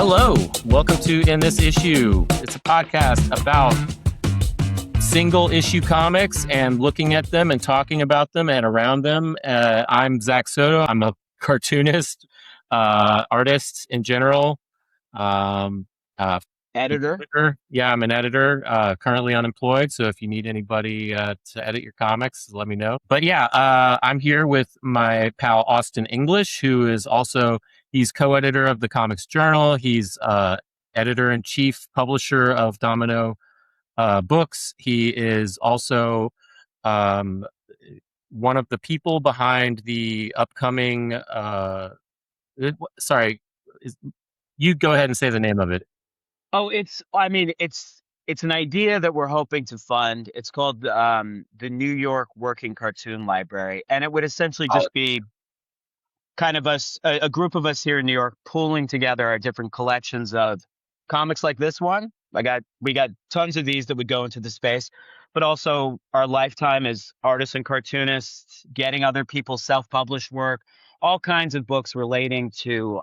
Hello, welcome to In This Issue. It's a podcast about single issue comics and looking at them and talking about them and around them. I'm Zach Soto. I'm a cartoonist, artist in general. Editor. Yeah, I'm an editor, currently unemployed. So if you need anybody to edit your comics, let me know. But yeah, I'm here with my pal Austin English, who is also, he's co-editor of the Comics Journal. He's editor-in-chief, publisher of Domino Books. He is also one of the people behind the upcoming, you go ahead and say the name of it. Oh, it's an idea that we're hoping to fund. It's called the New York Working Cartoon Library, and it would essentially just be kind of a group of us here in New York pooling together our different collections of comics like this one. We got tons of these that would go into the space, but also our lifetime as artists and cartoonists, getting other people's self-published work, all kinds of books relating to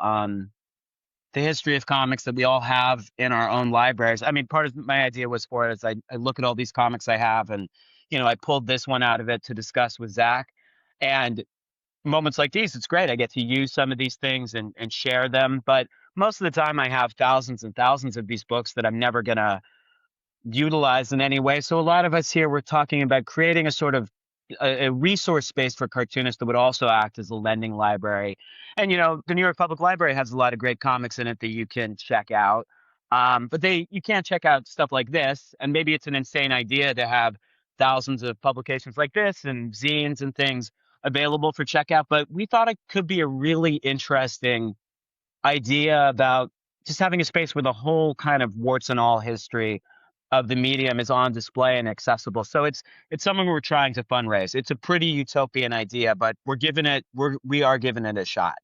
the history of comics that we all have in our own libraries. I mean, part of my idea was for it is I look at all these comics I have, and I pulled this one out of it to discuss with Zach. And moments like these, it's great. I get to use some of these things and share them. But most of the time I have thousands and thousands of these books that I'm never going to utilize in any way. So a lot of us here, we're talking about creating a sort of a resource space for cartoonists that would also act as a lending library. And, the New York Public Library has a lot of great comics in it that you can check out. But you can't check out stuff like this. And maybe it's an insane idea to have thousands of publications like this and zines and things available for checkout. But we thought it could be a really interesting idea about just having a space where the whole kind of warts and all history of the medium is on display and accessible. So it's something we're trying to fundraise. It's a pretty utopian idea, but we are giving it a shot.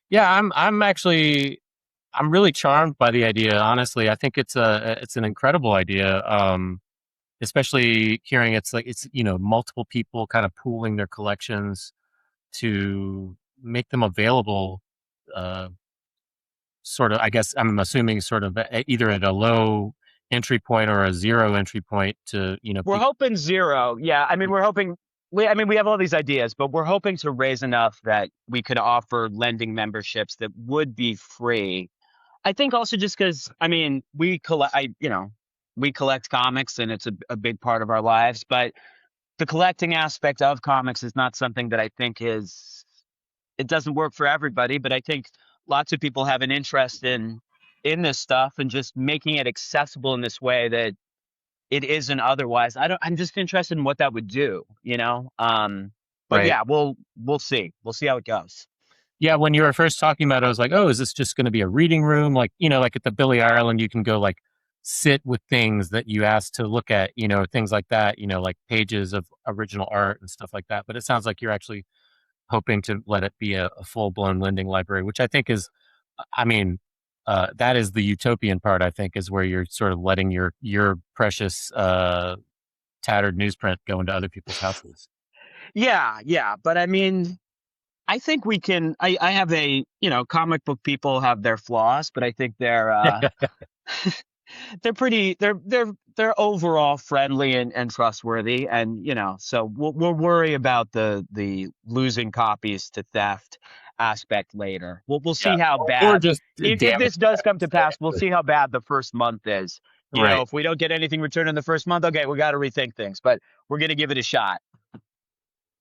Yeah, I'm really charmed by the idea. Honestly, I think it's an incredible idea. Especially hearing it's multiple people kind of pooling their collections to make them available. Sort of, I guess I'm assuming sort of either at a low entry point or a zero entry point to, we're hoping zero. Yeah. I mean, we have all these ideas, but we're hoping to raise enough that we could offer lending memberships that would be free. I think also just because, we collect comics and it's a big part of our lives, but the collecting aspect of comics is not something that I think it doesn't work for everybody, but I think lots of people have an interest in this stuff and just making it accessible in this way that it isn't otherwise. I'm just interested in what that would do, but right. Yeah, we'll see how it goes. Yeah. When you were first talking about it, I was like, oh, is this just going to be a reading room? Like, like at the Billy Ireland, you can go like sit with things that you asked to look at, things like that, like pages of original art and stuff like that. But it sounds like you're actually hoping to let it be a full-blown lending library, which I think is, that is the utopian part, I think, is where you're sort of letting your precious tattered newsprint go into other people's houses. Yeah. But I think we can, I have comic book people have their flaws, but I think they're they're overall friendly and trustworthy. And, so we'll worry about the losing copies to theft aspect later. We'll see how bad, if this does come to pass, we'll see how bad the first month is. If we don't get anything returned in the first month, okay, we got to rethink things, but we're going to give it a shot.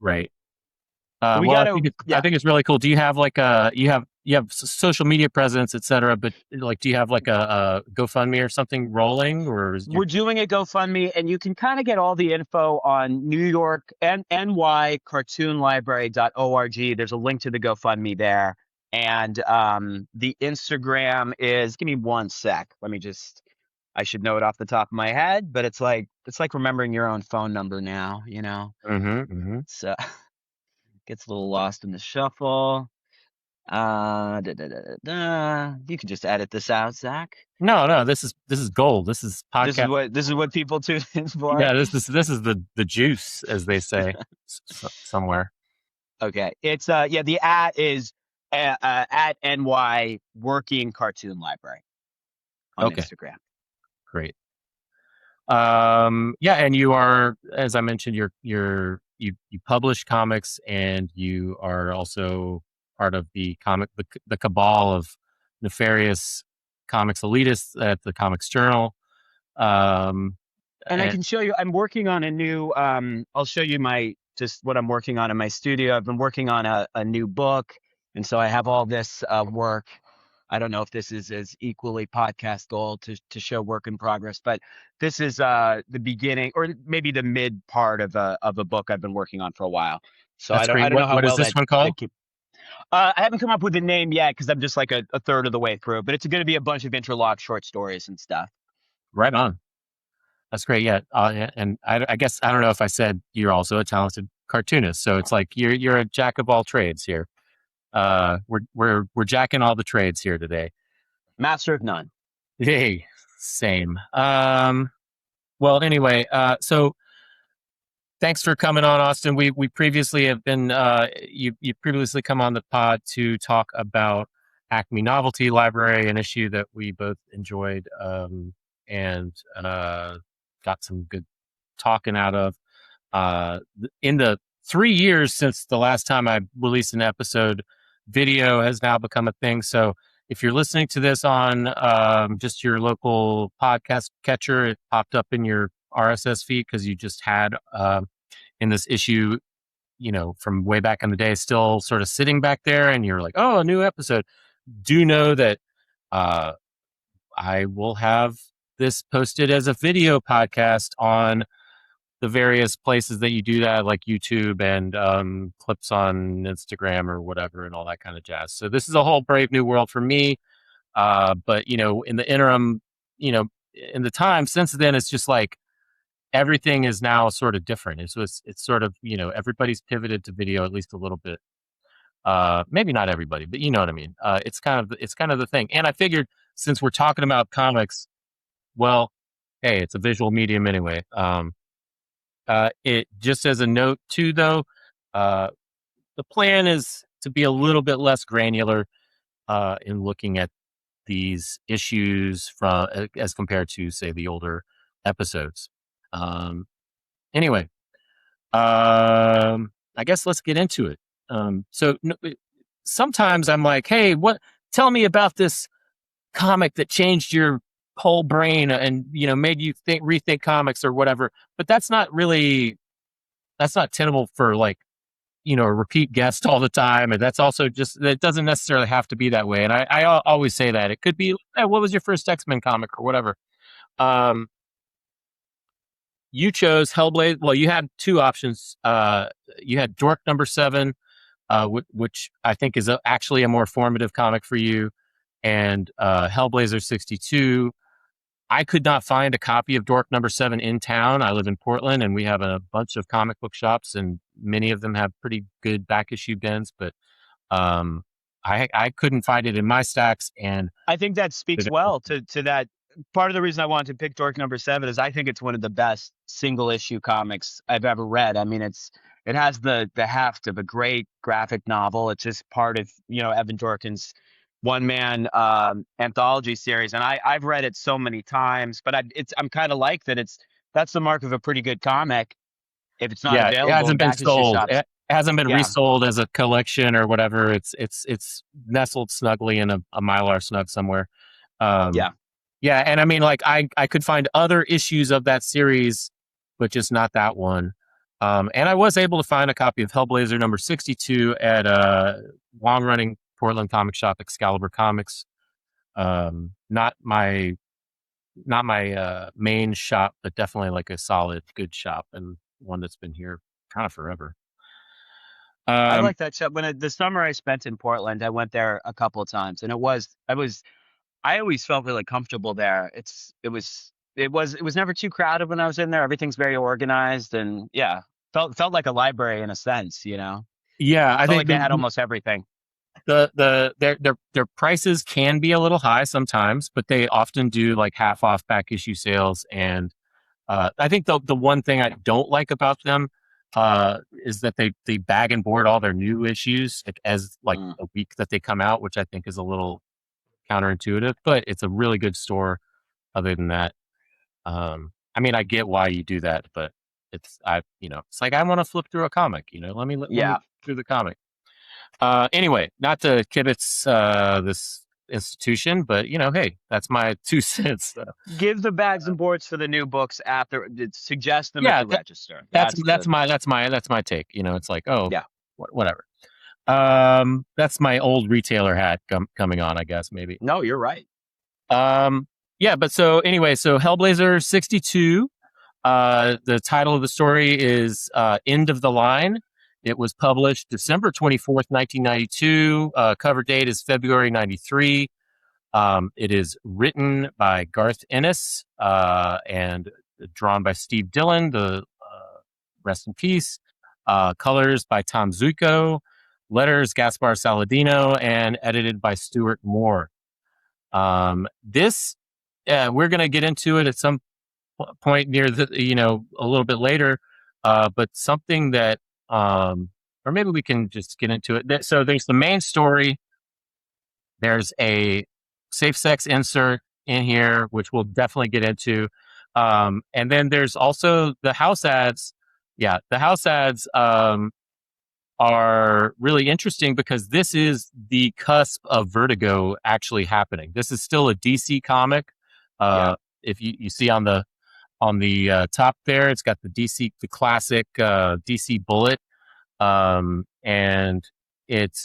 Right. I think it's really cool. Do you have like you have social media presence, et cetera, but like, do you have like a GoFundMe or something rolling, or we're doing a GoFundMe, and you can kind of get all the info on New York and nycartoonlibrary.org. There's a link to the GoFundMe there. And the Instagram is, give me one sec. I should know it off the top of my head, but it's like remembering your own phone number now, So gets a little lost in the shuffle. You can just edit this out, Zach. No, this is gold. This is podcast. This is what people tune in for. Yeah, this is the juice, as they say somewhere. Okay, it's the at is at NY Working Cartoon Library on Okay, Instagram. great. Yeah, and you are, as I mentioned, you publish comics, and you are also part of the cabal of nefarious comics elitists at the Comics Journal. Um, And I and can show you, I'm working on a new, I'll show you just what I'm working on in my studio. I've been working on a new book. And so I have all this work. I don't know if this is as equally podcast gold to show work in progress, but this is the beginning or maybe the mid part of a book I've been working on for a while. So that's I great. don't know how What is well this one called? that keep. I haven't come up with a name yet because I'm just like a third of the way through, but it's going to be a bunch of interlocked short stories and stuff. Right on. That's great. Yeah, and I guess I don't know if I said you're also a talented cartoonist. So it's like you're a jack of all trades here. We're jacking all the trades here today. Master of none. Hey, same. Well, anyway, so thanks for coming on, Austin. We previously have been you previously come on the pod to talk about Acme Novelty Library, an issue that we both enjoyed, and got some good talking out of. In the 3 years since the last time I released an episode, video has now become a thing. So if you're listening to this on just your local podcast catcher, it popped up in your RSS feed because you just had in this issue, from way back in the day, still sort of sitting back there, and you're like, oh, a new episode. Do know that I will have this posted as a video podcast on the various places that you do that, like YouTube and clips on Instagram or whatever, and all that kind of jazz. So this is a whole brave new world for me. But in the interim, in the time since then, it's just like everything is now sort of different. It's sort of everybody's pivoted to video at least a little bit. Maybe not everybody, but you know what I mean. It's kind of the thing. And I figured since we're talking about comics, well, hey, it's a visual medium anyway. It just as a note too, though, the plan is to be a little bit less granular in looking at these issues from as compared to, say, the older episodes. Anyway, I guess let's get into it. Sometimes I'm like, hey, tell me about this comic that changed your whole brain and made you rethink comics or whatever. But that's not tenable for like a repeat guest all the time, and that's also just, that doesn't necessarily have to be that way. And I always say that it could be, hey, what was your first X-Men comic or whatever. You chose Hellblazer. Well, you had two options. You had Dork number 7, which I think is actually a more formative comic for you, and Hellblazer 62. I could not find a copy of Dork number 7 in town. I live in Portland, and we have a bunch of comic book shops, and many of them have pretty good back issue bins, but I couldn't find it in my stacks. And I think that speaks well to that. Part of the reason I wanted to pick Dork number 7 is I think it's one of the best single issue comics I've ever read. I mean, it has the heft of a great graphic novel. It's just part of Evan Dorkin's one man anthology series, and I've read it so many times. But I'm kind of like that. That's the mark of a pretty good comic if it's not yeah, it available in hasn't been back issue sold. shops. It hasn't been Yeah, resold as a collection or whatever. It's nestled snugly in a Mylar snug somewhere. Um, yeah. Yeah, and I mean, like, I could find other issues of that series, but just not that one. And I was able to find a copy of Hellblazer number 62 at a long-running Portland comic shop, Excalibur Comics. Not my main shop, but definitely like a solid, good shop, and one that's been here kind of forever. I Um, like that shop. The summer I spent in Portland, I went there a couple of times, and I always felt really comfortable there. It was never too crowded when I was in there. Everything's very organized, and yeah, felt like a library in a sense. yeah, I Felt think like they had almost everything. their prices can be a little high sometimes, but they often do like half off back issue sales. And I think the one thing I don't like about them is that they bag and board all their new issues like, as like Mm. a week that they come out, which I think is a little counterintuitive, but it's a really good store. Other than that, I mean, I get why you do that, but it's like I want to flip through a comic. Let me Yeah. flip through the comic. Anyway, not to kibitz this institution, but hey, that's my 2 cents. Give the bags and boards for the new books suggest them at Yeah, the register. that's That's that's the my that's my take. It's like, oh, yeah. whatever. That's my old retailer hat coming on, I guess maybe. No, you're right. Yeah, but so anyway, so Hellblazer 62. The title of the story is End of the Line. It was published December 24th, 1992. Cover date is February 93. It is written by Garth Ennis and drawn by Steve Dillon, the rest in peace. Colors by Tom Zuiko. Letters Gaspar Saladino, and edited by Stuart Moore. This we're going to get into it at some point near a little bit later, but something that or maybe we can just get into it. So there's the main story. There's a safe sex insert in here, which we'll definitely get into. And then there's also the house ads. Yeah, the house ads are really interesting because this is the cusp of Vertigo actually happening. This is still a DC comic. If you see on the top there, it's got the classic DC bullet, and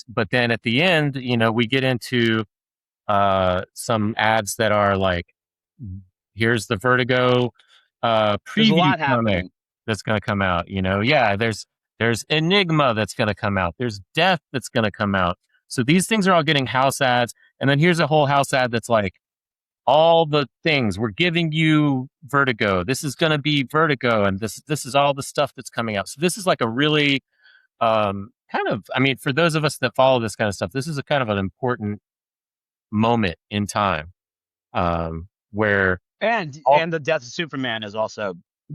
but then at the end, we get into some ads that are like, here's the Vertigo There's a preview lot comic happening. that's going to come out. There's Enigma that's going to come out. There's Death that's going to come out. So these things are all getting house ads, and then here's a whole house ad that's like, all the things we're giving you Vertigo. This is going to be Vertigo, and this is all the stuff that's coming out. So this is like a really kind of, I mean, for those of us that follow this kind of stuff, this is a kind of an important moment in time, where And the death of Superman is also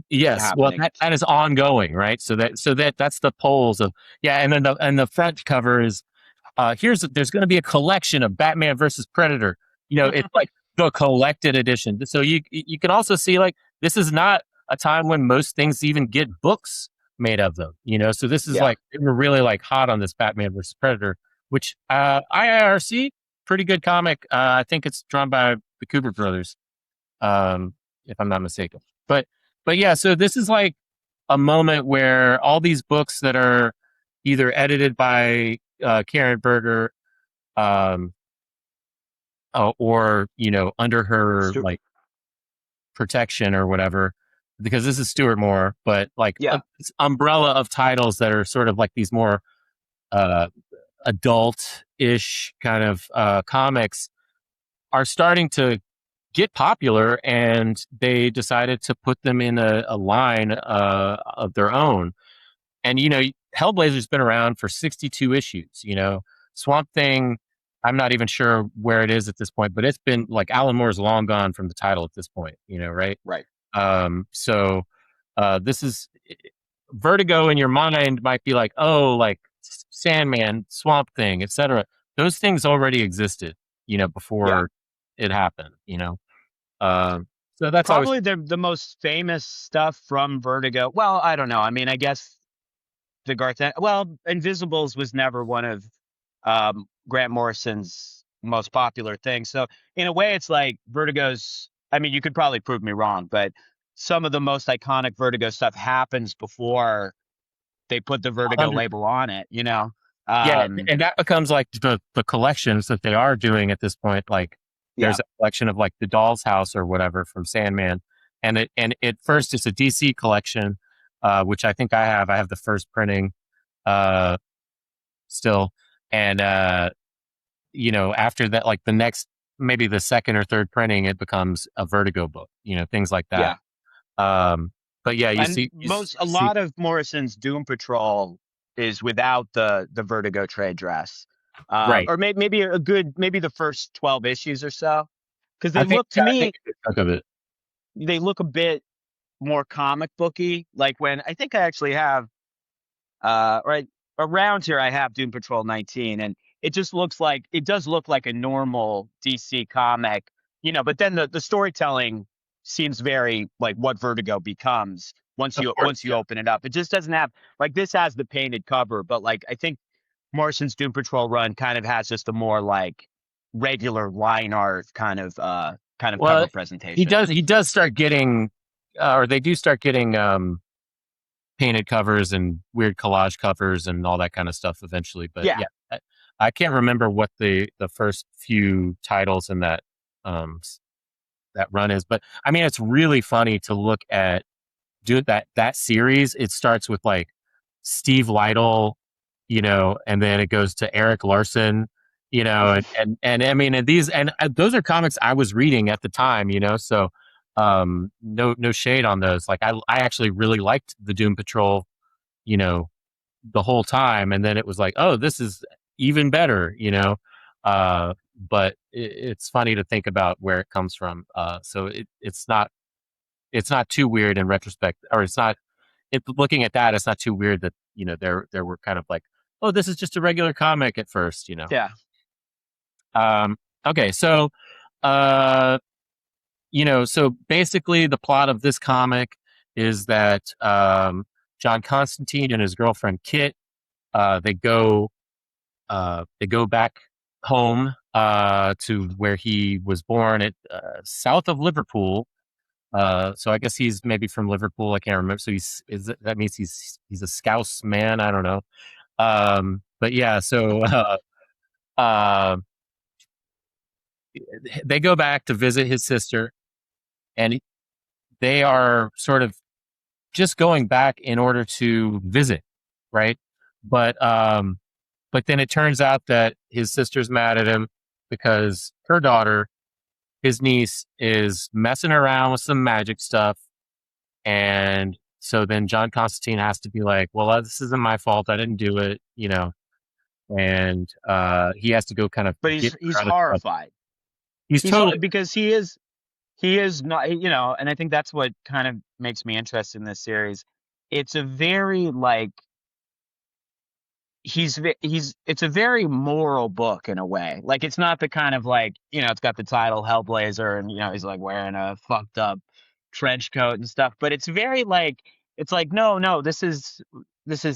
yes, well, happening. that is ongoing, right? So that's the polls of, yeah, and then the front cover is there's going to be a collection of Batman versus Predator. It's like the collected edition. So you can also see, like, this is not a time when most things even get books made of them. So this is like, we're really like hot on this Batman versus Predator, which IIRC, pretty good comic. I think it's drawn by the Cooper brothers, if I'm not mistaken. But yeah, so this is like a moment where all these books that are either edited by Karen Berger, or under her like protection or whatever, because this is Stuart Moore, but like this umbrella of titles that are sort of like these more adult-ish kind of comics are starting to get popular, and they decided to put them in a line of their own. And Hellblazer's been around for 62 issues. Swamp Thing, I'm not even sure where it is at this point, but it's been like, Alan Moore's long gone from the title at this point, right? Right. So this is Vertigo in your mind might be like, oh, like Sandman, Swamp Thing, etc. Those things already existed, before it happened, so that's probably the most famous stuff from Vertigo. Well, I don't know. I mean, I guess the Garth, Invisibles was never one of Grant Morrison's most popular things. So in a way, it's like Vertigo's, I mean, you could probably prove me wrong, but some of the most iconic Vertigo stuff happens before they put the Vertigo label on it, yeah, and that becomes like the collections that they are doing at this point. Like, there's a collection of like the Doll's House or whatever from Sandman, and at first it's a DC collection, which I think I have the first printing still, and after that, like the next, maybe the second or third printing, it becomes a Vertigo book, things like that. But yeah, a lot of Morrison's Doom Patrol is without the Vertigo trade dress, right? Or maybe the first 12 issues or so, because they look to me, they look a bit more comic booky. Like when I think I actually have right around here I have Doom Patrol 19, and it does look like a normal DC comic, but then the storytelling seems very like what Vertigo becomes Of once course, you yeah. open it up. It just doesn't have, like, this has the painted cover, but like I think Morrison's Doom Patrol run kind of has just a more like regular line art kind of Well, cover presentation. he does start getting, or they do start getting painted covers and weird collage covers and all that kind of stuff eventually. But Yeah. yeah, I can't remember what the first few titles in um that run is, but I mean, it's really funny to look at do that series. It starts with like Steve Lytle, and then it goes to Eric Larson, and I mean, and these and those are comics I was reading at the time, so no shade on those. Like I actually really liked the Doom Patrol, you know, the whole time, and then it was like, oh, this is even better, but it's funny to think about where it comes from. So it's not too weird in retrospect, or looking at that, it's not too weird that there were kind of like, oh, this is just a regular comic at first. Yeah. Um, okay, so uh, so basically the plot of this comic is that John Constantine and his girlfriend Kit, they go back home to where he was born at south of Liverpool. So I guess he's maybe from Liverpool. I can't remember. So that means he's a Scouse man. I don't know. But yeah, so uh, they go back to visit his sister, and they are sort of just going back in order to visit, right? But but then it turns out that his sister's mad at him because her daughter, his niece, is messing around with some magic stuff. And so then John Constantine has to be like, well, this isn't my fault. I didn't do it. And he has to go kind of But get he's her out of trouble. horrified. He's totally Because he is not, and I think that's what kind of makes me interested in this series. It's a very like it's a very moral book in a way. Like, it's not the kind of, like, it's got the title Hellblazer, and he's like wearing a fucked up trench coat and stuff, but it's very like, it's like, no, this is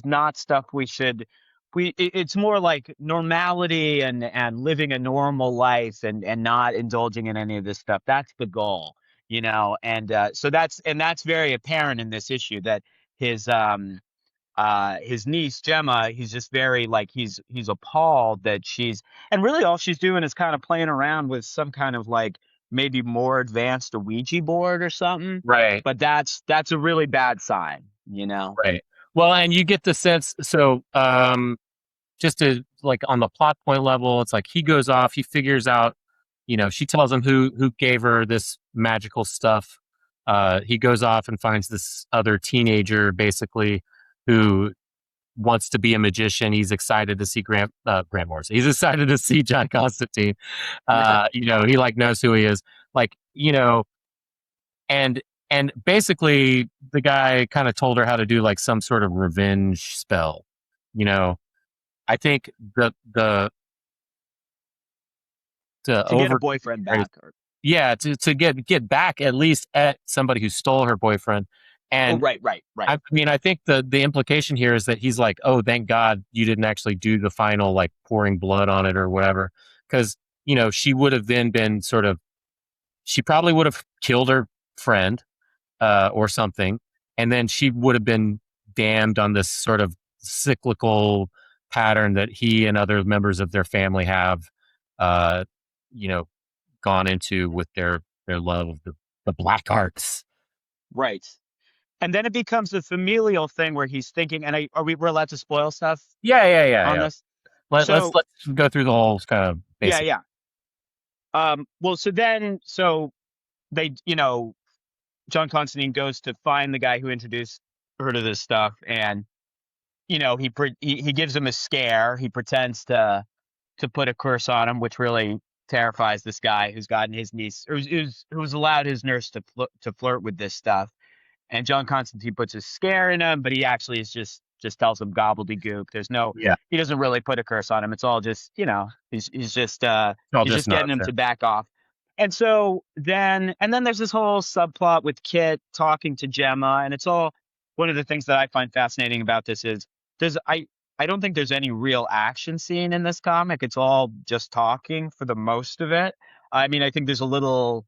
not stuff we should, it's more like normality and living a normal life, and not indulging in any of this stuff. That's the goal, and so that's very apparent in this issue, that his his niece Gemma, he's just very like, he's appalled that and really all she's doing is kind of playing around with some kind of like maybe more advanced Ouija board or something. right, But that's a really bad sign. right. Well, and you get the sense. So, just to like on the plot point level, it's like he goes off, he figures out, she tells him who gave her this magical stuff. He goes off and finds this other teenager, basically, who wants to be a magician. He's excited to see Grant Morrison. He's excited to see John Constantine. He like knows who he is. Like, and basically the guy kind of told her how to do like some sort of revenge spell. You know, I think the to To get a over boyfriend back. yeah, to get back at least at somebody who stole her boyfriend. Oh, And right. I mean, I think the implication here is that he's like, oh, thank God you didn't actually do the final like pouring blood on it or whatever, because she would have then been sort of, she probably would have killed her friend or something, and then she would have been damned on this sort of cyclical pattern that he and other members of their family have, uh, you know, gone into with their love of the black arts. Right. And then it becomes a familial thing where he's thinking, and we're allowed to spoil stuff on Yeah. this? Let's So go through the whole kind of yeah, basic. yeah. Well, so they, John Constantine goes to find the guy who introduced her to this stuff, and he gives him a scare. He pretends to put a curse on him, which really terrifies this guy who's gotten his niece, or who's allowed his nurse to flirt with this stuff. And John Constantine puts a scare in him, but he actually is just just tells him gobbledygook. There's no, Yeah. he doesn't really put a curse on him. It's all just, All he's just just getting nuts. him Yeah. to back off. And so then there's this whole subplot with Kit talking to Gemma, and it's all one of the things that I find fascinating about this is there's I don't think there's any real action scene in this comic. It's all just talking for the most of it. I mean, I think there's a little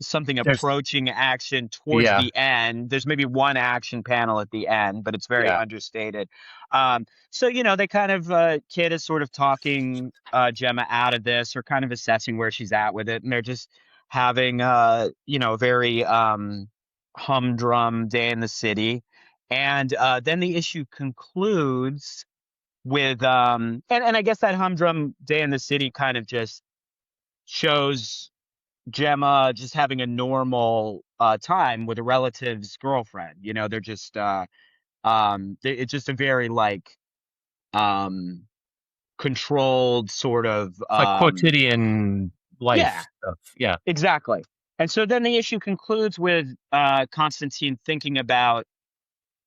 something There's approaching action towards yeah, the end. There's maybe one action panel at the end, but it's very yeah. understated. So they kind of Kid is sort of talking Gemma out of this, or kind of assessing where she's at with it, and they're just having very humdrum day in the city. And then the issue concludes with and I guess that humdrum day in the city kind of just shows Gemma just having a normal time with a relative's girlfriend. They're just it's just a very like um controlled sort of It's like quotidian life yeah, stuff. Yeah. exactly. And so then the issue concludes with Constantine thinking about,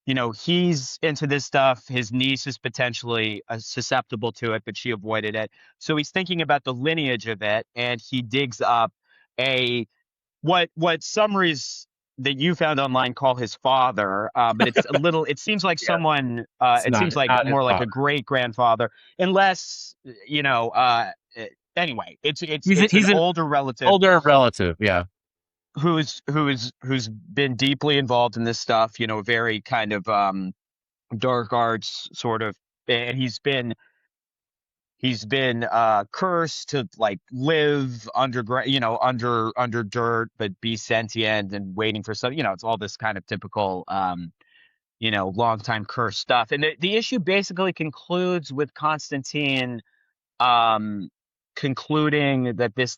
he's into this stuff. His niece is potentially susceptible to it, but she avoided it. So he's thinking about the lineage of it, and he digs up a what summaries that you found online call his father, but it's a little. It seems like Yeah. someone. It's It not seems like not his more like a father. great grandfather, unless you know. Anyway, He's it's an he's an older relative older relative. Yeah. who's been deeply involved in this stuff. Very kind of dark arts sort of, and he's been cursed to like live underground, under dirt, but be sentient and waiting for some, it's all this kind of typical long time cursed stuff. And the issue basically concludes with Constantine um, concluding that this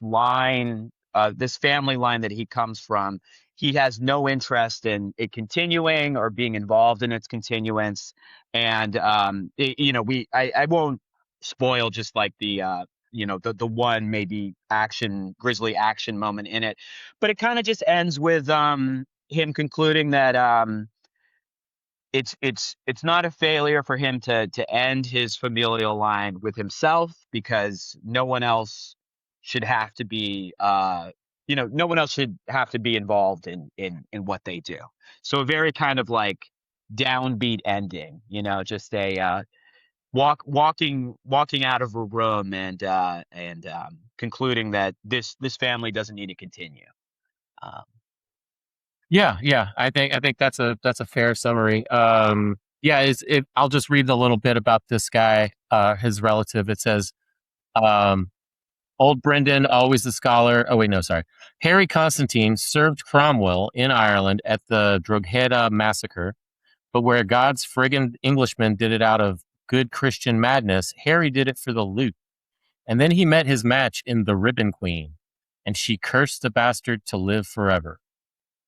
family line that he comes from, he has no interest in it continuing or being involved in its continuance. And I won't spoil just like the one maybe grisly action moment in it, but it kind of just ends with him concluding that it's not a failure for him to end his familial line with himself, because no one else should have to be no one else should have to be involved in what they do. So a very kind of like downbeat ending, just a walking out of a room, and concluding that this family doesn't need to continue. um, Yeah, yeah. I think that's a fair summary. Yeah, I'll just read a little bit about this guy, his relative. It says, um, old Brendan, always the scholar. Oh wait, no, sorry. Harry Constantine served Cromwell in Ireland at the Drogheda massacre, but where God's friggin' Englishman did it out of good Christian madness, Harry did it for the loot. And then he met his match in the Ribbon Queen, and she cursed the bastard to live forever.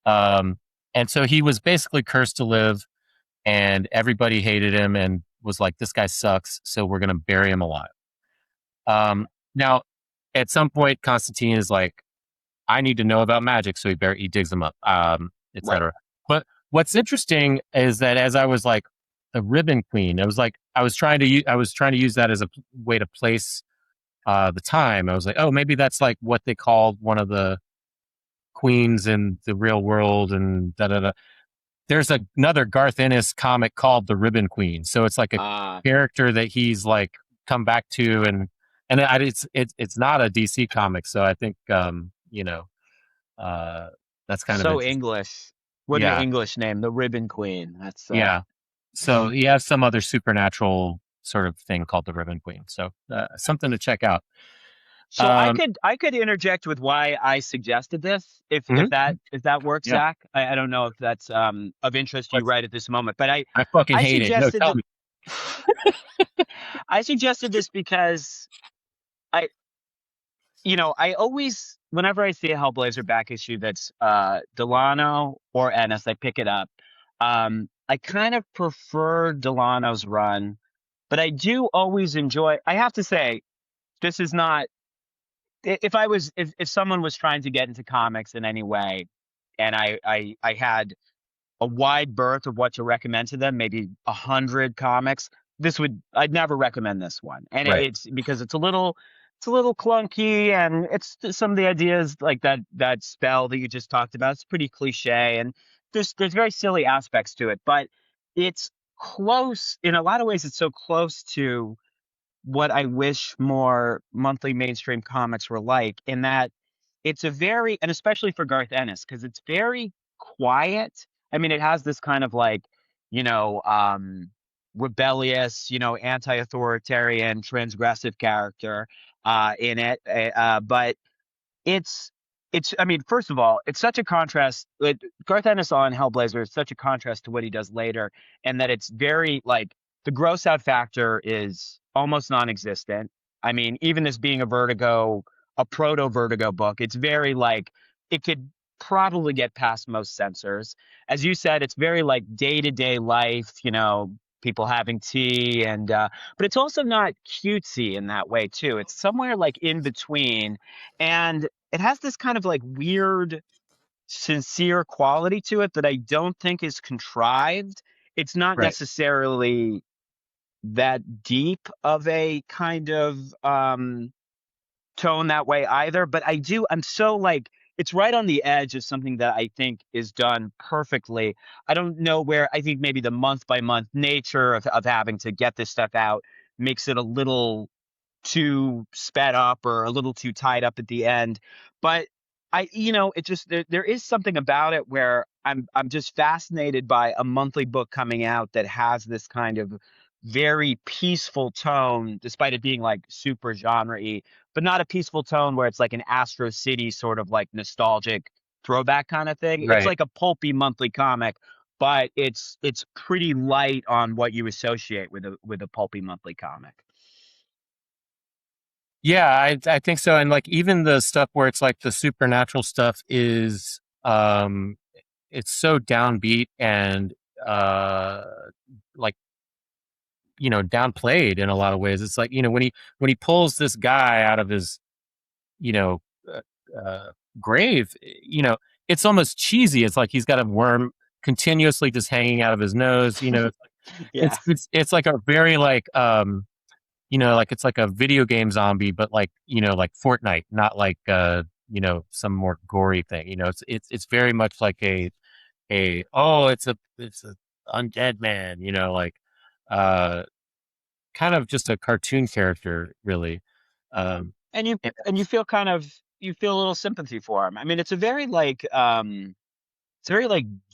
Um, and so he was basically cursed to live, and everybody hated him and was like, "This guy sucks, so we're gonna bury him alive." Now, at some point, Constantine is like, "I need to know about magic," so he digs him up, right. etc. But what's interesting is that as I was like, the Ribbon Queen, I was trying to use that as a way to place the time. I was like, oh, maybe that's like what they called one of the queens in the real world, and da da da. There's another Garth Ennis comic called The Ribbon Queen, so it's like a uh character that he's like come back to, and it's not a DC comic, so I think uh, that's kind of so interesting. English. What an Yeah, English name, the Ribbon Queen. That's yeah. So he has some other supernatural sort of thing called the Ribbon Queen, so something to check out. So I Um, could interject with why I suggested this, mhm, if that works, yeah, Zach. I don't know if that's of interest to you let's. right at this moment, but I fucking I hate it. No, suggested tell that me. I suggested this because I I always, whenever I see a Hellblazer back issue that's Delano or Ennis, I pick it up. I kind of prefer Delano's run, but I do always enjoy. I have to say, this is not. If someone was trying to get into comics in any way, and I had a wide berth of what to recommend to them, maybe 100 comics, I'd never recommend this one. And Right. it's because it's a little clunky, and it's some of the ideas like that spell that you just talked about. It's pretty cliche, and there's very silly aspects to it, but it's close in a lot of ways. It's so close to what I wish more monthly mainstream comics were like, in that it's a very, and especially for Garth Ennis, because it's very quiet. I mean, it has this kind of like, you know, rebellious, anti-authoritarian, transgressive character in it. But it's I mean, first of all, it's such a contrast. Garth Ennis on Hellblazer is such a contrast to what he does later, and that it's very like the gross out factor is almost non-existent. I mean, even this being a proto Vertigo book, it's very like it could probably get past most censors. As you said, it's very like day-to-day life, people having tea, and but it's also not cutesy in that way too. It's somewhere like in between, and it has this kind of like weird, sincere quality to it that I don't think is contrived. It's not Right. necessarily that deep of a kind of tone that way either, but I'm so like, it's right on the edge of something that I think is done perfectly. I don't know where, I think maybe the month by month nature of having to get this stuff out makes it a little too sped up or a little too tied up at the end. But it just there is something about it where I'm just fascinated by a monthly book coming out that has this kind of very peaceful tone, despite it being like super genre-y, but not a peaceful tone where it's like an Astro City sort of like nostalgic throwback kind of thing. It's Right. like a pulpy monthly comic, but it's pretty light on what you associate with a pulpy monthly comic. Yeah, I think so. And like even the stuff where it's like the supernatural stuff is it's so downbeat and uh like downplayed in a lot of ways. It's like, when he pulls this guy out of his, you know, uh, grave, it's almost cheesy. It's like he's got a worm continuously just hanging out of his nose. Yeah. It's like a very like like it's like a video game zombie, but like Fortnite, not like some more gory thing. It's very much like a oh, it's a undead man, like uh kind of just a cartoon character, really. Um, and you and and you feel kind of you feel a little sympathy for him. I mean, it's a very like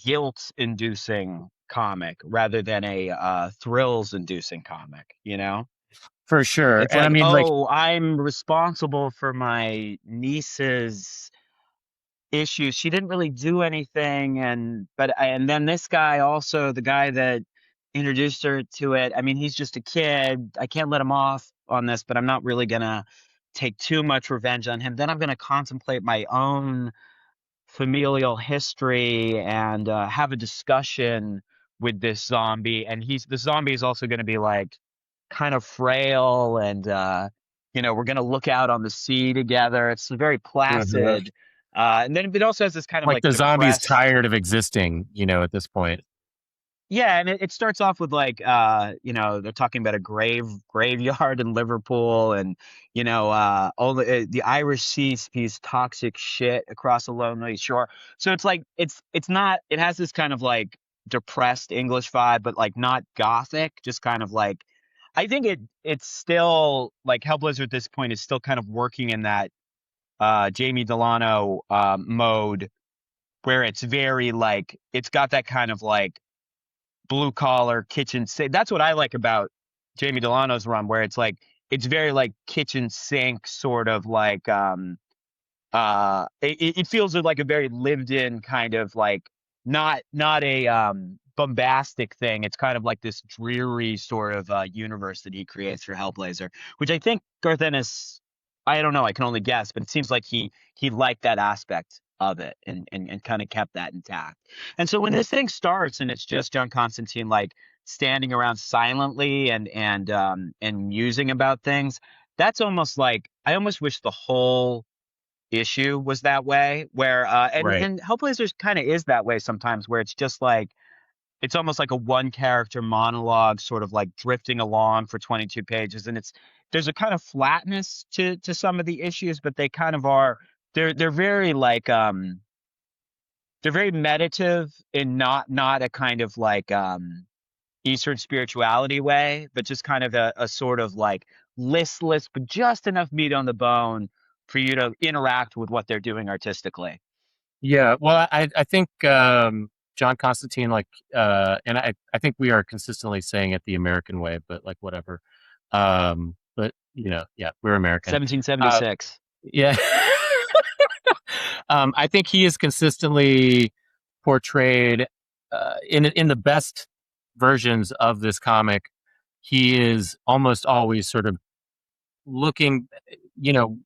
guilt inducing comic rather than a thrills inducing comic, for sure. it's And I like, mean, like, oh, I'm responsible for my niece's issues. She didn't really do anything, and then this guy also, the guy that introduced her to it, I mean, he's just a kid. I can't let him off on this, but I'm not really gonna take too much revenge on him. Then I'm gonna contemplate my own familial history and have a discussion with this zombie. And the zombie is also going to be like kind of frail, and we're going to look out on the sea together. It's very mhm. placid, and then it also has this kind of Like like the zombie's depressed. tired of existing, at this point. Yeah, and it starts off with like they're talking about a graveyard in Liverpool, and all the Irish Sea spews toxic shit across a lonely shore. So it's like it's not, it has this kind of like depressed English vibe, but like not gothic, just kind of like, I think it's still like Hellblazer at this point is still kind of working in that Jamie Delano mode, where it's very like, it's got that kind of like blue collar kitchen sink. That's what I like about Jamie Delano's run, where it's like it's very like kitchen sink sort of like it feels like a very lived in kind of like, not a bombastic thing. It's kind of like this dreary sort of universe that he creates for Hellblazer, which I think Garth Ennis, I don't know, I can only guess, but it seems like he liked that aspect of it, and kind of kept that intact. And so when this thing starts and it's just John Constantine like standing around silently and musing about things, that's almost like, I almost wish the whole issue was that way, where Right. and Hellblazer kind of is that way sometimes, where it's just like it's almost like a one character monologue, sort of like drifting along for 22 pages, and it's there's a kind of flatness to some of the issues, but they kind of are they're very like they're very meditative in not a kind of like Eastern spirituality way, but just kind of a sort of like listless, but just enough meat on the bone for you to interact with what they're doing artistically. Yeah. Well, I think John Constantine, like, and I think we are consistently saying it the American way, but like whatever. But yeah, we're American. Uh, 1776. yeah. I think he is consistently portrayed in the best versions of this comic. He is almost always sort of looking, you know,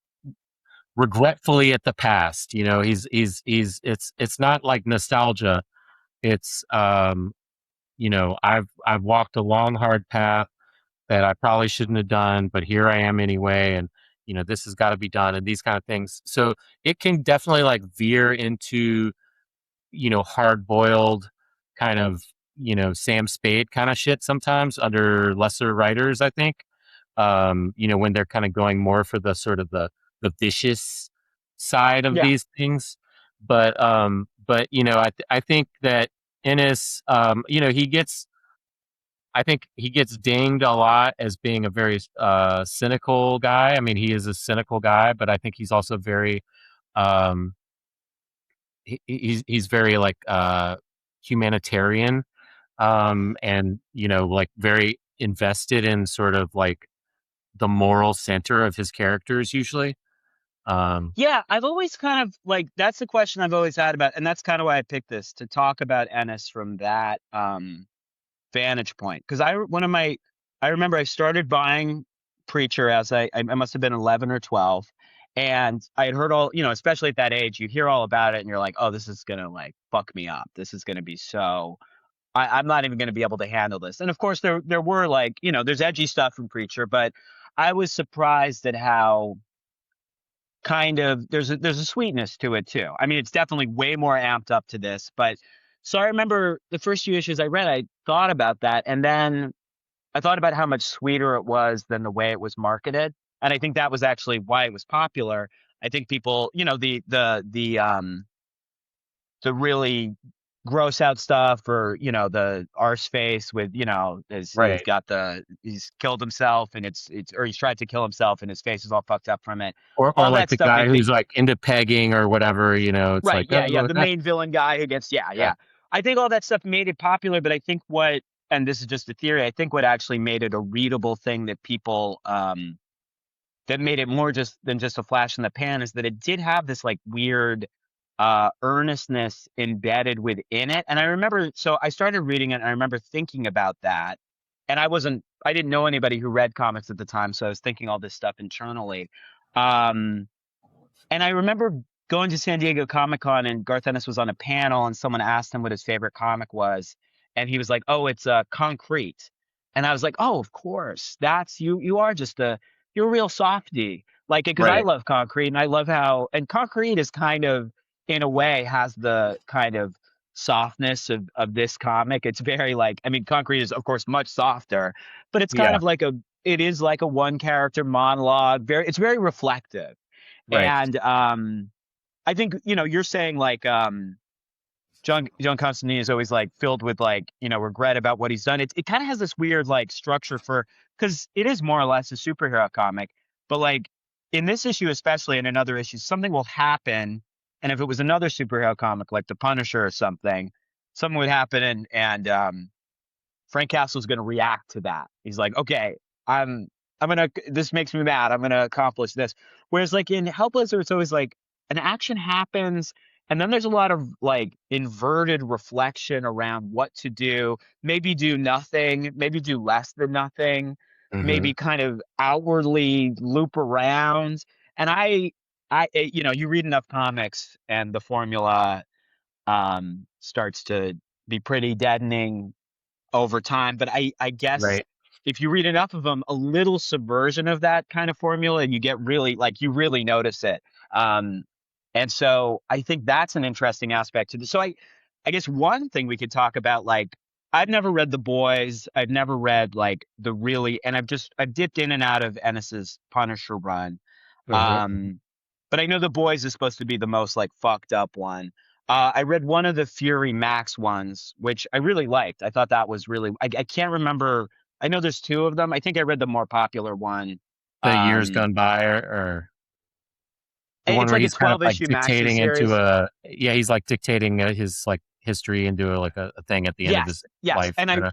regretfully at the past. He's it's not like nostalgia. It's I've walked a long hard path that I probably shouldn't have done, but here I am anyway, and this has got to be done, and these kind of things. So it can definitely like veer into hard boiled kind of Sam Spade kind of shit sometimes under lesser writers, I think. When they're kind of going more for the sort of the vicious side of Yeah. these things. But I think that Ennis, I think he gets dinged a lot as being a very cynical guy. I mean, he is a cynical guy, but I think he's also very um, he's very like humanitarian, and like very invested in sort of like the moral center of his characters usually. um Yeah, I've always kind of like that's the question I've always had about, and that's kind of why I picked this to talk about Ennis from that vantage point. Because I remember I started buying Preacher as I must have been 11 or 12, and I had heard all, especially at that age, you hear all about it, and you're like, oh, this is gonna like fuck me up. This is gonna be so. I'm not even gonna be able to handle this. And of course, there were like, there's edgy stuff from Preacher, but I was surprised at how kind of there's a sweetness to it too. I mean, it's definitely way more amped up to this, but so I remember the first few issues I read, I thought about that, and then I thought about how much sweeter it was than the way it was marketed, and I think that was actually why it was popular. I think people, the really gross out stuff, or the arse face with as right. he's killed himself, and it's or he's tried to kill himself and his face is all fucked up from it, Or all like that the stuff. I guy think who's like into pegging or whatever, it's right, like, yeah, yeah, oh, the main villain guy who gets, yeah, yeah. yeah, I think all that stuff made it popular, but I think what, and this is just a theory, I think what actually made it a readable thing that people that made it more just than just a flash in the pan is that it did have this like weird earnestness embedded within it. And I remember, so I started reading it and I remember thinking about that. And I didn't know anybody who read comics at the time. So I was thinking all this stuff internally. Um, and I remember going to San Diego Comic Con, and Garth Ennis was on a panel, and someone asked him what his favorite comic was, and he was like, "Oh, it's Concrete." And I was like, "Oh, of course, that's you. You are just you're a real softie, like because I Right. love Concrete, and I love how and Concrete is kind of in a way has the kind of softness of this comic. It's very like, I mean, Concrete is of course much softer, but it's kind Yeah. of like it is like a one character monologue. It's very reflective. Right. And I think you're saying like John Constantine is always like filled with like regret about what he's done. It kind of has this weird like structure for, because it is more or less a superhero comic, but like in this issue especially, and in other issues, something will happen, and if it was another superhero comic like The Punisher or something would happen, and Frank Castle's going to react to that. He's like, okay, I'm this makes me mad. I'm gonna accomplish this. Whereas like in Hellblazer, it's always like an action happens, and then there's a lot of like inverted reflection around what to do. Maybe do nothing. Maybe do less than nothing. Hmm. Maybe kind of outwardly loop around. And you read enough comics, and the formula starts to be pretty deadening over time. But I guess Right. if you read enough of them, a little subversion of that kind of formula, and you get really like you really notice it. And so I think that's an interesting aspect to this. So I guess one thing we could talk about, like, I've never read The Boys. I've never read like the really, and I've dipped in and out of Ennis's Punisher run. Uh-huh. Um, but I know The Boys is supposed to be the most like fucked up one. I read one of the Fury Max ones, which I really liked. I thought that was really, I can't remember. I know there's two of them. I think I read the more popular one. The years Um, gone by, or the one it's where like a he's kind of 12 like issue maxi dictating into series. a, yeah, he's like dictating his like history into like a thing at the end of his Yes, yes. life, And kind of.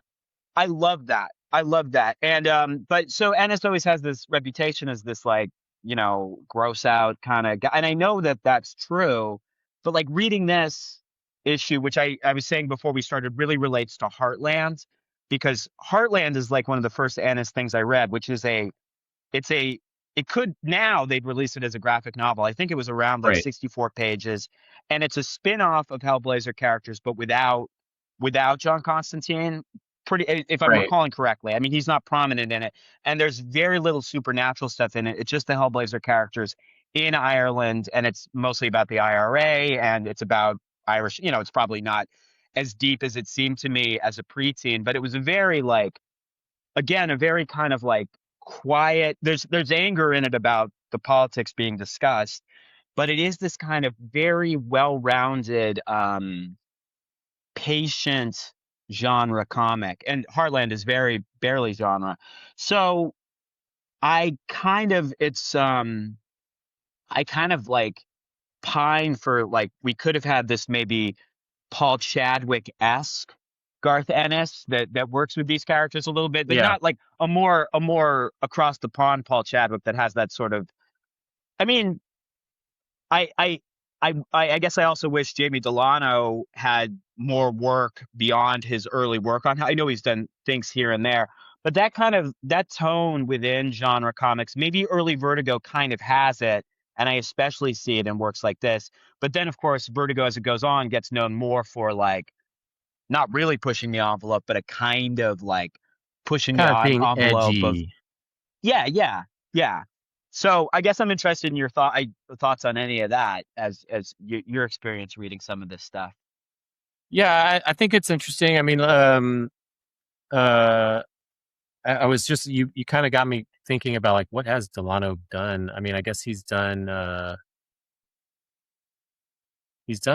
I love that. I love that. And but so Ennis always has this reputation as this like, gross out kind of guy. And I know that that's true, but like reading this issue, which I was saying before we started, really relates to Heartland, because Heartland is like one of the first Ennis things I read, which is it's a it could now they'd release it as a graphic novel. I think it was around like Right, 64 pages, and it's a spin-off of Hellblazer characters, but without John Constantine. Pretty, if I'm right. recalling correctly. I mean, he's not prominent in it, and there's very little supernatural stuff in it. It's just the Hellblazer characters in Ireland, and it's mostly about the IRA, and it's about Irish. It's probably not as deep as it seemed to me as a preteen, but it was a very like, again, a very kind of like quiet. There's anger in it about the politics being discussed, but it is this kind of very well-rounded, patient genre comic. And Heartland is very barely genre. So I kind of it's I kind of like pine for, like, we could have had this maybe Paul Chadwick-esque Garth Ennis that works with these characters a little bit, but Yeah, not like a more across the pond Paul Chadwick that has that sort of. I mean, I I I guess I also wish Jamie Delano had more work beyond his early work on. I know he's done things here and there, but that tone within genre comics, maybe early Vertigo kind of has it, and I especially see it in works like this. But then, of course, Vertigo, as it goes on, gets known more for like not really pushing the envelope, but a kind of like pushing the kind of being envelope of, edgy. yeah, yeah, yeah. So I guess I'm interested in your thoughts on any of that, as your experience reading some of this stuff. Yeah, I think it's interesting. I mean, uh, I was just you kind of got me thinking about like what has Delano done. I mean, I guess he's done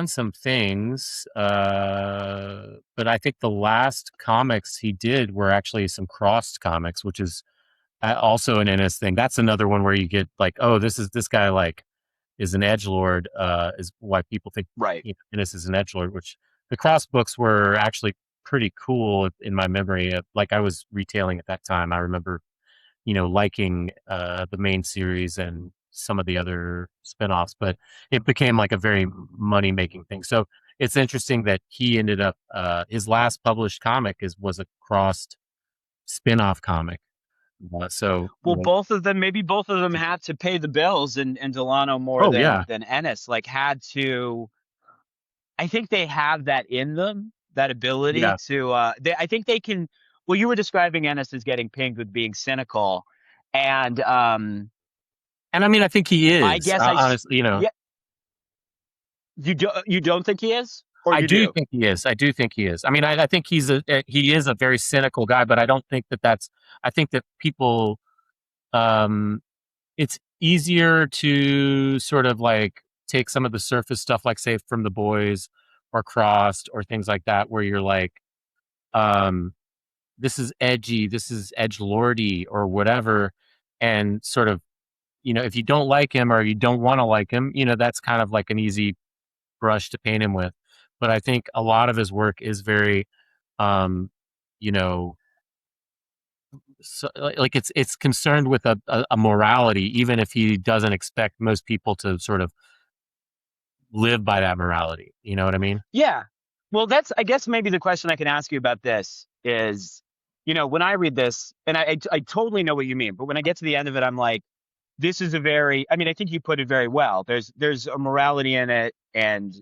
some things, but I think the last comics he did were actually some crossed comics, which is also an Ennis thing. That's another one where you get like, oh, this guy like is an edgelord, is why people think, Right. Ennis is an edgelord. Which the cross books were actually pretty cool in my memory. Like I was retailing at that time. I remember liking the main series and some of the other spinoffs, but it became like a very money making thing. So it's interesting that he ended up his last published comic was a crossed spin-off comic. So Well, maybe both of them had to pay the bills, and Delano more oh than yeah, Ennis, like, had to. I think they have that in them, that ability yeah, to. I think they can. Well, you were describing Ennis as getting pinged with being cynical, and and I mean I think he I is guess honestly. yeah. You don't think he is, or I you do do? think he is. I do think he is. I mean, I think he is a very cynical guy, but I don't think that's. I think that people, um, it's easier to sort of like take some of the surface stuff, like say from the boys or crossed or things like that, where you're like, um, this is edgy, this is edge lordy or whatever, and sort of, if you don't like him or you don't want to like him, that's kind of like an easy brush to paint him with. But I think a lot of his work is very, um, you know, so, like it's concerned with a morality, even if he doesn't expect most people to sort of live by that morality. You know what I mean? Yeah. Well, that's, I guess, maybe the question I can ask you about this is, when I read this, and I totally know what you mean, but when I get to the end of it, I'm like, this is a very, I mean, I think you put it very well. There's a morality in it, and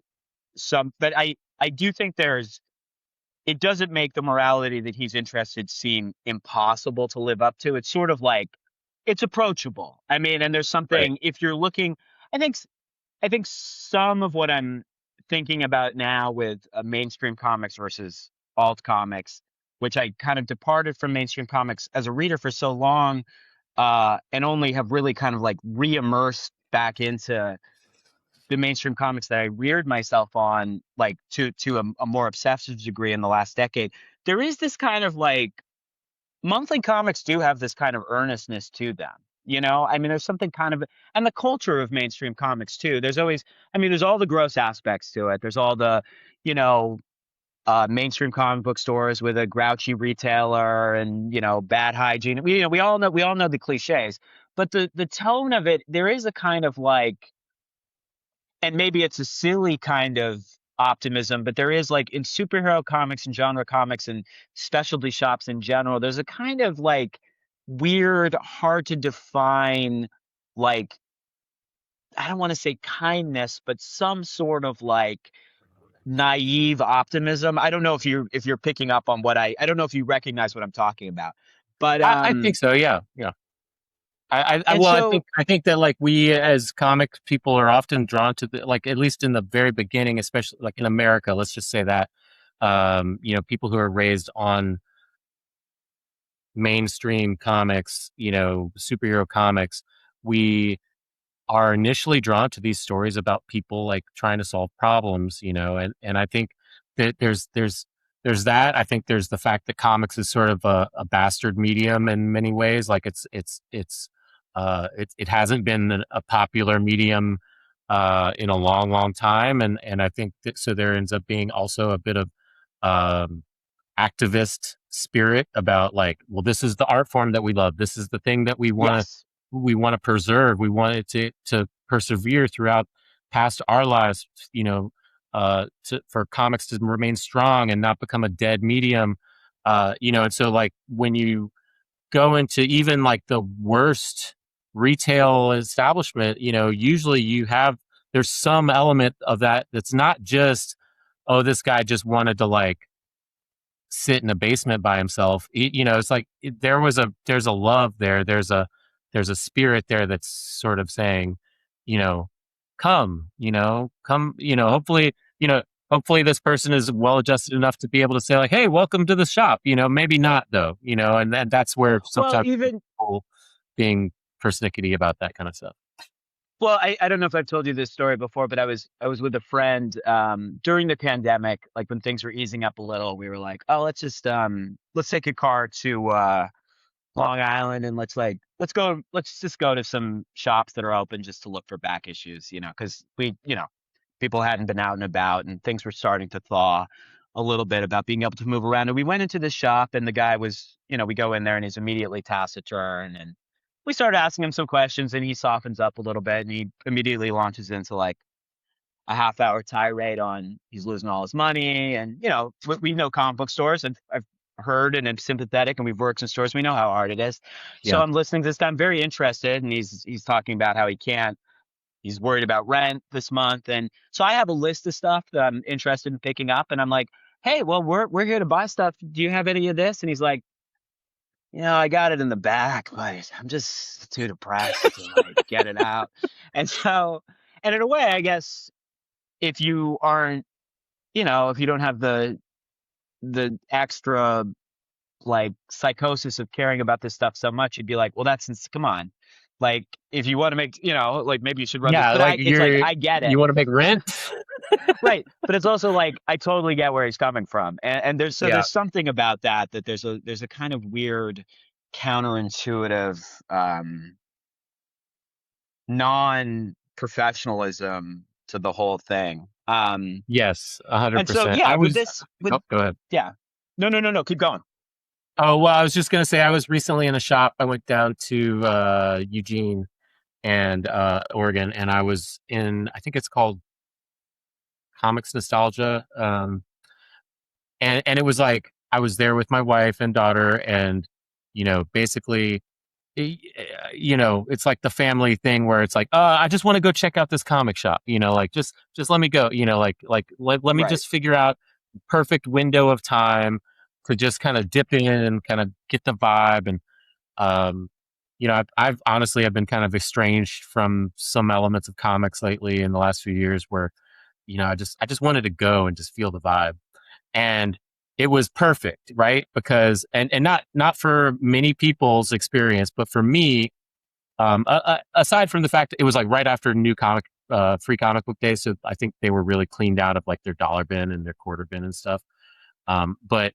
but I do think it doesn't make the morality that he's interested seem impossible to live up to. It's sort of like, it's approachable. I mean, and there's Right. something, if you're looking, I think I think some of what I'm thinking about now with mainstream comics versus alt comics, which I kind of departed from mainstream comics as a reader for so long, and only have really kind of like re-immersed back into the mainstream comics that I reared myself on, like to a more obsessive degree in the last decade. There is this kind of like monthly comics do have this kind of earnestness to them. I mean, there's something kind of, and the culture of mainstream comics too. There's always, I mean, there's all the gross aspects to it. There's all the, you know, mainstream comic book stores with a grouchy retailer and bad hygiene. We all know the cliches, but the tone of it, there is a kind of like, and maybe it's a silly kind of optimism, but there is like in superhero comics and genre comics and specialty shops in general, there's a kind of like weird, hard to define, like, I don't want to say kindness, but some sort of like naive optimism. I don't know if you're picking up on what I don't know if you recognize what I'm talking about. But I think so. Yeah, yeah. and Well, so I think that like we as comic people are often drawn to the, like, at least in the very beginning, especially like in America, let's just say that, people who are raised on mainstream comics, superhero comics, we are initially drawn to these stories about people like trying to solve problems, and I think that there's that. I think there's the fact that comics is sort of a bastard medium in many ways. Like it hasn't been a popular medium in a long, long time, and I think that so there ends up being also a bit of um, activist spirit about like, well, this is the art form that we love. This is the thing that yes, we want to preserve. We want it to persevere throughout past our lives, for comics to remain strong and not become a dead medium. And so like when you go into even like the worst retail establishment, usually there's some element of that that's not just, oh, this guy just wanted to like sit in a basement by himself. It's like there's a love there. There's a spirit there that's sort of saying, you know, come. Hopefully this person is well adjusted enough to be able to say like, hey, welcome to the shop. Maybe not though. And that's where well, sometimes even people being persnickety about that kind of stuff. Well, I don't know if I've told you this story before, but I was with a friend during the pandemic, like when things were easing up a little. We were like, oh, let's take a car to Long Island and let's just go to some shops that are open just to look for back issues, because people hadn't been out and about and things were starting to thaw a little bit about being able to move around. And we went into this shop and the guy was, we go in there and he's immediately taciturn, and we started asking him some questions and he softens up a little bit and he immediately launches into like a half-hour tirade on he's losing all his money. And we know comic book stores, and I've heard and am sympathetic, and we've worked in stores, we know how hard it is. So Yeah. I'm listening to this guy, I'm very interested, and he's talking about how he's worried about rent this month. And so I have a list of stuff that I'm interested in picking up, and I'm like, hey, well, we're here to buy stuff, do you have any of this? And he's like, I got it in the back, but I'm just too depressed to like get it out. And so, and in a way, I guess if you aren't, if you don't have the extra like psychosis of caring about this stuff so much, you'd be like, well, come on. Like, if you want to make, like maybe you should run this. Yeah, But like it's like, I get it. you want to make rent. Right. But it's also like, I totally get where he's coming from. And Yeah. there's something about that there's a kind of weird counterintuitive, non-professionalism to the whole thing. Yes, And so 100%. yeah, with Oh, go ahead. yeah. No, keep going. Oh, well, I was just going to say I was recently in a shop. I went down to Eugene and Oregon, and I was in, I think it's called Comics Nostalgia. And it was like I was there with my wife and daughter, and basically, it's like the family thing where it's like, I just want to go check out this comic shop, like just let me go, let me Right. just figure out perfect window of time to just kind of dip in and kind of get the vibe. And um I've honestly I've been kind of estranged from some elements of comics lately in the last few years where, I just wanted to go and just feel the vibe. And it was perfect, right? Because and not for many people's experience, but for me, aside from the fact that it was like right after new free comic book day, so I think they were really cleaned out of like their dollar bin and their quarter bin and stuff. But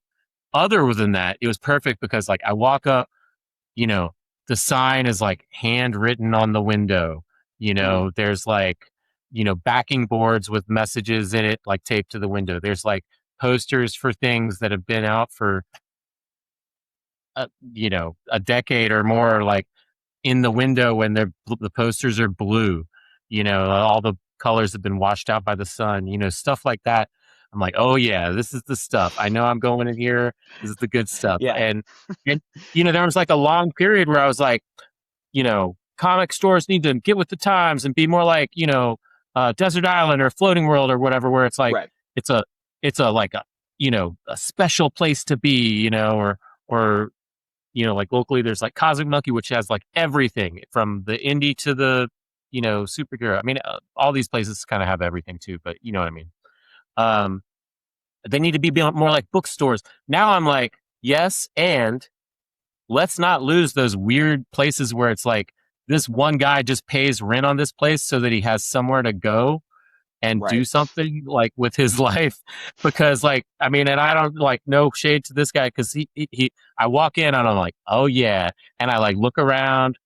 other than that, it was perfect because like I walk up, you know, the sign is like handwritten on the window. There's like, backing boards with messages in it, like taped to the window. There's like posters for things that have been out for, a decade or more, like in the window when the posters are blue. All the colors have been washed out by the sun. Stuff like that. I'm like, oh yeah, this is the stuff. I know I'm going in here. This is the good stuff. Yeah. And there was like a long period where I was like, comic stores need to get with the times and be more like, Desert Island or Floating World or whatever, where it's like Right. it's a like a special place to be, or like locally there's like Cosmic Monkey, which has like everything from the indie to the, superhero. I mean, all these places kind of have everything too, but you know what I mean. Um, they need to be more like bookstores. Now I'm like, yes, and let's not lose those weird places where it's like this one guy just pays rent on this place so that he has somewhere to go and do Right. something like with his life. Because like, I mean, and I don't like, no shade to this guy, because I walk in and I'm like, oh yeah, and I like look around.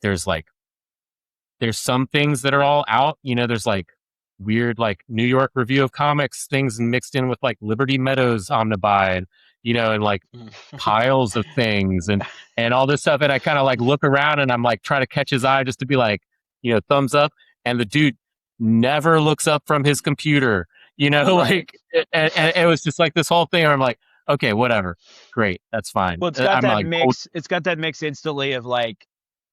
There's like there's some things that are all out. There's like weird like New York Review of Comics things mixed in with like Liberty Meadows Omnibuy, and and like piles of things and all this stuff. And I kind of like look around and I'm like trying to catch his eye just to be like, thumbs up. And the dude never looks up from his computer, Right. like, and it was just like this whole thing where I'm like, okay, whatever, great, that's fine. Well, it's got I'm that like, oh, mix. It's got that mix instantly of like,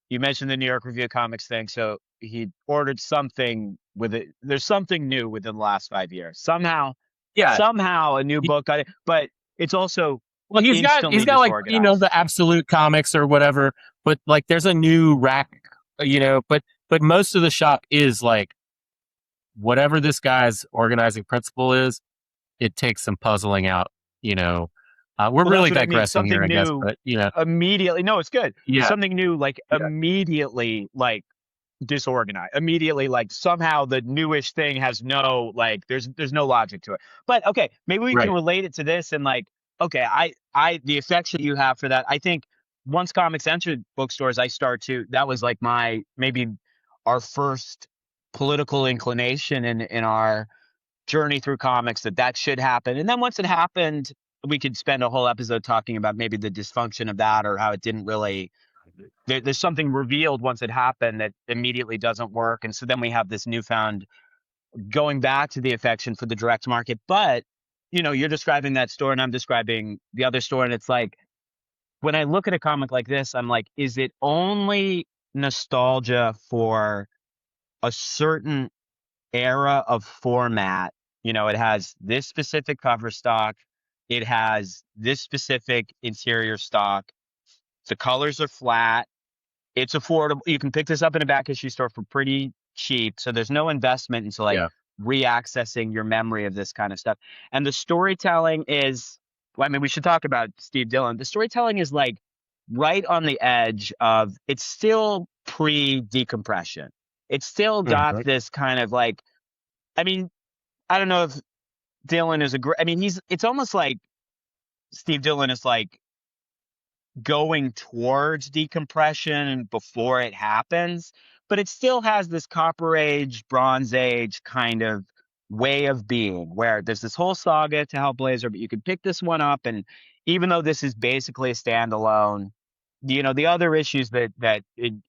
you mentioned the New York Review of Comics thing. So he ordered something with it. There's something new within the last 5 years. yeah. Somehow a new book got it, but it's also Well, he's instantly got like, disorganized. the Absolute Comics or whatever, but like there's a new rack, but most of the shop is like whatever this guy's organizing principle is. It takes some puzzling out. We're Well, that's really what I mean. digressing here, Something I guess, new but immediately. No, it's good. yeah, Something new, like yeah, immediately, like disorganized. Immediately, like somehow the newish thing has no like. There's no logic to it. But okay, maybe we can right, relate it to this and like. Okay, the affection you have for that. I think once comics entered bookstores, I start to. That was like my maybe our first political inclination in our journey through comics that should happen. And then once it happened, we could spend a whole episode talking about maybe the dysfunction of that or how it didn't really there's something revealed once it happened that immediately doesn't work. And so then we have this newfound going back to the affection for the direct market. But you're describing that store and I'm describing the other store. And it's like when I look at a comic like this, I'm like, is it only nostalgia for a certain era of format? It has this specific cover stock, it has this specific interior stock, the colors are flat, it's affordable. You can pick this up in a back issue store for pretty cheap, so there's no investment into like yeah, reaccessing your memory of this kind of stuff. And the storytelling is, well, I mean, we should talk about Steve Dillon. The storytelling is like right on the edge of, it's still pre decompression. It's still got mhm, this kind of like, I mean, I don't know if Dillon is a great. I mean, it's almost like Steve Dillon is like going towards decompression before it happens, but it still has this Copper Age, Bronze Age kind of way of being where there's this whole saga to Hellblazer, but you can pick this one up. And even though this is basically a standalone, the other issues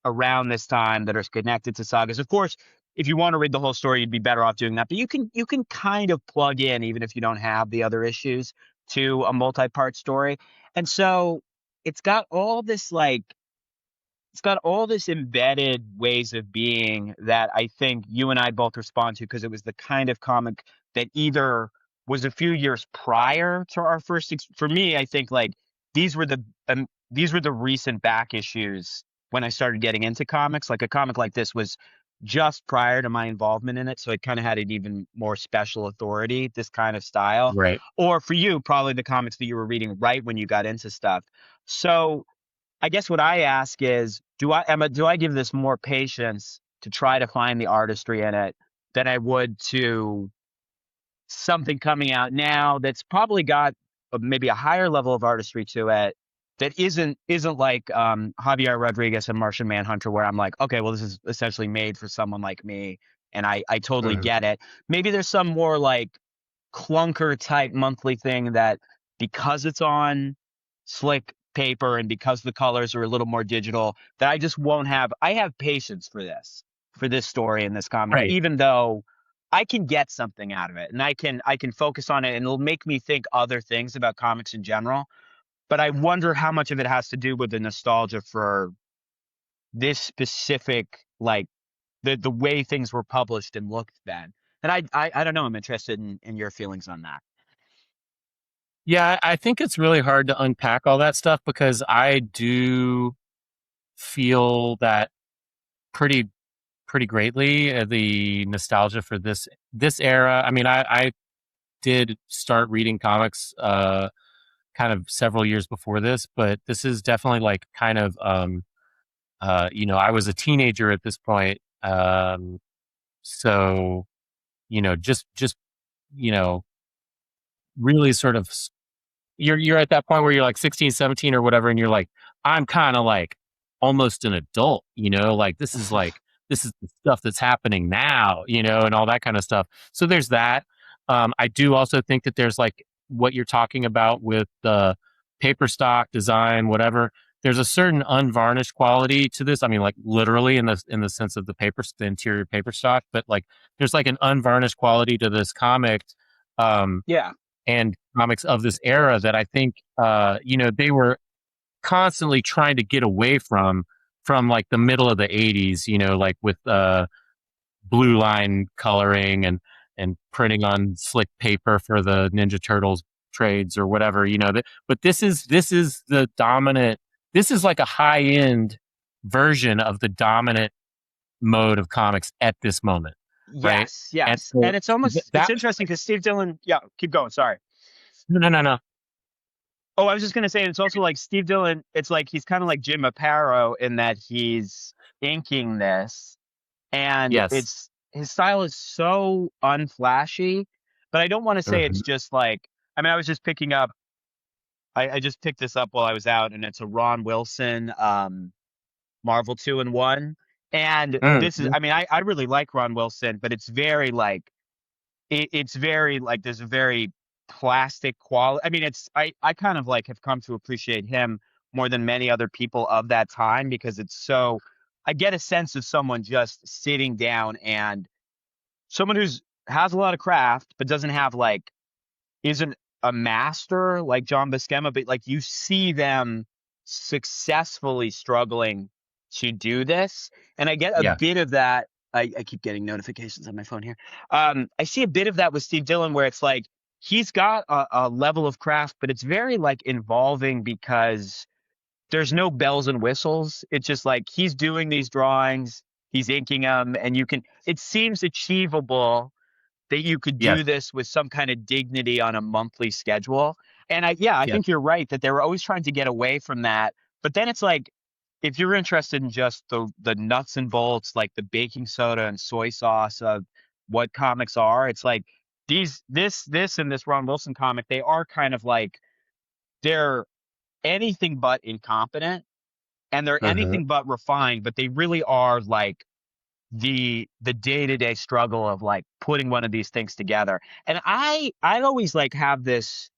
around this time that are connected to sagas, of course, if you want to read the whole story, you'd be better off doing that. But you can kind of plug in, even if you don't have the other issues, to a multi-part story. And so it's got all this like it's got all this embedded ways of being that I think you and I both respond to because it was the kind of comic that either was a few years prior to our first for me, I think like these were the recent back issues when I started getting into comics. Like a comic like this was just prior to my involvement in it, so it kind of had an even more special authority, this kind of style. Right. Or for you, probably the comics that you were reading right when you got into stuff. So I guess what I ask is, do I give this more patience to try to find the artistry in it than I would to something coming out now that's probably got maybe a higher level of artistry to it that isn't like Javier Rodriguez and Martian Manhunter, where I'm like, okay, well, this is essentially made for someone like me, and I totally Mhm. get it. Maybe there's some more like clunker type monthly thing that, because it's on slick paper and because the colors are a little more digital, that I just won't have. I have patience for this story in this comic, Right. even though I can get something out of it and I can focus on it and it'll make me think other things about comics in general. But I wonder how much of it has to do with the nostalgia for this specific, like the way things were published and looked then. And I don't know. I'm interested in your feelings on that. Yeah, I think it's really hard to unpack all that stuff because I do feel that pretty pretty greatly, the nostalgia for this era. I mean, I did start reading comics kind of several years before this, but this is definitely like kind of I was a teenager at this point. So, just you know, really sort of you're at that point where you're like 16, 17 or whatever, and you're like, I'm kind of like almost an adult, like this is the stuff that's happening now, and all that kind of stuff. So there's that. I do also think that there's like what you're talking about with the paper stock design, whatever. There's a certain unvarnished quality to this. I mean, like literally in the sense of the interior paper stock, but like there's like an unvarnished quality to this comic. Um, Yeah. and comics of this era that I think they were constantly trying to get away from like the middle of the 80s, like with blue line coloring and printing on slick paper for the Ninja Turtles trades or whatever, but this is the dominant, this is like a high end version of the dominant mode of comics at this moment, right? Yes, And yes. so And it's that interesting because Steve Dillon, yeah, keep going, sorry. no no no no Oh, I was just gonna say it's also like Steve Dillon, it's like he's kind of like Jim Aparo in that he's inking this and yes. it's his style is so unflashy, but I don't want to say it's Mhm. just like, I mean, I was just picking up I just picked this up while I was out and it's a Ron Wilson Marvel 2-in-1. And this is, Mhm. I mean, I really like Ron Wilson, but it's very like it's very like there's a very plastic quality. I mean, I kind of like have come to appreciate him more than many other people of that time because it's so, I get a sense of someone just sitting down and someone who's has a lot of craft but doesn't have like, isn't a master like John Buscema, but like you see them successfully struggling to do this. And I get a Yeah. bit of that. I keep getting notifications on my phone here. I see a bit of that with Steve Dillon where it's like he's got a level of craft, but it's very like involving because there's no bells and whistles. It's just like he's doing these drawings, he's inking them, and it seems achievable that you could Yes. do this with some kind of dignity on a monthly schedule. And I Yes. think you're right that they were always trying to get away from that. But then it's like, if you're interested in just the nuts and bolts, like the baking soda and soy sauce of what comics are, it's like this and this Ron Wilson comic, they are kind of like they're anything but incompetent and they're Mhm. anything but refined, but they really are like the day-to-day struggle of like putting one of these things together. And I always like have this,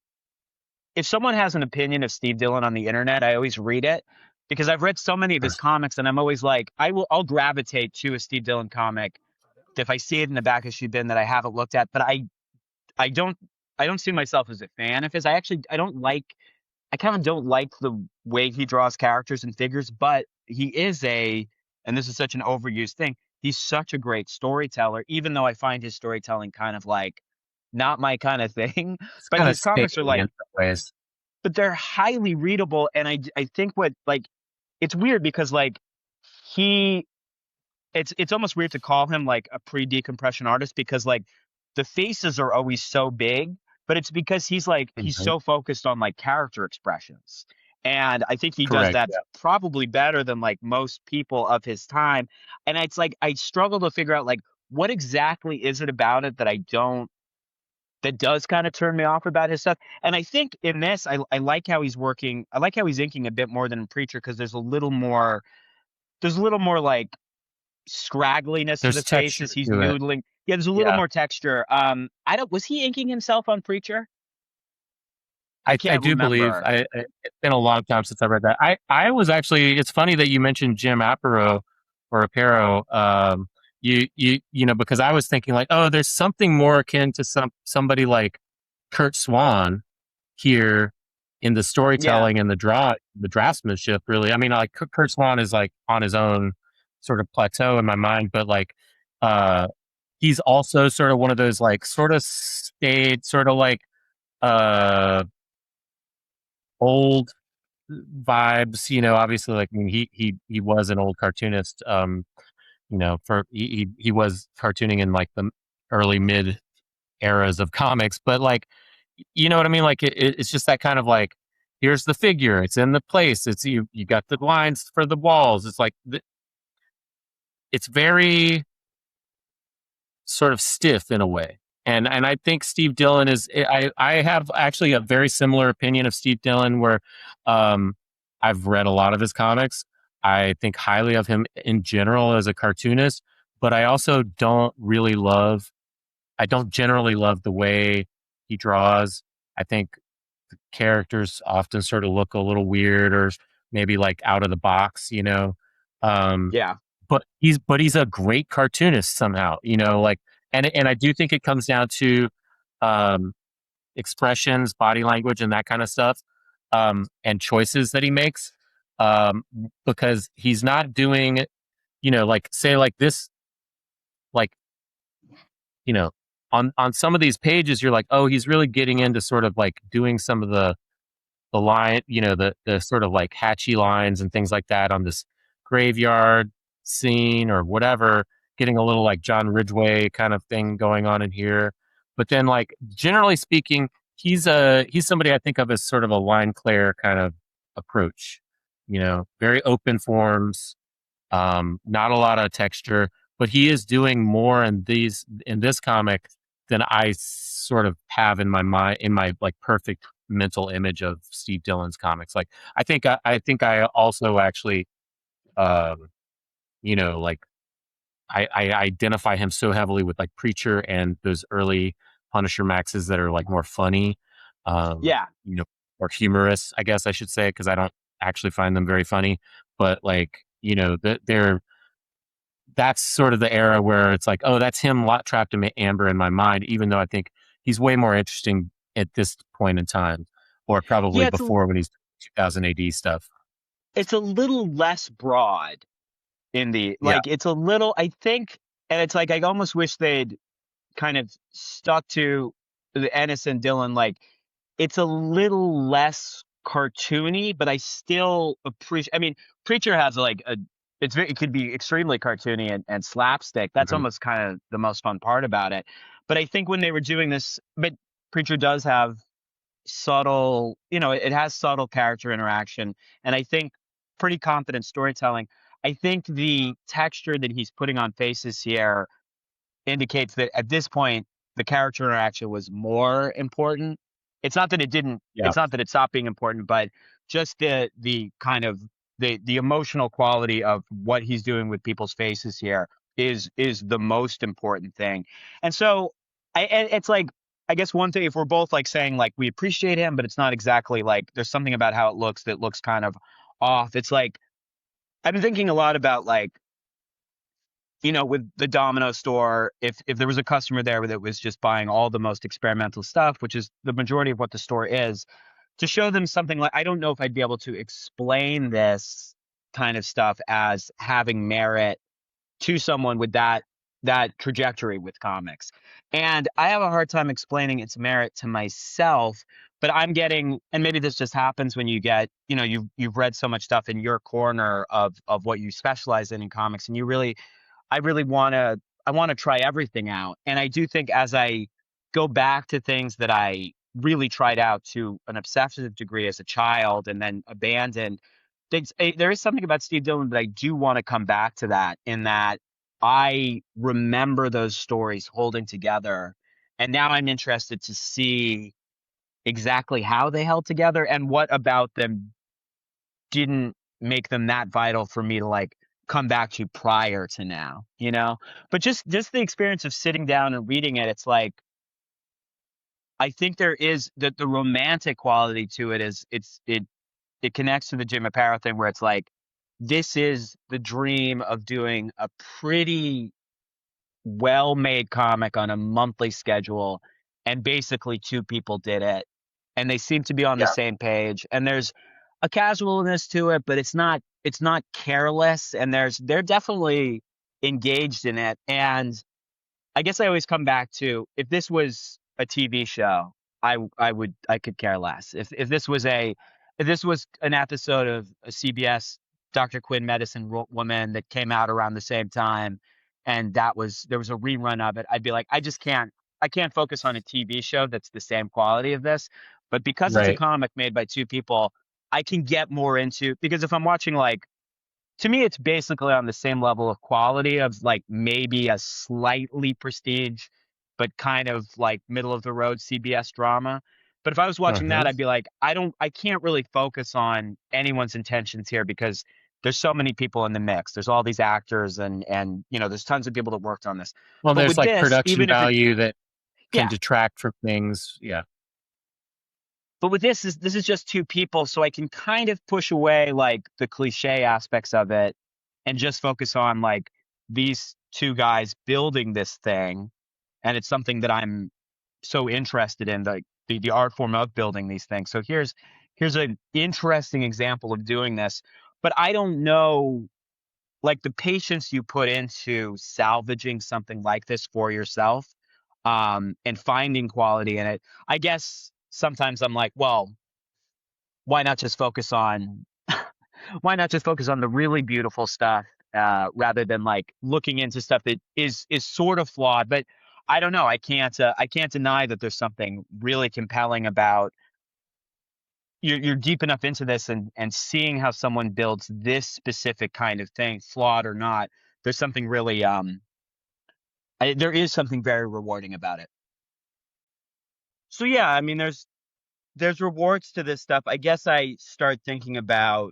if someone has an opinion of Steve Dillon on the internet, I always read it because I've read so many of his comics and I'm always like I'll gravitate to a Steve Dillon comic if I see it in the back issue bin that I haven't looked at, but I don't I don't see myself as a fan of his. I kind of don't like the way he draws characters and figures, but he is and this is such an overused thing, he's such a great storyteller, even though I find his storytelling kind of like not my kind of thing. It's But kind of his comics are samey like, in some ways. but they're highly readable. And I think what, like, it's weird because, like, he it's almost weird to call him like a pre-decompression artist because like the faces are always so big, but it's because he's Mhm. so focused on like character expressions. And I think he does Correct. that Yeah. probably better than like most people of his time. And it's like I struggle to figure out like what exactly is it about it that I don't that does kind of turn me off about his stuff. And I think in this, I like how he's working. I like how he's inking a bit more than in Preacher because there's a little more like scraggliness to the There's face texture as he's to it. noodling. Yeah, there's a little Yeah. more texture. I don't. Was he inking himself on Preacher? I I can't do believe remember. it's been a long time since I read that. I was actually, it's funny that you mentioned Jim Aparo or Aparo. You know, because I was thinking like, oh, there's something more akin to somebody like Kurt Swan here in the Yeah, storytelling and the draftsmanship, really. I mean, like Kurt Swan is like on his own sort of plateau in my mind, but like uh he's also sort of one of those like sort of stayed sort of like uh old vibes, you know. Obviously, like, I mean, he was an old cartoonist, you know, for he was cartooning in like the early mid eras of comics, but like, you know what I mean? Like it's just that kind of like, here's the figure, it's in the place, it's you got the lines for the walls. It's like it's very sort of stiff in a way. And I think Steve Dillon is, I have actually a very similar opinion of Steve Dillon where um I've read a lot of his comics. I think highly of him in general as a cartoonist, but I also I don't generally love the way he draws. I think characters often sort of look a little weird or maybe like out of the box, you know. Um, yeah, but he's a great cartoonist somehow, you know, like, and I do think it comes down to um, expressions, body language, and that kind of stuff, and choices that he makes, um, because he's not doing, you know, like say like this, like, you know, on some of these pages, you're like, oh, he's really getting into sort of like doing some of the line, you know, the sort of like hatchy lines and things like that on this graveyard scene or whatever, getting a little like John Ridgway kind of thing going on in here. But then, like, generally speaking, he's somebody I think of as sort of a line clear kind of approach. You know, very open forms, not a lot of texture, but he is doing more in this comic than I sort of have in my mind, in my like perfect mental image of Steve Dillon's comics. Like I think I also actually um, you know, like I identify him so heavily with like Preacher and those early Punisher Maxes that are like more funny, yeah, you know, or humorous, I guess I should say, because I don't actually find them very funny. But like, you know, they're that's sort of the era where it's like, oh, that's him lot trapped in amber in my mind, even though I think he's way more interesting at this point in time, or probably yeah. before when he's 2000 AD stuff. It's a little less broad in the Yeah. like. It's a little. I think, and it's like I almost wish they'd kind of stuck to the Ennis and Dillon. Like it's a little less cartoony, but I still appreciate. I mean, Preacher has like a. It could be extremely cartoony and slapstick. That's Hmm. almost kind of the most fun part about it. But I think when they were doing this, but Preacher does have subtle, it has subtle character interaction, and I think pretty confident storytelling. I think the texture that he's putting on faces here indicates that at this point the character interaction was more important. It's not that it didn't Yeah. it's not that it stopped being important, but just the kind of the emotional quality of what he's doing with people's faces here is the most important thing. And so and it's like I guess one thing if we're both like saying like we appreciate him, but it's not exactly like there's something about how it looks that looks kind of off. It's like I've been thinking a lot about like with the Domino store, if there was a customer there that was just buying all the most experimental stuff, which is the majority of what the store is, to show them something like I don't know if I'd be able to explain this kind of stuff as having merit to someone with that trajectory with comics. And I have a hard time explaining its merit to myself but I'm getting, and maybe this just happens when you get, you've read so much stuff in your corner of what you specialize in comics, and I really I want to try everything out. And I do think as I go back to things that I really tried out to an obsessive degree as a child and then abandoned, there is something about Steve Dillon that I do want to come back to, that in that I remember those stories holding together. And now I'm interested to see exactly how they held together and what about them didn't make them that vital for me to like come back to prior to now, But just the experience of sitting down and reading it, it's like I think there is that the romantic quality to it is it connects to the Jim Aparo thing where it's like this is the dream of doing a pretty well-made comic on a monthly schedule, and basically two people did it and they seem to be on the Yeah. same page, and there's a casualness to it, but it's not careless, and they're definitely engaged in it. And I guess I always come back to, if this was a TV show, I could care less. If this was an episode of a CBS Dr. Quinn Medicine Woman that came out around the same time, and there was a rerun of it, I'd be like, I can't focus on a TV show that's the same quality of this. But because it's a Right. comic made by two people, I can get more into, because if I'm watching, like, to me, it's basically on the same level of quality of like maybe a slightly prestige, but kind of like middle of the road CBS drama. But if I was watching Uh-huh. that, I'd be like, I can't really focus on anyone's intentions here because there's so many people in the mix. There's all these actors and there's tons of people that worked on this. Well, But there's with like this, production even if it, value that can yeah, detract from things. Yeah. but with this is just two people, so I can kind of push away like the cliche aspects of it and just focus on like these two guys building this thing. And it's something that I'm so interested in, like the art form of building these things. So here's an interesting example of doing this. But I don't know, like, the patience you put into salvaging something like this for yourself, and finding quality in it. I guess sometimes I'm like, well, why not just focus on why not just focus on the really beautiful stuff, rather than like looking into stuff that is sort of flawed. But I don't know, I can't deny that there's something really compelling about you're deep enough into this, and seeing how someone builds this specific kind of thing, flawed or not. There's something really there is something very rewarding about it. So yeah, I mean, there's rewards to this stuff. I guess I start thinking about,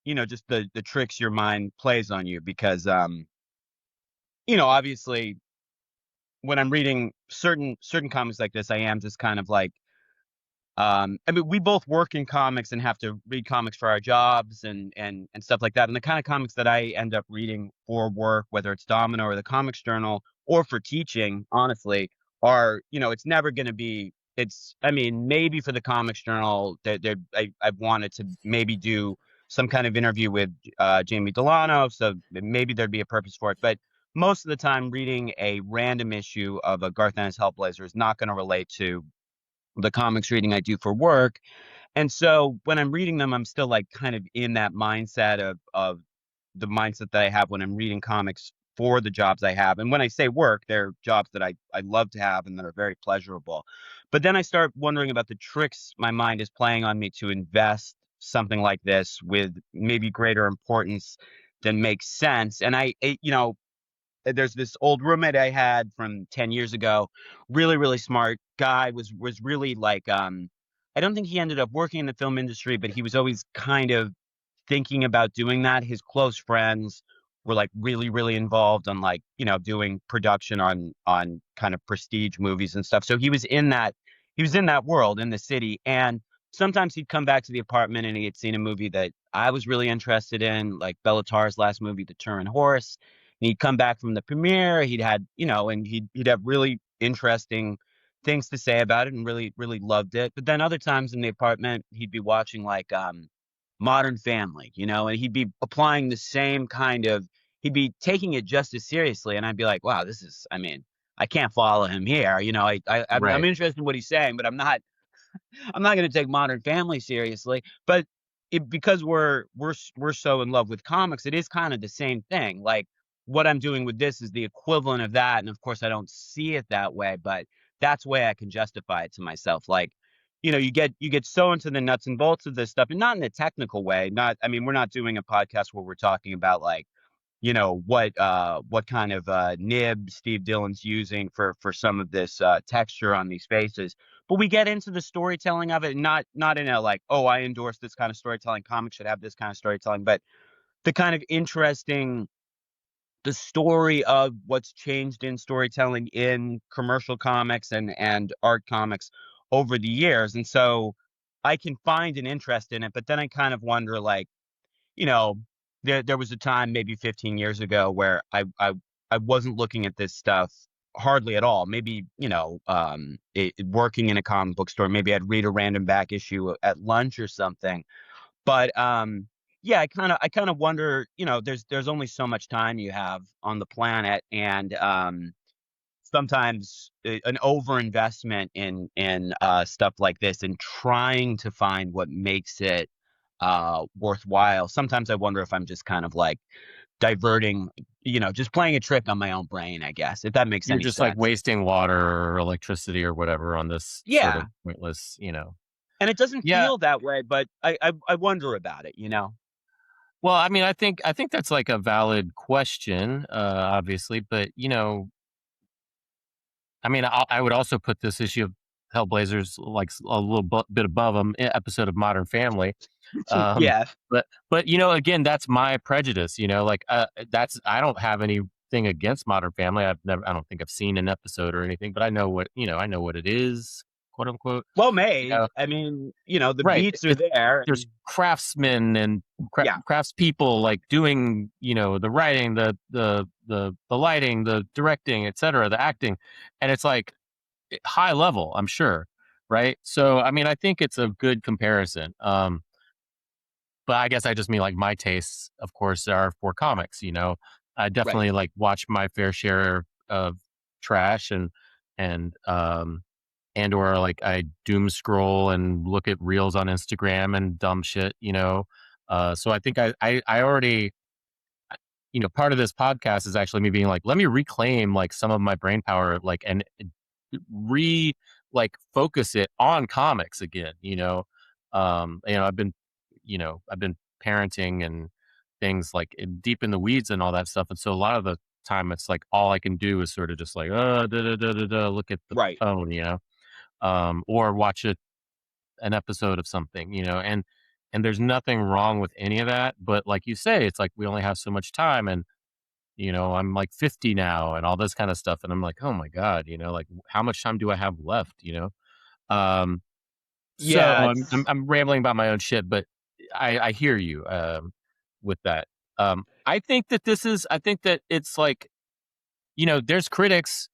just the tricks your mind plays on you, because obviously when I'm reading certain comics like this, I am just kind of like, I mean, we both work in comics and have to read comics for our jobs and stuff like that. And the kind of comics that I end up reading for work, whether it's Domino or the Comics Journal or for teaching, honestly, are, it's never going to be. I mean, maybe for the Comics Journal, I've wanted to maybe do some kind of interview with Jamie Delano, so maybe there'd be a purpose for it. But most of the time, reading a random issue of a Garth Ennis Hellblazer is not going to relate to the comics reading I do for work. And so when I'm reading them, I'm still like kind of in that mindset of the mindset that I have when I'm reading comics for the jobs I have. And when I say work, they're jobs that I love to have and that are very pleasurable. But then I start wondering about the tricks my mind is playing on me to invest something like this with maybe greater importance than makes sense. And there's this old roommate I had from 10 years ago, really, really smart guy, was really like, I don't think he ended up working in the film industry, but he was always kind of thinking about doing that. His close friends were like really, really involved on like, doing production on kind of prestige movies and stuff. So he was in that world in the city. And sometimes he'd come back to the apartment and he had seen a movie that I was really interested in, like Bellatar's last movie, The Turin Horse. And he'd come back from the premiere. He'd had, and he'd have really interesting things to say about it and really, really loved it. But then other times in the apartment, he'd be watching like Modern Family, and he'd be applying the same kind of, he'd be taking it just as seriously. And I'd be like, wow, I mean, I can't follow him here. I'm Right. interested in what he's saying, but I'm not. I'm not going to take Modern Family seriously, but because we're so in love with comics, it is kind of the same thing. Like what I'm doing with this is the equivalent of that, and of course I don't see it that way, but that's the way I can justify it to myself. Like, you get so into the nuts and bolts of this stuff, and not in a technical way. Not, I mean, we're not doing a podcast where we're talking about like what kind of nib Steve Dillon's using for some of this texture on these faces. But we get into the storytelling of it, not in a like, oh, I endorse this kind of storytelling. Comics should have this kind of storytelling, but the kind of interesting the story of what's changed in storytelling in commercial comics and art comics over the years. And so I can find an interest in it, but then I kind of wonder like, you know, there was a time maybe 15 years ago where I wasn't looking at this stuff hardly at all. Maybe, working in a comic book store, maybe I'd read a random back issue at lunch or something. But yeah, I kind of wonder, there's only so much time you have on the planet, and sometimes an overinvestment in stuff like this and trying to find what makes it worthwhile. Sometimes I wonder if I'm just kind of like diverting, just playing a trick on my own brain, I guess, if that makes You're any just like sense. wasting water or electricity or whatever on this sort of Yeah. pointless, And it doesn't Yeah. feel that way, but I wonder about it. Well, I mean, I think that's like a valid question, obviously, but I mean, I would also put this issue of Hellblazers like a little bit above an episode of Modern Family. Um, Yeah. but again, that's my prejudice. Like that's I don't have anything against Modern Family. I don't think I've seen an episode or anything, but I know what it is, quote unquote. Well You made. know, I mean, the right? beats are there There's and craftsmen and yeah. craftspeople like doing the writing, the lighting, the directing, etc., the acting, and it's like high level, I'm sure, right? So I mean, I think it's a good comparison. But I guess I just mean like my tastes, of course, are for comics. I Right. definitely like watch my fair share of trash and or like I doom scroll and look at reels on Instagram and dumb shit. So I think I already part of this podcast is actually me being like, let me reclaim like some of my brain power, like and re like focus it on comics again. I've been parenting and things like deep in the weeds and all that stuff, and so a lot of the time it's like all I can do is sort of just like look at the Right. phone, or watch an episode of something, and there's nothing wrong with any of that, but like you say, it's like we only have so much time, and I'm like 50 now and all this kind of stuff. And I'm like, oh my God, like how much time do I have left? Um, so Yeah, I'm rambling about my own shit, but I hear you, with that. I think that it's like, there's critics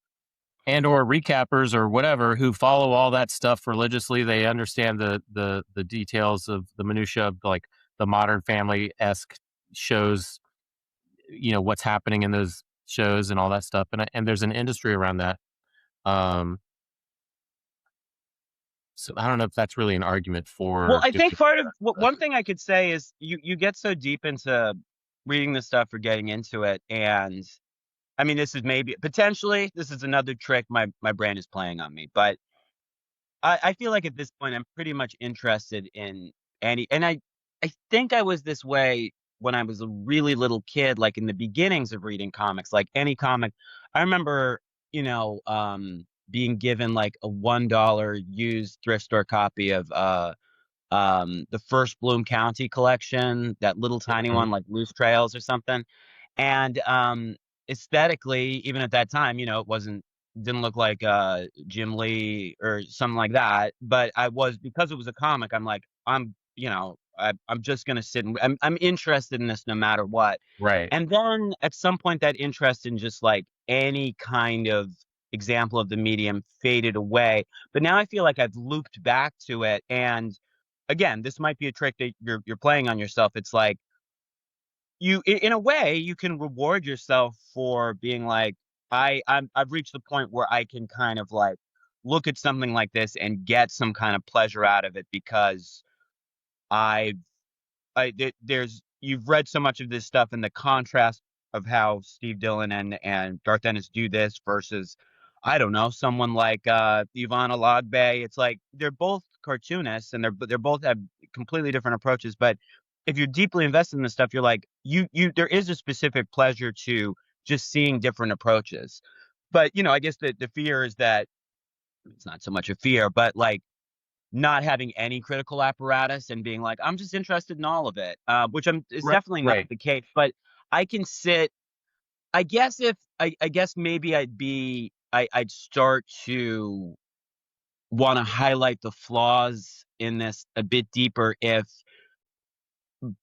and or recappers or whatever who follow all that stuff religiously. They understand the details of the minutia of like the Modern Family-esque shows, what's happening in those shows and all that stuff, and there's an industry around that. Um, so I don't know if that's really an argument well, for I doing think part of that. one thing I could say is you get so deep into reading this stuff or getting into it, and I mean, this is maybe potentially this is another trick my brain is playing on me, but I feel like at this point I'm pretty much interested in and I think I was this way when I was a really little kid, like in the beginnings of reading comics, like any comic. I remember, being given like a $1 used thrift store copy of the first Bloom County collection, that little tiny Mhm. one like Loose Trails or something. And aesthetically, even at that time, it didn't look like Jim Lee or something like that. But I was, because it was a comic, I'm like, I'm just gonna sit and I'm interested in this no matter what. Right. And then at some point that interest in just like any kind of example of the medium faded away. But now I feel like I've looped back to it. And again, this might be a trick that you're playing on yourself. It's like in a way you can reward yourself for being like I've reached the point where I can kind of like look at something like this and get some kind of pleasure out of it because I there's you've read so much of this stuff and the contrast of how Steve Dillon and Garth Ennis do this versus I don't know someone like Ivana Logbay. It's like they're both cartoonists and they're both have completely different approaches. But if you're deeply invested in this stuff, you're like you there is a specific pleasure to just seeing different approaches. But I guess the fear is that it's not so much a fear, but like not having any critical apparatus and being like, I'm just interested in all of it, which is Right. definitely not Right. the case. But I can sit. I guess if I guess maybe I'd start to want to highlight the flaws in this a bit deeper if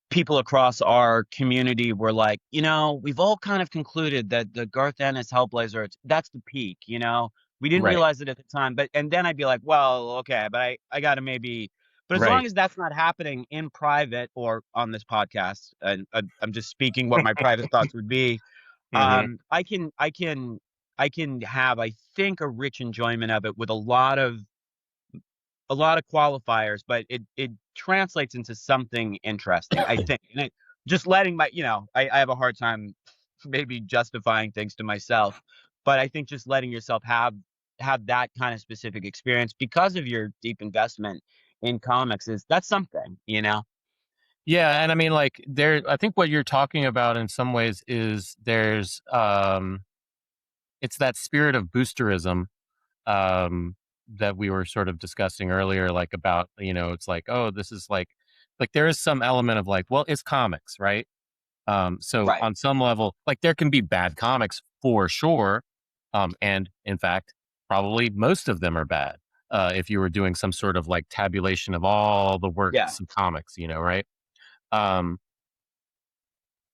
people across our community were like, we've all kind of concluded that the Garth Ennis Hellblazer, that's the peak, We didn't Right. realize it at the time, and then I'd be like, well, okay, but I gotta maybe, but as long Right. as that's not happening in private or on this podcast, and I'm just speaking what my private thoughts would be, Hmm. I can have, I think, a rich enjoyment of it with a lot of qualifiers, but it translates into something interesting, I think. And just letting I have a hard time maybe justifying things to myself, but I think just letting yourself have that kind of specific experience because of your deep investment in comics that's something. Yeah, and I mean, like, I think what you're talking about in some ways is it's that spirit of boosterism, um, that we were sort of discussing earlier, like about, it's like, oh, this is like there is some element of like, well, it's comics, right? So Right. on some level, like there can be bad comics for sure. And in fact, probably most of them are bad. If you were doing some sort of like tabulation of all the Yeah. works of comics, right? Um,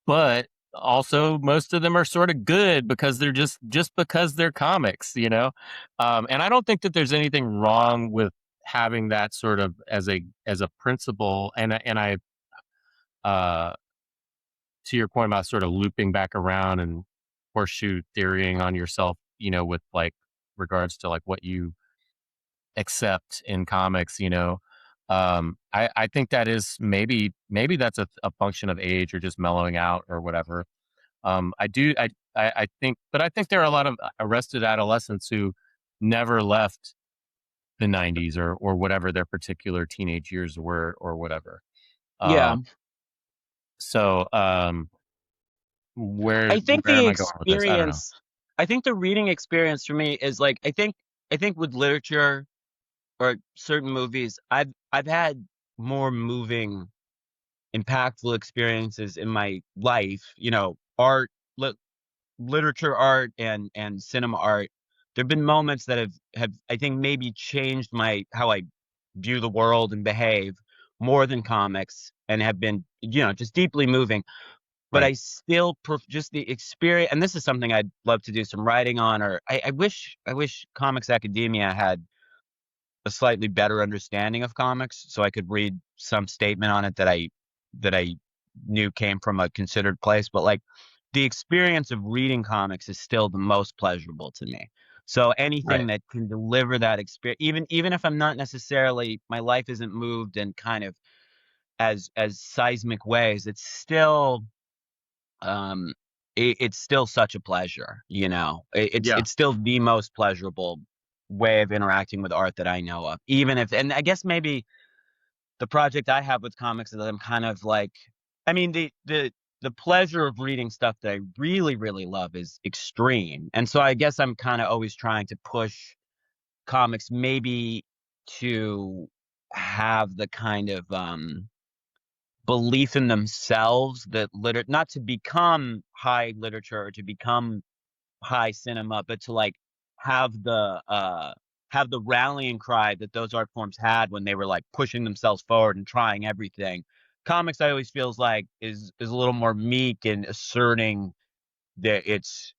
but also most of them are sort of good because they're just because they're comics. And I don't think that there's anything wrong with having that sort of as a principle. And I uh to your point about sort of looping back around and horseshoe theorying on yourself, with like regards to like what you accept in comics. I think that is maybe that's a function of age or just mellowing out or whatever. I do I think, but I think there are a lot of arrested adolescents who never left the 90s or whatever their particular teenage years were or whatever. Yeah. Um, so where I think where the am I going with this? I don't know. experience, I think the reading experience for me is like, I think with literature or certain movies, I've had more moving, impactful experiences in my life. Art, literature, art, and cinema art. There've been moments that have I think maybe changed my how I view the world and behave more than comics, and have been just deeply moving. But Right. I still just the experience, and this is something I'd love to do some writing on, or I wish comics academia had a slightly better understanding of comics so I could read some statement on it that I knew came from a considered place. But like the experience of reading comics is still the most pleasurable to me. So anything Right. that can deliver that experience, even if I'm not necessarily, my life isn't moved in kind of as seismic ways, um it's still such a pleasure. Yeah. It's still the most pleasurable way of interacting with art that I know of, even if, and I guess maybe the project I have with comics is that I'm kind of like, I mean, the pleasure of reading stuff that I really really love is extreme, and so I guess I'm kind of always trying to push comics maybe to have the kind of belief in themselves that not to become high literature or to become high cinema, but to like have the uh have the rallying cry that those art forms had when they were like pushing themselves forward and trying everything. Comics, I always feels like, is a little more meek and asserting that it's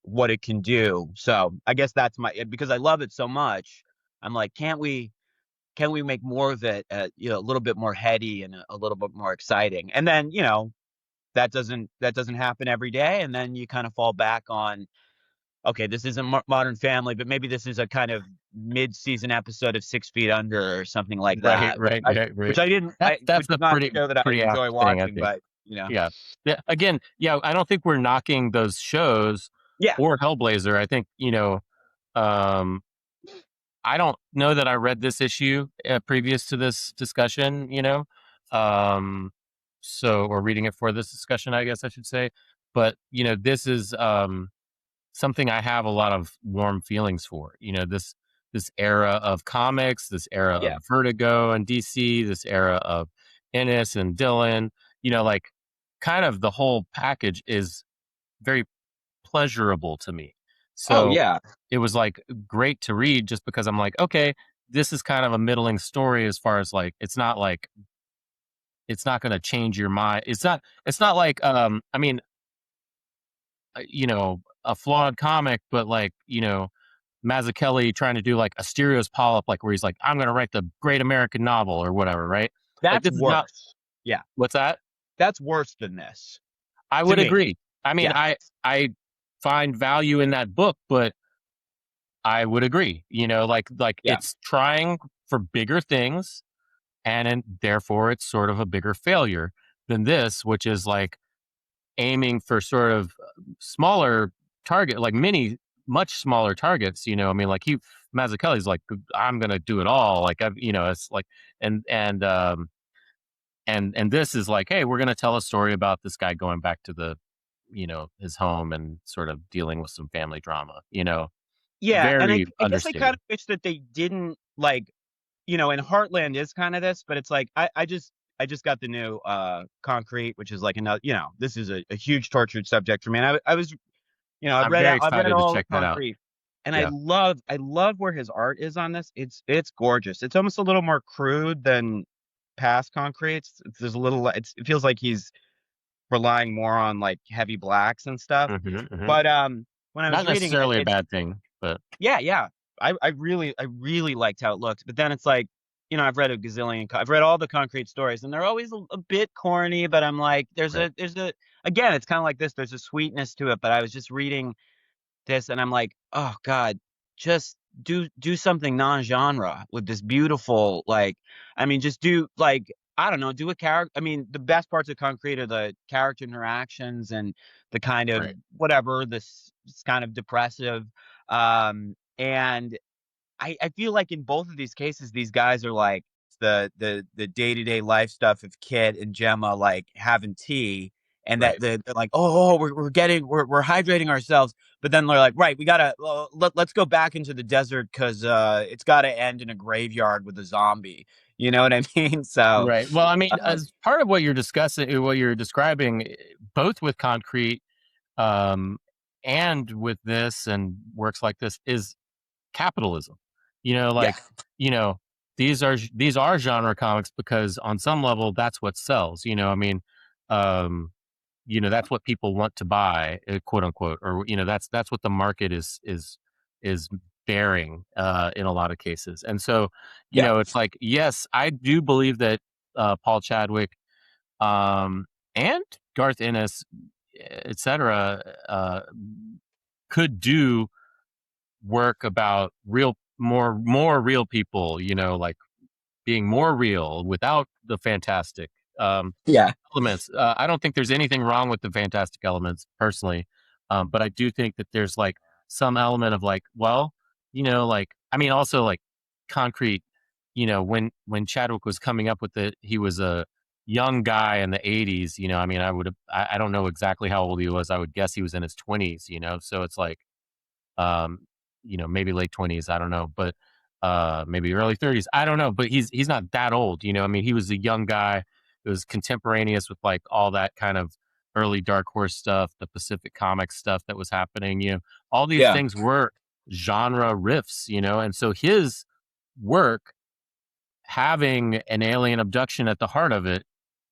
what it can do. So I guess that's because I love it so much. I'm like, can't we make more of it, a little bit more heady and a little bit more exciting? And then, that doesn't happen every day, and then you kind of fall back on okay, this isn't Modern Family, but maybe this is a kind of mid-season episode of 6 Feet Under or something like Right, that, right, right, right. which I didn't, That's which a is not a pretty show that I pretty apt enjoy thing, I watching, think. but Yeah. Yeah. Again, yeah, I don't think we're knocking those shows yeah, or Hellblazer. I think, um, I don't know that I read this issue previous to this discussion, um, or reading it for this discussion, I guess I should say. But, this is something I have a lot of warm feelings for. This era of comics, this era yeah. of Vertigo and DC, this era of Ennis and Dillon, like kind of the whole package is very pleasurable to me. Oh So yeah, it was like great to read just because I'm like, okay, this is kind of a middling story as far as like it's not going to change your mind. It's not like I mean, a flawed comic, but like, Mazzucchelli trying to do like Asterios Polyp, like where he's like, I'm going to write the great American novel or whatever, right? Like that's this is not worse. Yeah, what's that? that's worse than this I to would me. agree. I mean, Yeah, I find value in that book, but I would agree. Like yeah, it's trying for bigger things, and therefore it's sort of a bigger failure than this, which is like aiming for sort of smaller target, like much smaller targets. I mean, like Mazzucchelli's like, I'm gonna do it all. Like it's like, and this is like, hey, we're gonna tell a story about this guy going back to his home and sort of dealing with some family drama. yeah. And Very I guess I kind understated. of wish that they didn't like, and Heartland is kind of this, but it's like I just got the new Concrete, which is like another, this is a huge tortured subject for me. And I was, I'm very I've read excited to all of check that out. Concrete, and Yeah. I love where his art is on this. It's gorgeous. It's almost a little more crude than past Concrete. There's a little, it feels like he's relying more on like heavy blacks and stuff. Hmm, hmm. But when I was Not reading it, necessarily a bad thing, but yeah, yeah. I really liked how it looked. But then it's like, I've read a gazillion, I've read all the Concrete stories, and they're always a bit corny. But I'm like, right, again, it's kind of like this. There's a sweetness to it. But I was just reading this, and I'm like, oh God, just do something non-genre with this beautiful, like, I mean, just do like, I don't know, do a character. I mean, the best parts of Concrete are the character interactions and the kind of right, whatever this kind of depressive, and I feel like in both of these cases, these guys are like the day-to-day life stuff of Kit and Gemma like having tea, and that right, they're like, oh, we're hydrating ourselves, but then they're like, right, we gotta let's go back into the desert because it's gotta end in a graveyard with a zombie. You know what I mean? So right. Well, I mean, um, as part of what you're discussing, what you're describing, both with Concrete, um, and with this and works like this is capitalism. yeah, Like, you know, these are genre comics because on some level that's what sells. I mean, um, that's what people want to buy, quote unquote, or that's what the market is bearing in a lot of cases. And so, yeah, it's like, yes, I do believe that Paul Chadwick, um, and Garth Ennis, etc., could do work about more real people, like being more real without the fantastic yeah, elements. I don't think there's anything wrong with the fantastic elements personally, but I do think that there's like some element of like, well, like I mean, also like Concrete. When Chadwick was coming up with it, he was a young guy in the '80s. I mean, I don't know exactly how old he was. I would guess he was in his 20s. So it's like um, maybe late 20s, I don't know, but maybe early 30s, I don't know, but he's not that old, I mean, he was a young guy. It was contemporaneous with like all that kind of early Dark Horse stuff, the Pacific Comics stuff that was happening, all these yeah, things were genre riffs, and so his work having an alien abduction at the heart of it,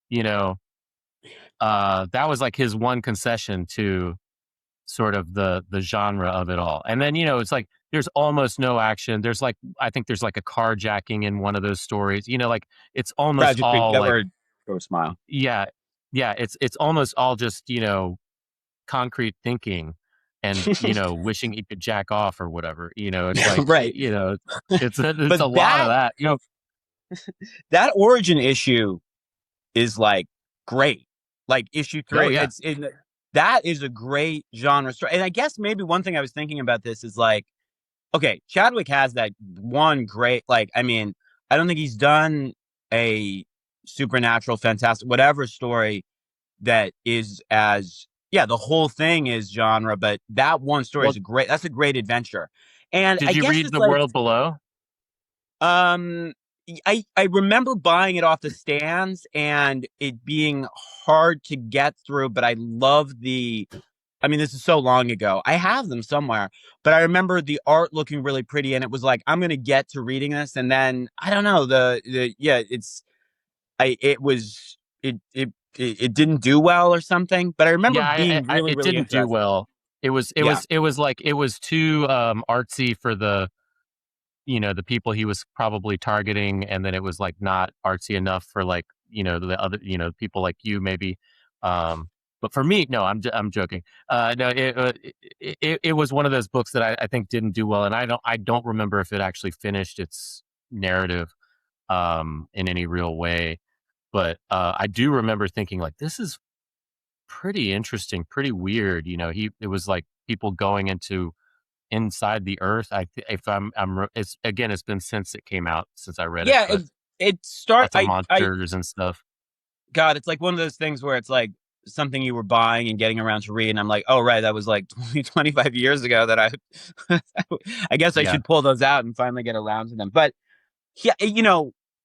you know, that was like his one concession to sort of the genre of it all. And then, it's like there's almost no action. There's like I think there's like a carjacking in one of those stories. Like it's almost tragically, all that like word, go smile. yeah, yeah, it's almost all just, concrete thinking. and wishing he could jack off or whatever. It's like Right. it's But a lot of that. that origin issue is like great. Like issue Oh 3, yeah. that is a great genre story. And I guess maybe one thing I was thinking about this is like, okay, Chadwick has that one great, like, I mean, I don't think he's done a supernatural, fantastic, whatever story that is as, yeah, the whole thing is genre, but that one story Well, is that's a great adventure. And I did you guess read it's The like, World Below? um, I remember buying it off the stands and it being hard to get through, but I love I mean, this is so long ago. I have them somewhere, but I remember the art looking really pretty, and it was like, I'm gonna get to reading this, and then I don't know, yeah, it didn't do well or something, but I remember Yeah, being really, it really didn't do interested. well. Yeah, It was like it was too artsy for the people he was probably targeting, and then it was like not artsy enough for like the other people like you maybe. But for me, no, I'm joking. No, it was one of those books that I think didn't do well, and I don't remember if it actually finished its narrative in any real way. But I do remember thinking like this is pretty interesting, pretty weird. It was like people going into inside the earth. If it's again, it's been since it came out since I read it, yeah. but lots of I monsters and stuff. God, it's like one of those things where it's like something you were buying and getting around to read, and I'm like, oh right, that was like 25 years ago that I guess I Yeah. should pull those out and finally get around to them. But yeah,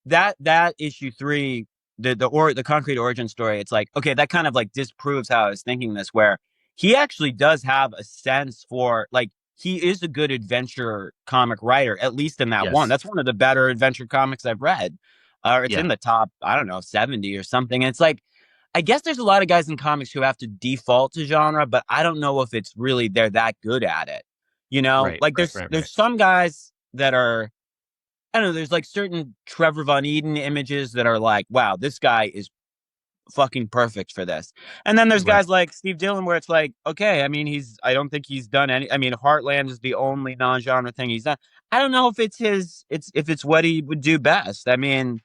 that issue 3, the concrete origin story, it's like, okay, that kind of like disproves how I was thinking this, where he actually does have a sense for, like, he is a good adventure comic writer, at least in that one. Yes. That's one of the better adventure comics I've read. It's Yeah. in the top, I don't know, 70 or something. And it's like, I guess there's a lot of guys in comics who have to default to genre, but I don't know if it's really they're that good at it. Right. Like Right. Right. Right. there's some guys that are, I don't know, there's like certain Trevor Von Eden images that are like, wow, this guy is fucking perfect for this. And then there's Right. guys like Steve Dillon where it's like, okay, I mean, I don't think he's done any, I mean, Heartland is the only non-genre thing he's done. I don't know if if it's what he would do best. I mean,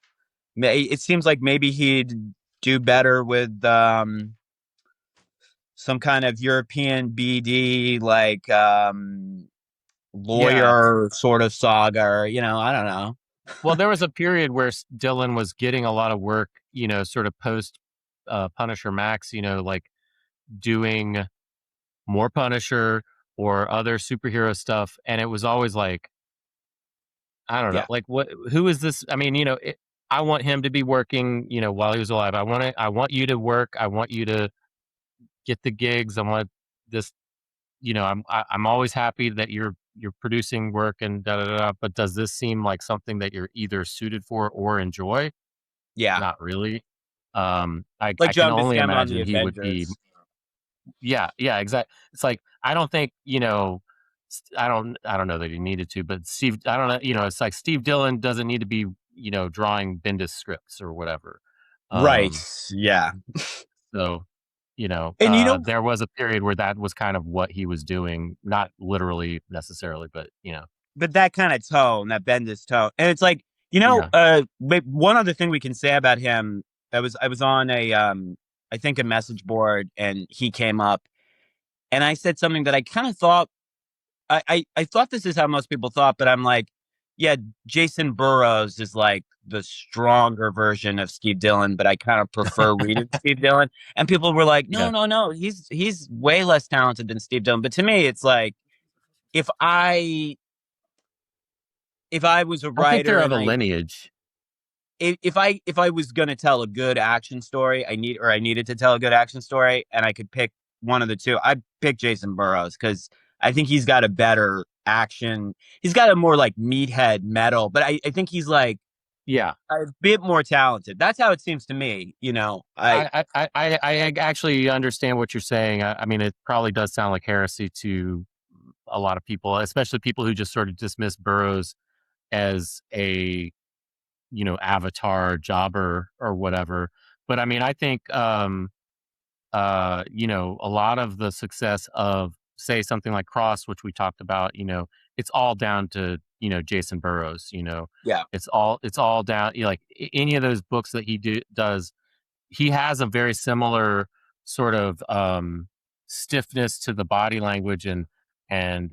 it seems like maybe he'd do better with some kind of European BD, like Yeah. lawyer sort of saga, or, I don't know. Well, there was a period where Dylan was getting a lot of work, sort of post Punisher Max, like doing more Punisher or other superhero stuff, and it was always like, I don't know, Yeah. like who is this? I mean, I want him to be working, while he was alive. I want you to work. I want you to get the gigs. I want this, I'm always happy that you're producing work and da da da. But does this seem like something that you're either suited for or enjoy? Yeah. Not really. Like I can John only Buscema on the imagine he would be. Avengers. Yeah, yeah, exactly. It's like I don't think I don't know that he needed to, but Steve, I don't know. It's like Steve Dillon doesn't need to be drawing Bendis scripts or whatever. Right. Um, Yeah. so And there was a period where that was kind of what he was doing, not literally necessarily, but but that kind of tone, that Bendis tone. And it's like, yeah, one other thing we can say about him, I was on I think a message board, and he came up, and I said something that I kind of thought, I thought this is how most people thought, but I'm like, yeah, Jason Burrows is like the stronger version of Steve Dillon, but I kind of prefer reading Steve Dillon. And people were like, no, yeah. no, no, he's way less talented than Steve Dillon. But to me, it's like, if I if I was a I think they're writer, of and a lineage. if I was gonna tell a good action story, I needed to tell a good action story, and I could pick one of the two, I'd pick Jason Burrows, because I think he's got a better action. He's got a more like meathead metal, but I think he's like Yeah, a bit more talented. That's how it seems to me. I actually understand what you're saying. I mean, it probably does sound like heresy to a lot of people, especially people who just sort of dismiss Burroughs as a avatar jobber or whatever. But I mean, I think a lot of the success of say something like Cross, which we talked about, it's all down to, Jason Burroughs, Yeah. it's all down, like any of those books that does, he has a very similar sort of stiffness to the body language, and I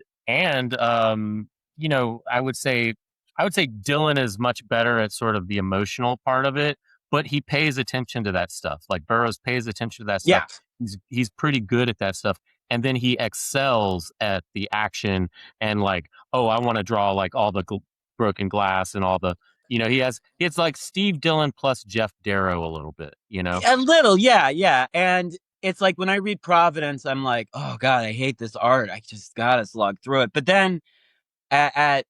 would say Dylan is much better at sort of the emotional part of it, but he pays attention to that stuff. Like Burroughs pays attention to that stuff. Yeah. He's pretty good at that stuff. And then he excels at the action and like, oh, I want to draw like all the broken glass and all the, it's like Steve Dillon plus Jeff Darrow a little bit, A little, yeah. And it's like when I read Providence, I'm like, oh God, I hate this art. I just gotta slog through it. But then at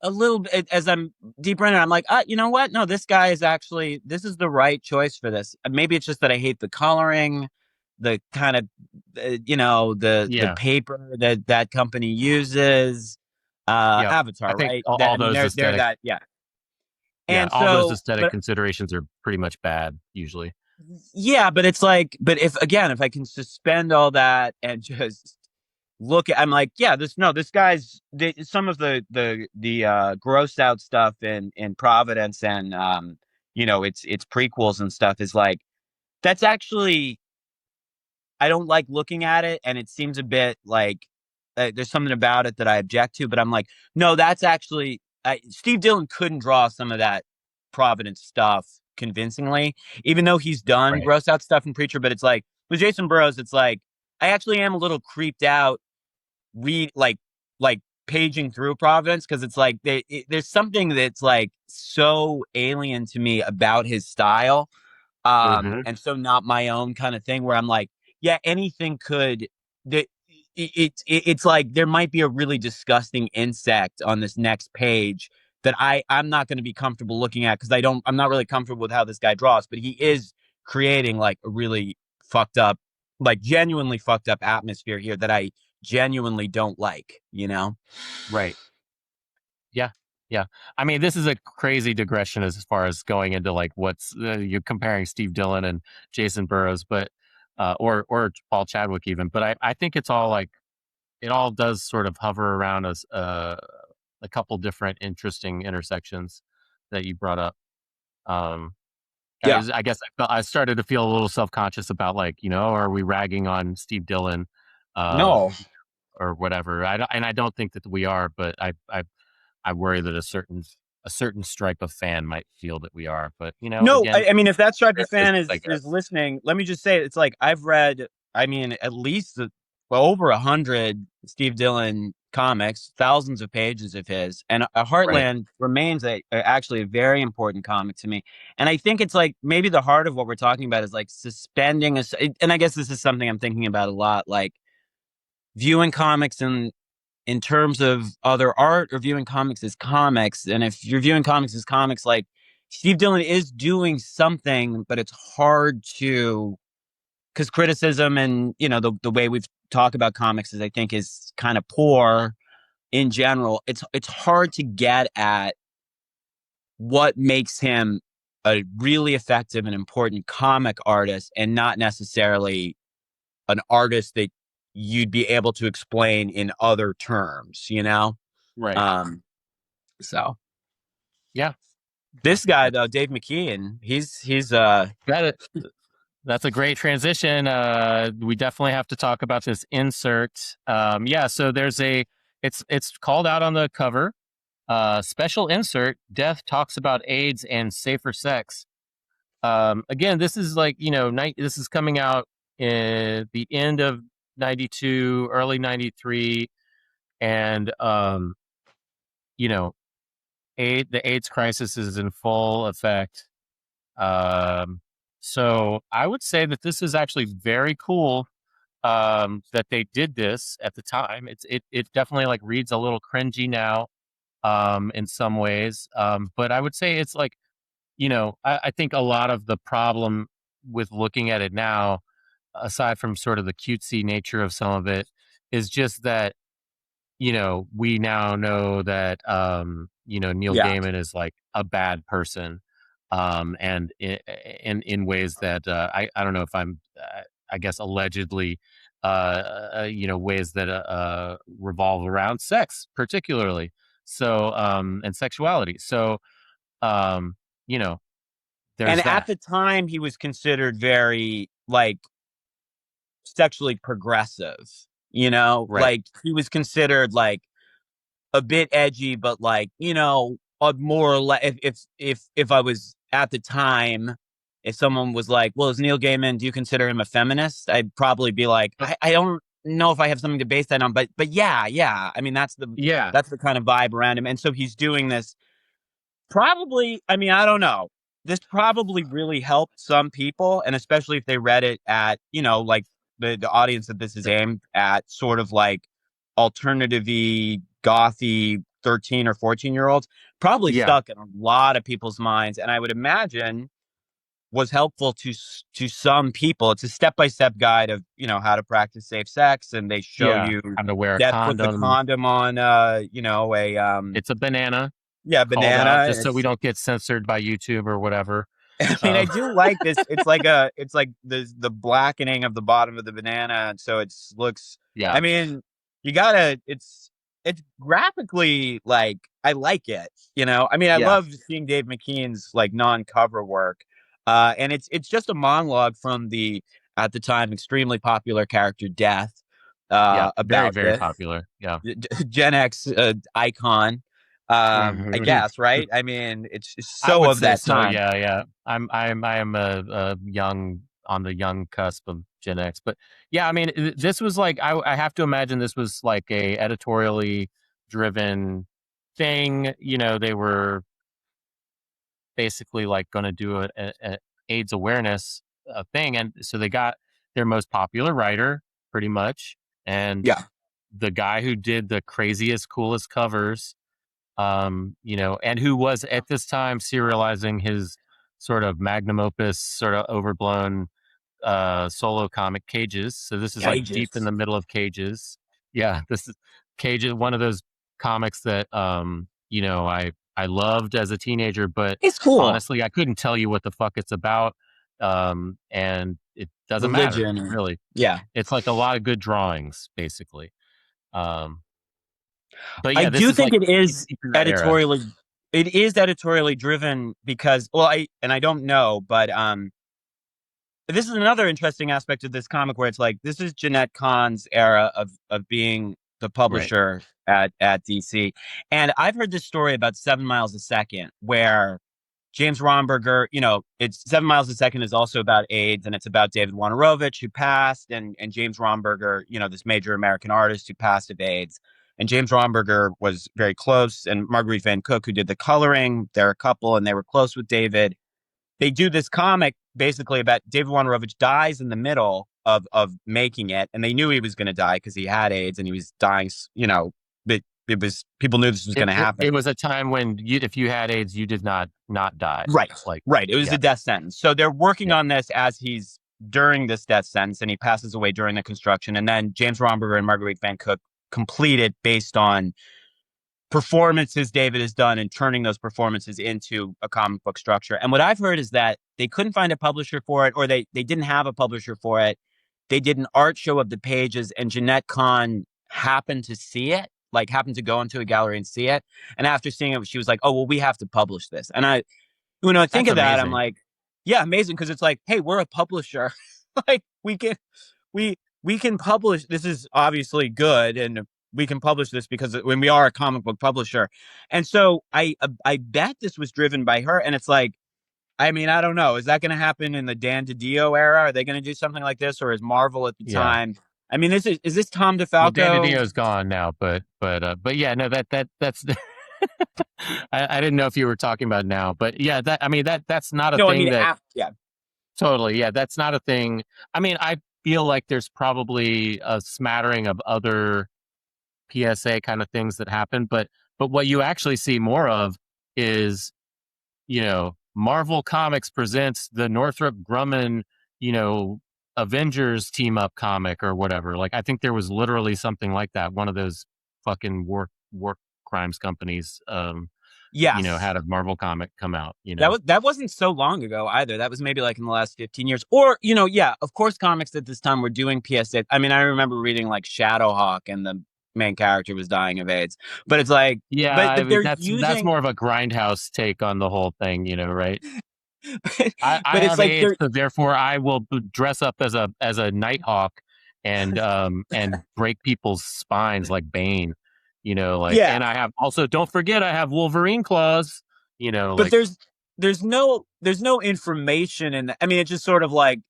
a little bit as I'm deeper in it, I'm like, you know what? No, this is the right choice for this. Maybe it's just that I hate the coloring, the kind of, the Yeah. paper that company uses. Yeah. I Avatar, think right? all those They're aesthetic, that, yeah. yeah, And all those so, aesthetic but considerations are pretty much bad usually. yeah, but it's like, but if I can suspend all that and just I'm like, yeah, this guy's some of the grossed out stuff in Providence and it's prequels and stuff is like that's actually I don't like looking at it and it seems a bit like there's something about it that I object to, but I'm like, no, that's actually Steve Dillon couldn't draw some of that Providence stuff convincingly, even though he's done Right. gross out stuff in Preacher. But it's like with Jason Burroughs, it's like I actually am a little creeped out read like paging through Providence because it's like there's something that's like so alien to me about his style, Hmm. and so not my own kind of thing where I'm like, yeah, anything could. The, it's like there might be a really disgusting insect on this next page that I'm not going to be comfortable looking at because I'm not really comfortable with how this guy draws, but he is creating like a really fucked up, like genuinely fucked up atmosphere here that I genuinely don't like, you know? Right. Yeah. Yeah. I mean, this is a crazy digression as far as going into like what's you're comparing Steve Dillon and Jason Burroughs, but or Paul Chadwick even. But I think it's all like it all does sort of hover around us a couple different interesting intersections that you brought up. Um, Yeah. I guess I started to feel a little self conscious about like are we ragging on Steve Dillon, uh, No. or whatever? I don't think that we are, but I worry that a certain stripe of fan might feel that we are. But No, again, I mean, if that stripe of fan I is guess. listening, let me just say it's like I've read, I mean, at least over 100 Steve Dillon comics, thousands of pages of his, and Right. Heartland remains actually a very important comic to me. And I think it's like maybe the heart of what we're talking about is like suspending us. And I guess this is something I'm thinking about a lot, like viewing comics in terms of other art or viewing comics as comics. And if you're viewing comics as comics, like Steve Dillon is doing something, but it's hard to because criticism and the way we've talked about comics is I think is kind of poor in general. It's hard to get at what makes him a really effective and important comic artist and not necessarily an artist that you'd be able to explain in other terms, you know? Right. Um, so Yeah. this guy though, Dave McKean, he's That that's a great transition. We definitely have to talk about this insert. Yeah. So it's called out on the cover. Special insert. Death talks about AIDS and safer sex. Again, this is like this is coming out in the end of '92, early '93, and you know, the AIDS crisis is in full effect. Um, so I would say that this is actually very cool that they did this at the time. It definitely like reads a little cringy now in some ways, but I would say it's like I think a lot of the problem with looking at it now, aside from sort of the cutesy nature of some of it, is just that we now know that Neil yeah. Gaiman is like a bad person, and in ways that I don't know if I guess allegedly ways that revolve around sex, particularly. So, and sexuality. So, um, you know, And there's at that. the time, he was considered very like sexually progressive. Right. Like he was considered like a bit edgy, but like a more or less. If I was at the time, if someone was like, "Well, is Neil Gaiman? Do you consider him a feminist?" I'd probably be like, I don't know if I have something to base that on, but yeah, yeah. I mean, Yeah. that's the kind of vibe around him, and so he's doing this. Probably, I mean, I don't know. This probably really helped some people, and especially if they read it at, like the audience that this is aimed at, sort of like alternative-y, gothy 13 or 14-year-olds, probably Yeah. stuck in a lot of people's minds, and I would imagine was helpful to some people. It's a step-by-step guide of, how to practice safe sex, and they show Yeah. you How to wear a that put the condom. condom on, a It's a banana, yeah, called out banana, and just so we it's don't get censored by YouTube or whatever. I mean, I Um, do like this. It's like the blackening of the bottom of the banana, and so it looks. yeah. I mean, you gotta. It's graphically like I like it. I mean, I Yeah. love seeing Dave McKean's like non-cover work, and it's just a monologue from the at the time extremely popular character Death, Yeah. Very, about very this popular. Yeah. Gen X icon. I Mhm. guess, right? I mean, it's I so would of say that so. time. Yeah. Yeah. I am a young, on the young cusp of Gen X, but yeah, I mean, this was like, I have to imagine this was like a editorially driven thing. They were basically like going to do a AIDS awareness thing, and so they got their most popular writer, pretty much, and Yeah. the guy who did the craziest, coolest covers, and who was at this time serializing his sort of magnum opus, sort of overblown solo comic Cages. So this is like deep in Cages. the middle of Cages. Yeah, this is Cages, one of those comics that I loved as a teenager, but It's cool. honestly I couldn't tell you what the fuck it's about. And it doesn't matter, Religion. really. Yeah. It's like a lot of good drawings, basically. Um, but I yeah, this do is think like it is deep in that era. editorially it is editorially driven because well I don't know, but this is another interesting aspect of this comic where it's like this is Jeanette Kahn's era of being the Right. publisher at DC. And I've heard this story about 7 Miles a Second where James Romberger, it's 7 Miles a Second is also about AIDS and it's about David Wojnarowicz who passed and James Romberger, this major American artist who passed of AIDS. And James Romberger was very close and Marguerite Van Cook who did the coloring. They're a couple and they were close with David. They do this comic basically about David Wojnarowicz dies in the middle of making it, and they knew he was going to die because he had AIDS and he was dying. But it was people knew this was going It, to it, happen. it was a time when if you had AIDS, you did not die. Right, Like, right. It was yeah, a death sentence. So they're working yeah, on this as he's during this death sentence, and he passes away during the construction. And then James Romberger and Marguerite Van Cook complete it based on performances David has done and turning those performances into a comic book structure. And what I've heard is that they couldn't find a publisher for it, or they didn't have a publisher for it. They did an art show of the pages, and Jeanette Kahn happened to see it, like happened to go into a gallery and see it. And after seeing it, she was like, "Oh, well, we have to publish this." And when I think that's of that, I'm amazing. like, "Yeah, amazing," because it's like, "Hey, we're a publisher. Like we can publish. This is obviously good, and we can publish this because when we are a comic book publisher." And so I bet this was driven by her. And it's like, I mean, I don't know. Is that going to happen in the Dan DiDio era? Are they going to do something like this, or is Marvel at the Yeah. time? I mean, is this Tom Well, Dan DeFalco? Didio's gone now, but yeah, no, that's I didn't know if you were talking about now, but yeah, that I mean that's not a No, I thing mean, that yeah, totally. Yeah, that's not a thing. I mean, I feel like there's probably a smattering of other PSA kind of things that happen, but what you actually see more of is Marvel Comics presents the Northrop Grumman, you know, Avengers team up comic or whatever. Like I think there was literally something like that. One of those fucking war crimes companies. Yes. had a Marvel comic come out, That wasn't so long ago either. That was maybe like in the last 15 years. Or, yeah, of course comics at this time were doing PSA. I mean, I remember reading like Shadowhawk and the main character was dying of AIDS. But it's like Yeah, but I but mean they're that's using more of a grindhouse take on the whole thing, right? I but it's have like AIDS, they're so therefore I will dress up as a Nighthawk and break people's spines like Bane, like, yeah. and I have also, don't forget, I have Wolverine claws, But like, there's no information in that. I mean, it's sort of like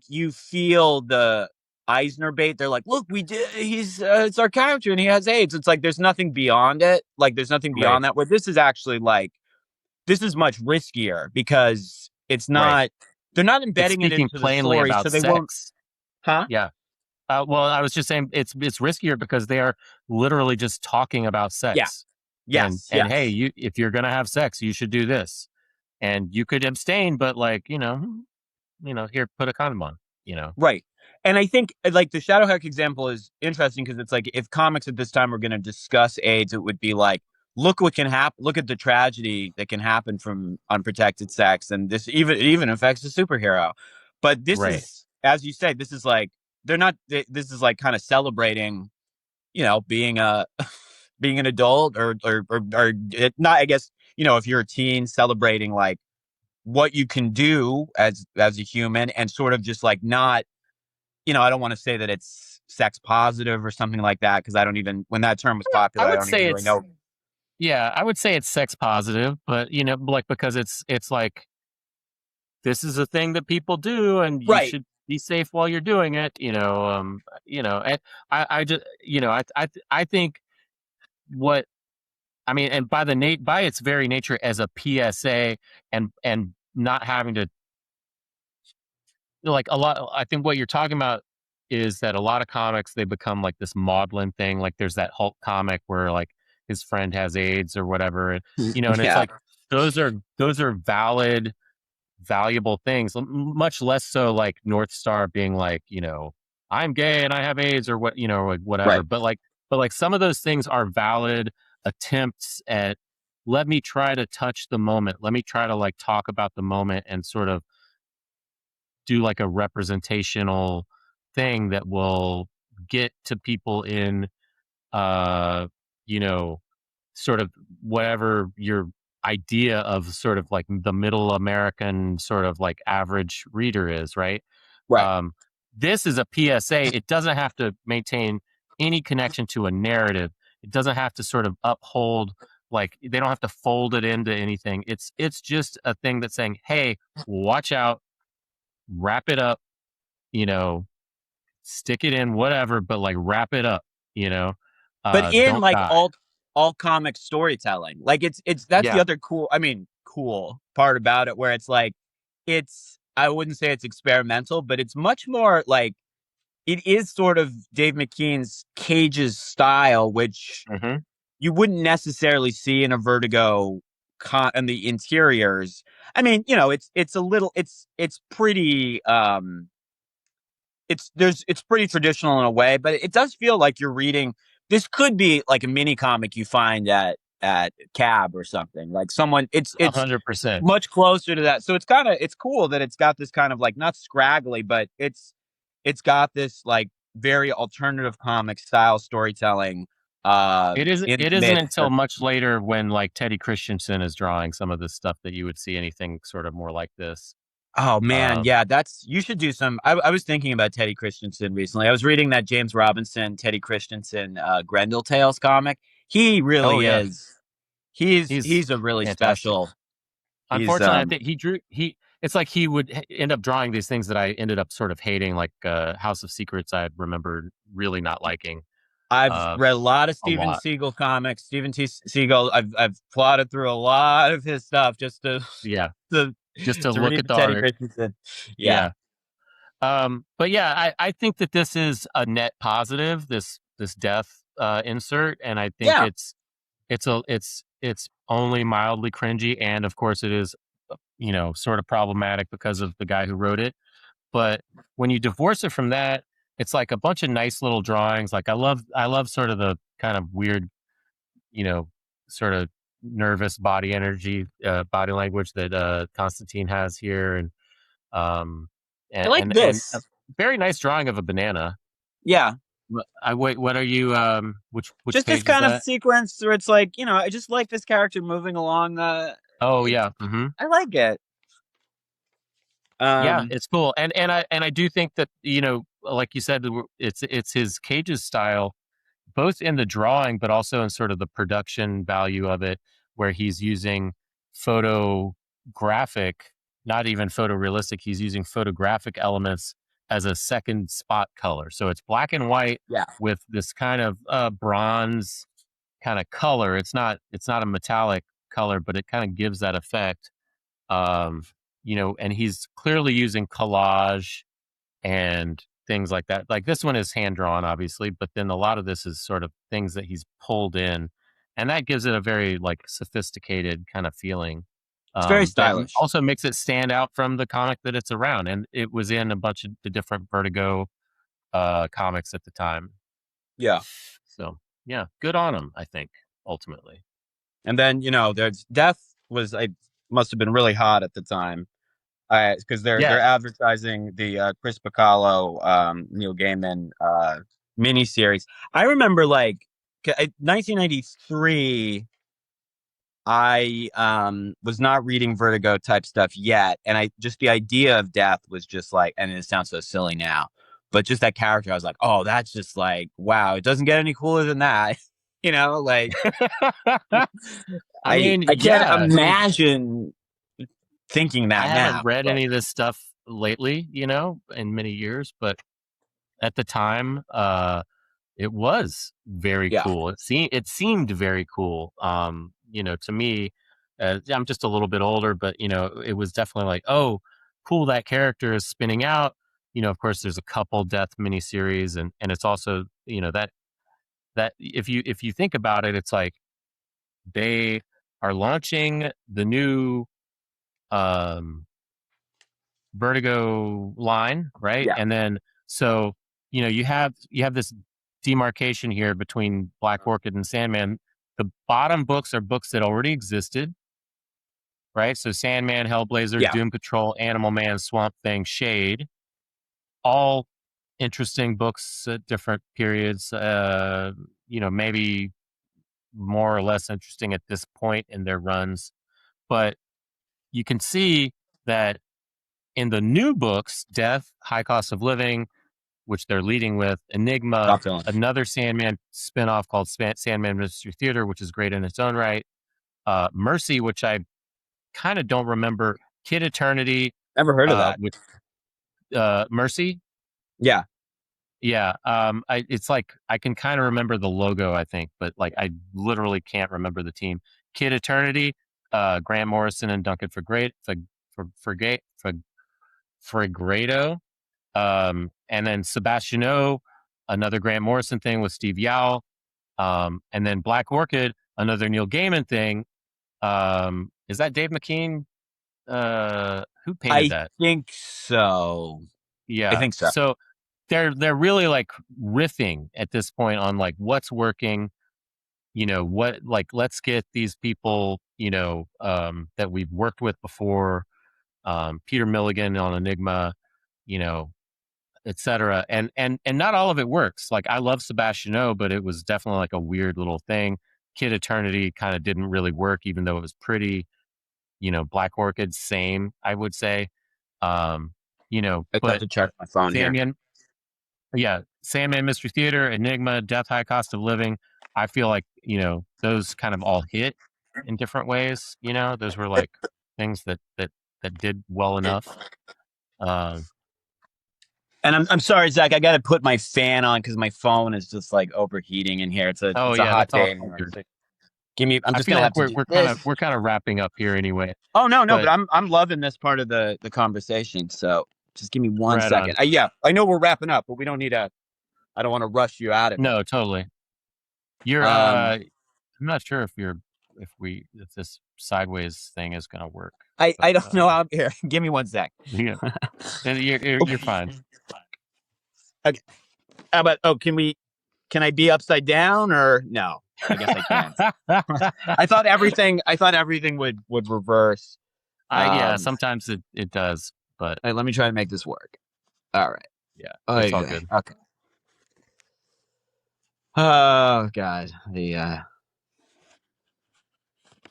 you feel the Eisner bait. They're like, look, we did. He's it's our character and he has AIDS. It's like there's nothing beyond it. Like there's nothing right, beyond that. Where this is actually like this is much riskier because it's right. not. They're not It's embedding it speaking into the plainly story, about so they won't. sex. Huh? Yeah. Well, I was just saying it's riskier because they are literally just talking about Yeah. sex, and Yes. and hey, Yes. if you're gonna have sex, you should do this, and you could abstain, but like, here, put a condom on, Right. And I think like the Shadowhack example is interesting because it's like if comics at this time were going to discuss AIDS, it would be like, look what can happen. Look at the tragedy that can happen from unprotected sex, and this even affects the superhero. But this right. is, as you say, this is like they're not. This is like kind of celebrating, being a being an adult or not. I guess if you're a teen, celebrating like what you can do as a human, and sort of just like not I don't want to say that it's sex positive or something like that because I don't even when that term was I popular, I would don't even say really it's know. Yeah, I would say it's sex positive, but like, because it's like, this is a thing that people do, and you Right. should be safe while you're doing it, and I just, I think what I mean, and by its very nature as a PSA, and not having to, like, a lot. I think what you're talking about is that a lot of comics, they become like this maudlin thing. Like, there's that Hulk comic where, like, his friend has AIDS or whatever, and it's Yeah. like, those are valid, valuable things. Much less so like North Star being like, I'm gay and I have AIDS, or what, like, whatever. Right. But like some of those things are valid attempts at, let me try to touch the moment. Let me try to, like, talk about the moment and sort of do like a representational thing that will get to people in, uh you know sort of whatever your idea of sort of like the middle American sort of like average reader is, right? Right. um this is a PSA. It doesn't have to maintain any connection to a narrative. It doesn't have to sort of uphold, like, they don't have to fold it into anything. It's just a thing that's saying, hey, watch out, wrap it up, you know, stick it in, whatever, but like, wrap it up, But in don't like die. all comic storytelling, like it's that's the Yeah, other cool part about it, where it's like I wouldn't say it's experimental, but it's much more like it is sort of Dave McKean's Cage's style, which hmm, you wouldn't necessarily see in a Vertigo in the interiors. I mean, it's a little it's pretty it's pretty traditional in a way, but it does feel like you're reading this could be like a mini comic you find at Cab or something. Like someone it's 100%. much closer to that. So it's cool that it's got this kind of like not scraggly, but it's got this like very alternative comic style storytelling in It the isn't midst. until much later when, like, Teddy Christensen is drawing some of this stuff that you would see anything sort of more like this. Oh man, Um, yeah, that's you should do some. I was thinking about Teddy Christensen recently. I was reading that James Robinson, Teddy Christensen, Grendel Tales comic. He oh really yeah, is. He's he's he's a really fantastic. special. He's Unfortunately, I think it's like he would end up drawing these things that I ended up sort of hating, like, House of Secrets. I remember really not liking, I've uh, read a lot of a Steven lot. Seagal comics. Steven T. Seagal. I've plotted through a lot of his stuff just to Yeah, to just to to look read at the the Teddy art. Christensen. Yeah, Yeah. But yeah, I think that this is a net positive, this death, insert, and I think yeah. it's only mildly cringy, and of course it is, sort of problematic because of the guy who wrote it. But when you divorce it from that, it's like a bunch of nice little drawings. Like, I love sort of the kind of weird, you know, sort of nervous body energy, body language that Constantine has here, and um, I like and a this. very nice drawing of a banana. Yeah. I wait. What are you? Which Just this page is kind of that? sequence where it's like, I just like this character moving along. Oh It's yeah. Mm-hmm. I like it. Yeah, Um, it's cool, and I do think that like you said, it's his Cage's style, both in the drawing, but also in sort of the production value of it, where he's using photographic, not even photorealistic. He's using photographic elements as a second spot color, so it's black and white yeah, with this kind of bronze kind of color. It's not a metallic color, but it kind of gives that effect. Um, and he's clearly using collage and things like that. Like this one is hand drawn, obviously, but then a lot of this is sort of things that he's pulled in, and that gives it a very like sophisticated kind of feeling. it's very That stylish. also makes it stand out from the comic that it's around, and it was in a bunch of the different Vertigo comics at the time. Yeah. So yeah, good on him. I think ultimately. And then, there's Death was I must have been really hot at the time. Because they're Yeah, advertising the Chris Bacalo, Neil Gaiman miniseries. I remember 1993. I was not reading Vertigo type stuff yet, and I just the idea of Death was just like, and it sounds so silly now, but just that character, I was like, oh, that's just like, wow, it doesn't get any cooler than that. Like I mean, I can't yeah. imagine thinking I that haven't now. read But any of this stuff lately, in many years, but at the time, it was very yeah, cool. It seemed very cool. To me, I'm just a little bit older, but it was definitely like, oh, cool, that character is spinning out. Of course, there's a couple Death miniseries, and it's also, that if you think about it, it's like they are launching the new um Vertigo line, right? yeah, And then so you have this demarcation here between Black Orchid and Sandman. The bottom books are books that already existed, right? So Sandman, Hellblazer, yeah. Doom Patrol, Animal Man, Swamp Thing, Shade, all interesting books at different periods. Maybe more or less interesting at this point in their runs, but you can see that in the new books, Death, High Cost of Living, which they're leading with, Enigma, Top villain. another Sandman spinoff called Sandman Mystery Theater, which is great in its own right. Mercy, which I kind of don't remember. Kid Eternity, Never heard of that. with Mercy. Yeah. Yeah, it's like I can kind of remember the logo, I think, but like I literally can't remember the team. Kid Eternity, Grant Morrison and Duncan Fregredo. And then Sebastiano, another Grant Morrison thing with Steve Yao. And then Black Orchid, another Neil Gaiman thing. Is that Dave McKean? Who painted I that? think so. I Yeah. think so. So they're really like riffing at this point on like what's working, what, like, let's get these people, that we've worked with before, Peter Milligan on Enigma, you know, etc. And not all of it works. Like I love Sebastiano, but it was definitely like a weird little thing. Kid Eternity kind of didn't really work, even though it was pretty. Black Orchid, same, I would say. Um, I have but to check my phone here. Sandman, yeah, Sandman Mystery Theater, Enigma, Death, High Cost of Living. I feel like those kind of all hit in different ways. Those were like things that did well enough. Um, And I'm sorry, Zach. I got to put my fan on because my phone is just like overheating in here. It's a oh it's a yeah, hot that's all day in New York. good. So give me. I'm I just feel gonna have like to we're do we're kind of this. we're kind of wrapping up here anyway. Oh no, but But I'm loving this part of the conversation. So just give me one right second. on. Yeah, I know we're wrapping up, but we don't need a. I don't want to rush you out of it. No, totally. You're Um, I'm not sure if this sideways thing is gonna work, but I don't know how. Here, give me one sec. yeah, you're fine. Okay. How about can I be upside down or no? I guess I can't. I thought everything would reverse. Yeah, sometimes it does, but Let me try to make this work. All right. yeah, Oh, it's all yeah. good. Okay. Oh God.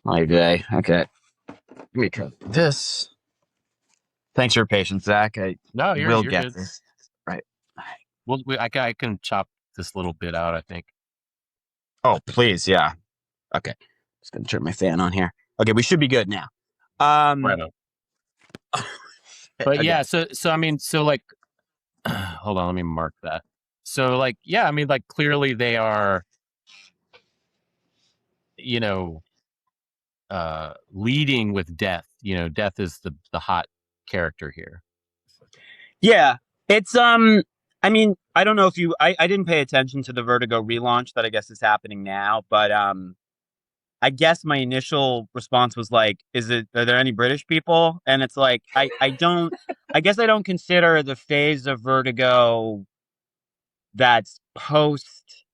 My day. Okay. Let me try this. Thanks for your patience, Zach. I No, will you're get good. this. Right. Well, I can chop this little bit out, I think. Oh, please. Yeah. Okay. Just gonna turn my fan on here. Okay, we should be good now. Right on. But Okay. yeah, so I mean, so like, hold on, let me mark that. So like, yeah, I mean, like clearly they are, you know, leading with death. You know, death is the hot character here. Yeah. It's I mean, I don't know if I didn't pay attention to the Vertigo relaunch that I guess is happening now, but I guess my initial response was like, are there any British people? And it's like I don't I guess I don't consider the phase of Vertigo that's post.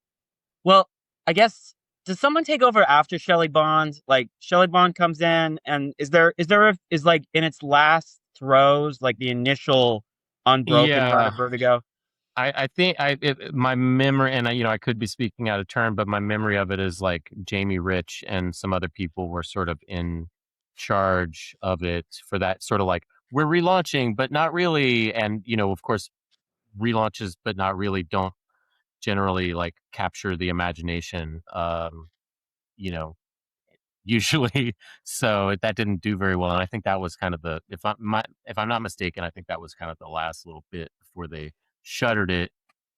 Well, I guess, does someone take over after Shelley Bond? Like Shelley Bond comes in, and is like in its last throes, like the initial unbroken run Yeah, of Vertigo? I think my memory, and I could be speaking out of turn, but my memory of it is like Jamie Rich and some other people were sort of in charge of it for that sort of like, we're relaunching, but not really. And, of course, relaunches, but not really don't generally like capture the imagination, you know, usually. So that didn't do very well. And I think that was kind of if I'm not mistaken, I think that was kind of the last little bit before they shuttered it,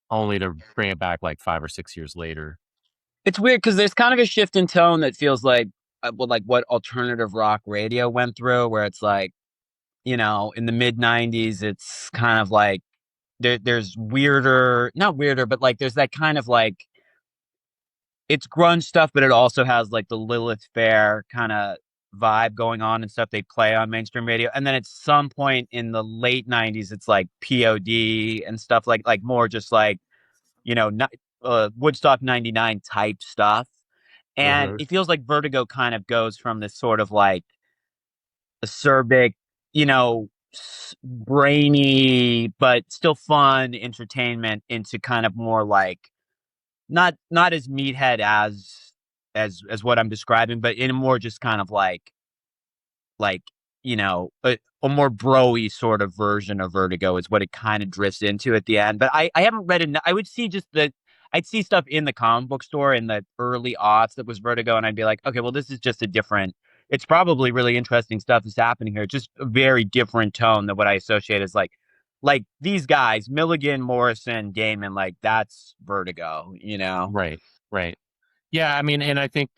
only to bring it back like 5 or 6 years later. It's weird because there's kind of a shift in tone that feels like, like what alternative rock radio went through, where it's like, in the mid '90s, it's kind of like there's weirder, not weirder, but like there's that kind of like, it's grunge stuff, but it also has like the Lilith Fair kind of vibe going on and stuff they play on mainstream radio. And then at some point in the late '90s, it's like POD and stuff like more just like, not, Woodstock '99 type stuff. And Uh-huh. it feels like Vertigo kind of goes from this sort of like acerbic, you know, brainy but still fun entertainment into kind of more like, not as meathead as what I'm describing, but in a more just kind of like a more broy sort of version of Vertigo is what it kind of drifts into at the end. But I haven't read it. I would see I'd see stuff in the comic book store in the early aughts that was Vertigo, and I'd be like, okay, well, this is just a different. It's probably really interesting stuff that's happening here. Just a very different tone than what I associate as like these guys, Milligan, Morrison, Gaiman, like that's Vertigo, Right, right. Yeah, I mean, and I think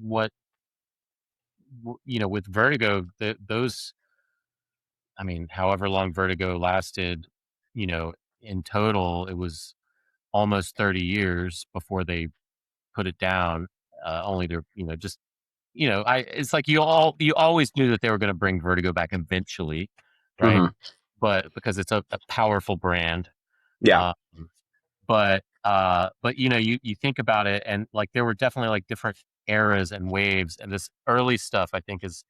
what with Vertigo, those, I mean, however long Vertigo lasted, in total, it was almost 30 years before they put it down, only to, just, it's like you always knew that they were going to bring Vertigo back eventually, right? Hmm. But because it's a powerful brand, Yeah. um, but you think about it, and like there were definitely like different eras and waves, and this early stuff I think is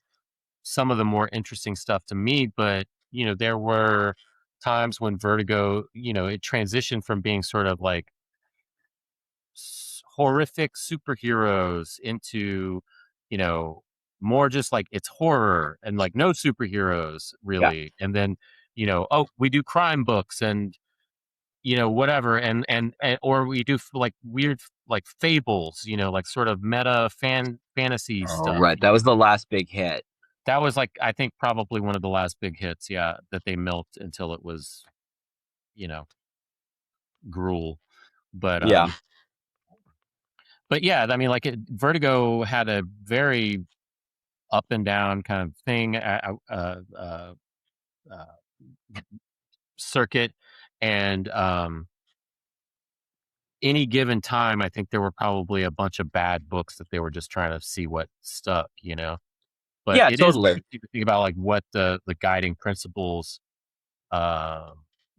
some of the more interesting stuff to me. But there were times when Vertigo, it transitioned from being sort of like horrific superheroes into more just like it's horror and like no superheroes Yeah. really. And then oh, we do crime books and whatever, and or we do like weird like fables, like sort of meta fantasy Oh, stuff. right. That was the last big hit. That was like, I think, probably one of the last big hits, yeah, that they milked until it was, you know, gruel. But Yeah. yeah, I mean, like Vertigo had a very up and down kind of thing, uh, circuit, and any given time, I think there were probably a bunch of bad books that they were just trying to see what stuck. But Yeah, it is totally. interesting to think about like what the guiding principles uh,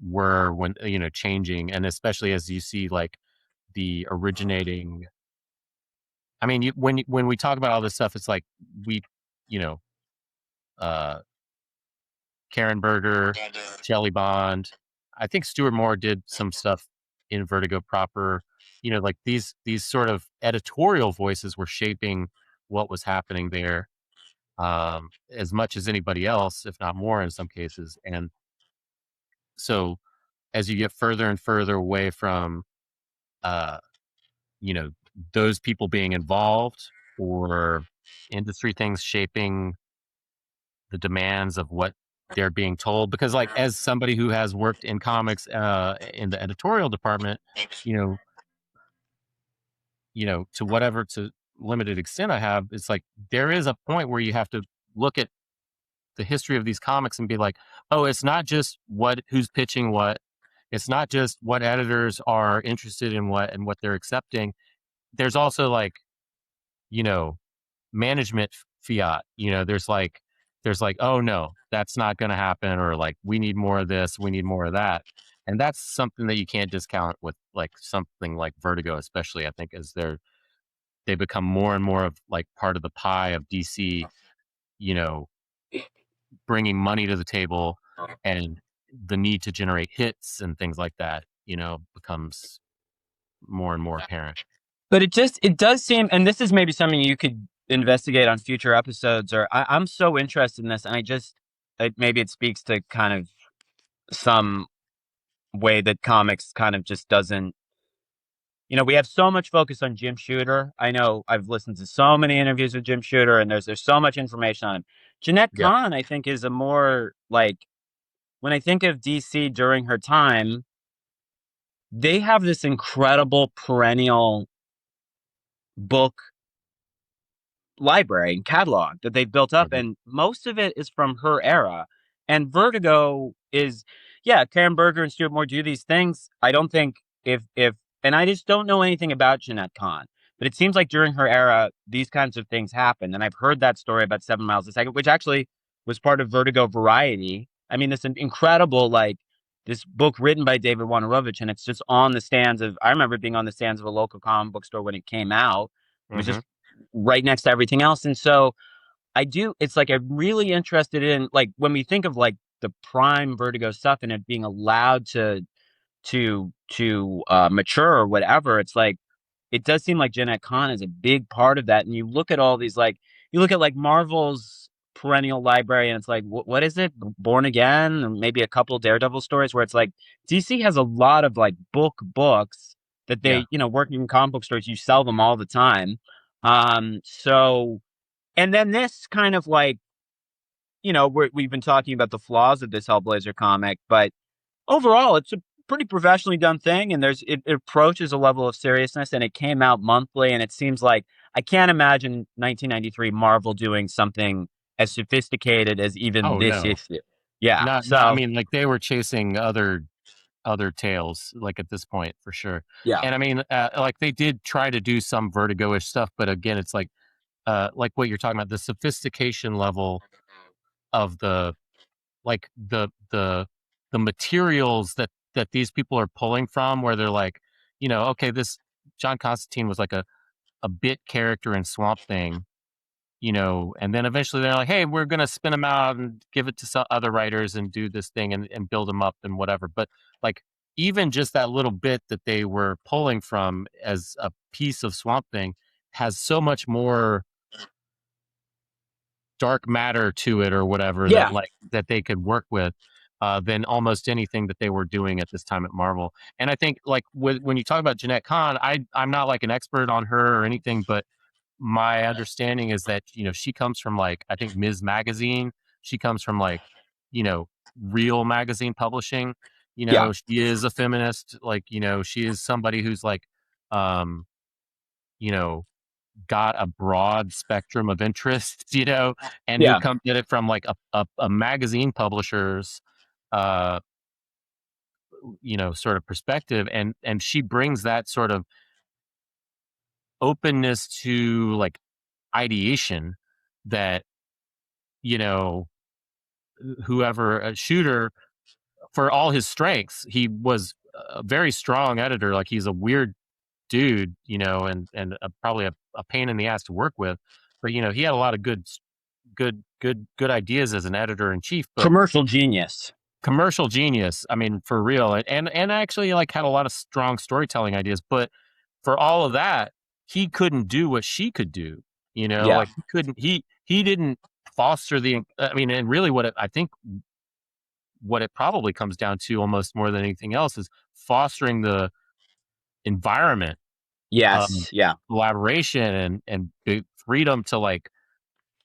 were when changing, and especially as you see like the originating I mean, when we talk about all this stuff, it's like we, you know, uh, Karen Berger, Shelley Bond. I think Stuart Moore did some stuff in Vertigo proper. Like these sort of editorial voices were shaping what was happening there, as much as anybody else, if not more in some cases. And so as you get further and further away from, uh, you know, those people being involved or industry things shaping the demands of what they're being told, because like as somebody who has worked in comics in the editorial department, you know to limited extent I have, it's like there is a point where you have to look at the history of these comics and be like, oh, it's not just who's pitching what, it's not just what editors are interested in what and what they're accepting. There's also like, you know management fiat. There's like, oh no, that's not going to happen, or like we need more of this, we need more of that. And that's something that you can't discount with like something like Vertigo, especially I think as they become more and more of like part of the pie of DC, you know bringing money to the table, and the need to generate hits and things like that becomes more and more apparent. But it does seem, and this is maybe something you could investigate on future episodes, or I'm so interested in this, and maybe it speaks to kind of some way that comics kind of just doesn't, we have so much focus on Jim Shooter. I know I've listened to so many interviews with Jim Shooter, and there's so much information on him. Jeanette Yeah. Kahn, I think, is a more like, when I think of DC during her time, they have this incredible perennial book library and catalog that they've built up, Mhm. and most of it is from her era. And Vertigo is, yeah, Karen Berger and Stuart Moore do these things. I don't think if and I just don't know anything about Jeanette Kahn, but it seems like during her era these kinds of things happened. And I've heard that story about 7 Miles a Second, which actually was part of Vertigo Variety. I mean, this incredible, like, this book written by David Wojnarowicz, and it's just on the stands of, I remember being on the stands of a local comic book store when it came out. It was just right next to everything else. And so it's like, I'm really interested in, like, when we think of like the prime Vertigo stuff and it being allowed to mature or whatever, it's like, it does seem like Jeanette Kahn is a big part of that. And you look at all these, like, you look at like Marvel's perennial library, and it's like, what is it? Born Again, and maybe a couple Daredevil stories, where it's like DC has a lot of like books that they, working in comic book stores, you sell them all the time. So, and then this kind of like, we've been talking about the flaws of this Hellblazer comic, but overall, it's a pretty professionally done thing, and it approaches a level of seriousness, and it came out monthly, and it seems like, I can't imagine 1993 Marvel doing something as sophisticated as even this issue. Yeah. No, I mean, like, they were chasing other tales, like, at this point, for sure. Yeah. And I mean, like, they did try to do some Vertigo-ish stuff, but again, it's like what you're talking about, the sophistication level of the materials that these people are pulling from, where they're like, okay, this John Constantine was like a bit character in Swamp Thing, and then eventually they're like, hey, we're going to spin him out and give it to some other writers and do this thing and build him up and whatever. But like, even just that little bit that they were pulling from as a piece of Swamp Thing has so much more dark matter to it or whatever, that they could work with than almost anything that they were doing at this time at Marvel. And I think, like, when you talk about Jeanette Kahn, I'm not like an expert on her or anything, but my understanding is that she comes from, like, I think Ms. Magazine. She comes from, like, real magazine publishing. She is a feminist. Like, she is somebody who's like, you know got a broad spectrum of interests, and who comes at it from like a magazine publisher's, sort of perspective. And she brings that sort of openness to like ideation that, whoever a Shooter, for all his strengths, he was a very strong editor. Like, he's a weird dude, and probably a a pain in the ass to work with, but he had a lot of good ideas as an editor in chief. But Commercial genius. commercial genius, I mean, for real, and actually like had a lot of strong storytelling ideas. But for all of that, he couldn't do what she could do. Yeah. Like he couldn't. He didn't foster the. I mean, and really, I think what it probably comes down to almost more than anything else is fostering the environment of Yes. Yeah. collaboration and the freedom to like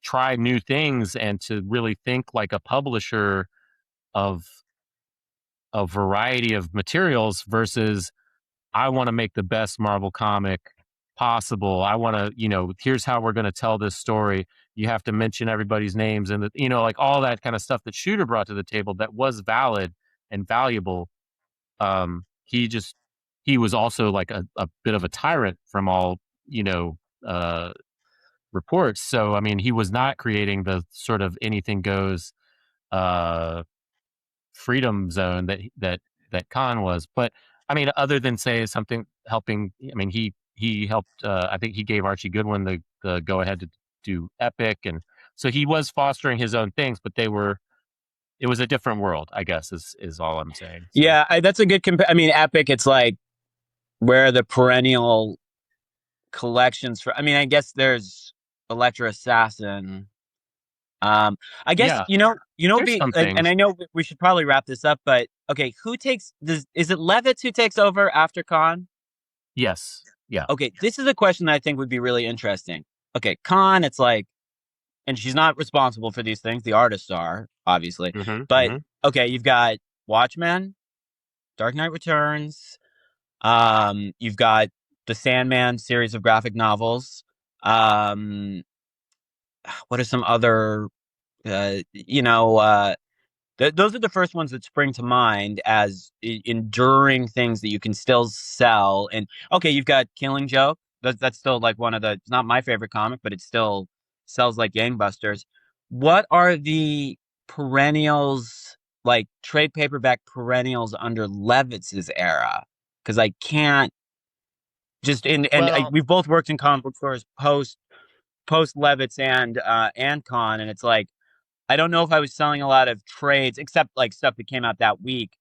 try new things and to really think like a publisher of a variety of materials versus I want to make the best Marvel comic possible. I want to, here's how we're going to tell this story. You have to mention everybody's names and like all that kind of stuff that Shooter brought to the table that was valid and valuable. He was also like a bit of a tyrant from all, reports. So, I mean, he was not creating the sort of anything goes, freedom zone that Khan was. But I mean, other than say something helping, I mean, he helped. I think he gave Archie Goodwin the go ahead to do Epic, and so he was fostering his own things. But it was a different world, I guess, is all I'm saying. So. Yeah, that's a good I mean, Epic. It's like where the perennial collections for. I mean, I guess there's Electra Assassin. I guess Yeah. and I know we should probably wrap this up, but okay, is it Levitz who takes over after Khan? Yes. Yeah. Okay, this is a question that I think would be really interesting. Okay, Khan, it's like, and she's not responsible for these things. The artists are, obviously. But okay, you've got Watchmen, Dark Knight Returns. You've got the Sandman series of graphic novels. What are some other those are the first ones that spring to mind as enduring things that you can still sell. And okay, you've got Killing Joke. That's still like it's not my favorite comic, but it still sells like gangbusters. What are the perennials, like trade paperback perennials under Levitz's era? Because I can't we've both worked in comic book stores post Levitz and Khan, and it's like, I don't know if I was selling a lot of trades, except like stuff that came out that week,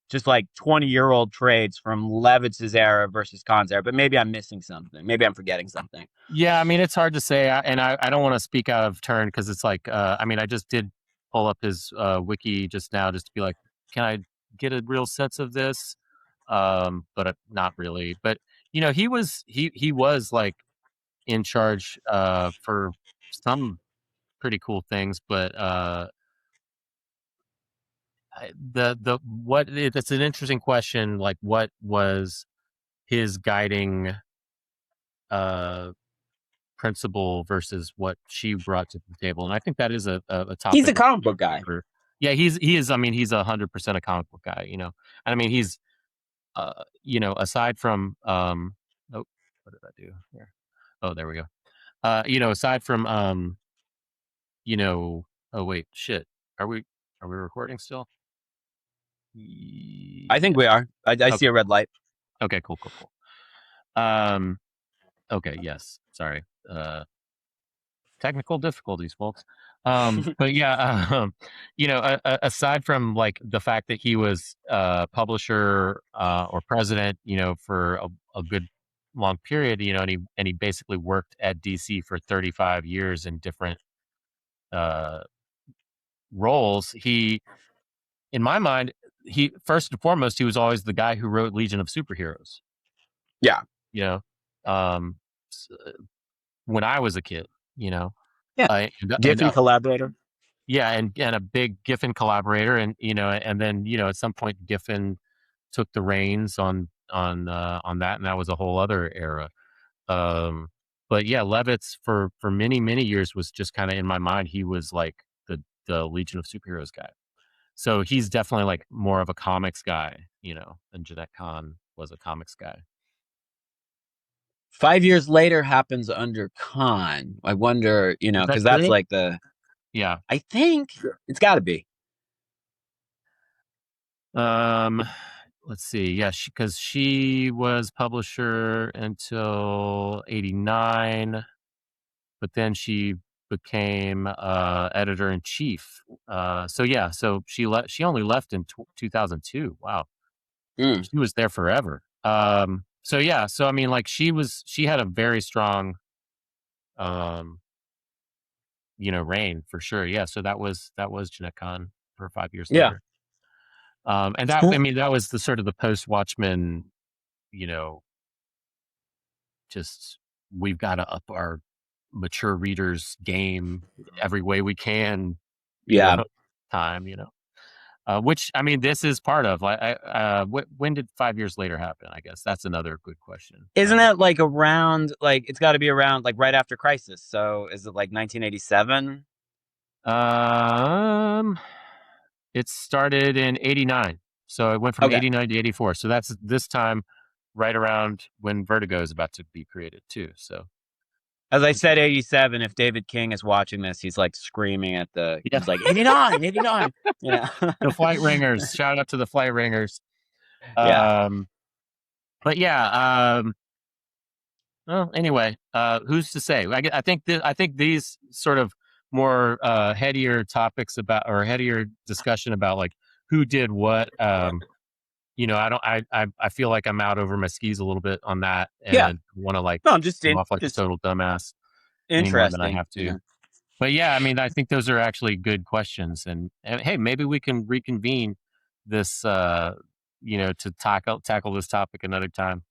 just like 20-year-old trades from Levitz's era versus Khan's era. But maybe I'm missing something. Maybe I'm forgetting something. Yeah, I mean, it's hard to say, and I don't want to speak out of turn because it's like, I mean, I just did pull up his wiki just now just to be like, can I get a real sense of this? But not really. But he was like in charge for some pretty cool things, but it's an interesting question. Like, what was his guiding principle versus what she brought to the table? And I think that is a topic. He's a comic book guy. Yeah, he is. I mean, he's 100% a comic book guy. And I mean, he's aside from oh, what did I do here? Oh, there we go. Aside from oh wait, shit. Are we recording still? I think we are. I see a red light. Okay, cool. Okay, yes. Sorry. Technical difficulties, folks. But yeah, aside from like the fact that he was publisher or president, for a good long period, and he basically worked at DC for 35 years in different roles. He, in my mind, first and foremost, he was always the guy who wrote Legion of Superheroes. Yeah. When I was a kid, Yeah. Giffen collaborator. Yeah, and a big Giffen collaborator, and and then at some point Giffen took the reins on that, and that was a whole other era. But yeah, Levitz for many years was just kind of in my mind. He was like the Legion of Superheroes guy. So he's definitely like more of a comics guy, than Jeanette Kahn was a comics guy. 5 years later happens under Khan. I wonder, because that's like yeah. I think it's got to be. let's see. Yeah, because she was publisher until '89, but then she became editor in chief. So yeah, so she only left in 2002. Wow, Mm. she was there forever. So yeah, so I mean, like she had a very strong, um, reign for sure. Yeah, so that was Jeanette Kahn for 5 years Yeah. later. And that, I mean, that was the sort of the post Watchmen, you know, just we've got to up our mature readers game every way we can, Yeah. time, which, I mean, this is part of like, when did 5 years later happen? I guess that's another good question. Isn't that like around, like, it's got to be around like right after Crisis? So is it like 1987? It started in '89, so it went from Okay. '89 to '84. So that's this time, right around when Vertigo is about to be created too. So, As I said, 87. If David King is watching this, he's like screaming at yeah, he's like 89, 89. Yeah. the Flight Ringers. Shout out to the Flight Ringers. Yeah. But yeah. Well, anyway, who's to say? I think I think these sort of more headier topics about, or headier discussion about like who did what. I don't. I feel like I'm out over my skis a little bit on that, Yeah. and want to like No, I'm just come off like a just total dumbass any more than I interesting. have to. But yeah, I mean, I think those are actually good questions, and hey, maybe we can reconvene this, to tackle this topic another time.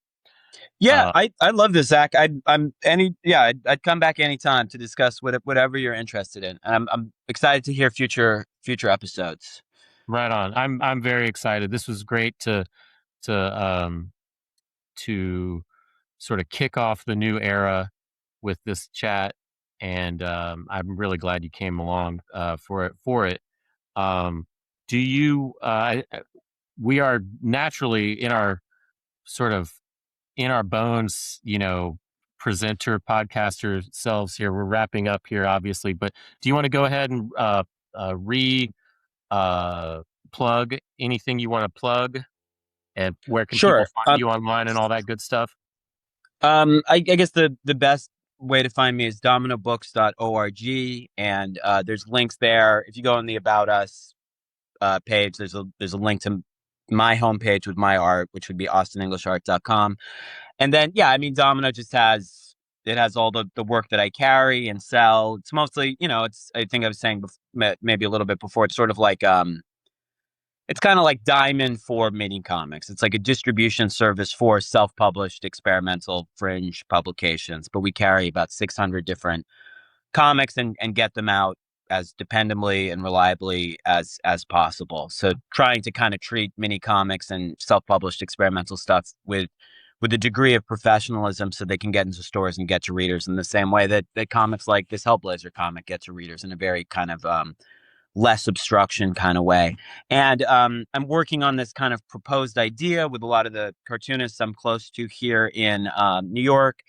Yeah, Uh, I love this, Zach. I'd come back anytime to discuss whatever you're interested in. And I'm excited to hear future episodes. right on. I'm very excited. This was great to to sort of kick off the new era with this chat, and I'm really glad you came along for it. Um, do you? We are naturally in our sort of in our bones, presenter podcaster selves here. We're wrapping up here, obviously, but do you want to go ahead and plug anything you want to plug, and where can people Sure. find you online and all that good stuff? I guess the best way to find me is dominobooks.org, and there's links there. If you go on the About Us page, there's a link to my homepage with my art, which would be austinenglishart.com. And then, yeah, I mean, Domino just has all the work that I carry and sell. It's mostly, I think I was saying maybe a little bit before, it's sort of like, it's kind of like Diamond for mini comics. It's like a distribution service for self-published experimental fringe publications, but we carry about 600 different comics and get them out as dependably and reliably as possible. So trying to kind of treat mini comics and self-published experimental stuff with a degree of professionalism so they can get into stores and get to readers in the same way that comics like this Hellblazer comic get to readers in a very kind of less obstruction kind of way. And I'm working on this kind of proposed idea with a lot of the cartoonists I'm close to here in New York.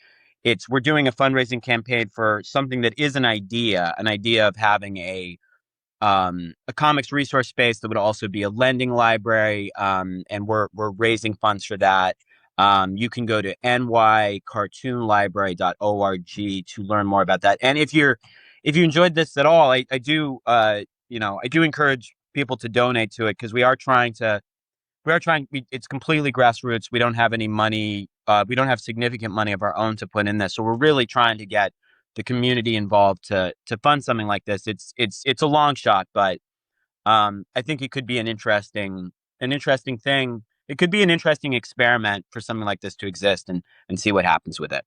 We're doing a fundraising campaign for something that is an idea of having a comics resource space that would also be a lending library, and we're raising funds for that. You can go to nycartoonlibrary.org to learn more about that. And if you enjoyed this at all, I do I do encourage people to donate to it, because it's completely grassroots. We don't have any money. We don't have significant money of our own to put in this. So we're really trying to get the community involved to fund something like this. It's a long shot, but I think it could be an interesting thing. It could be an interesting experiment for something like this to exist and see what happens with it.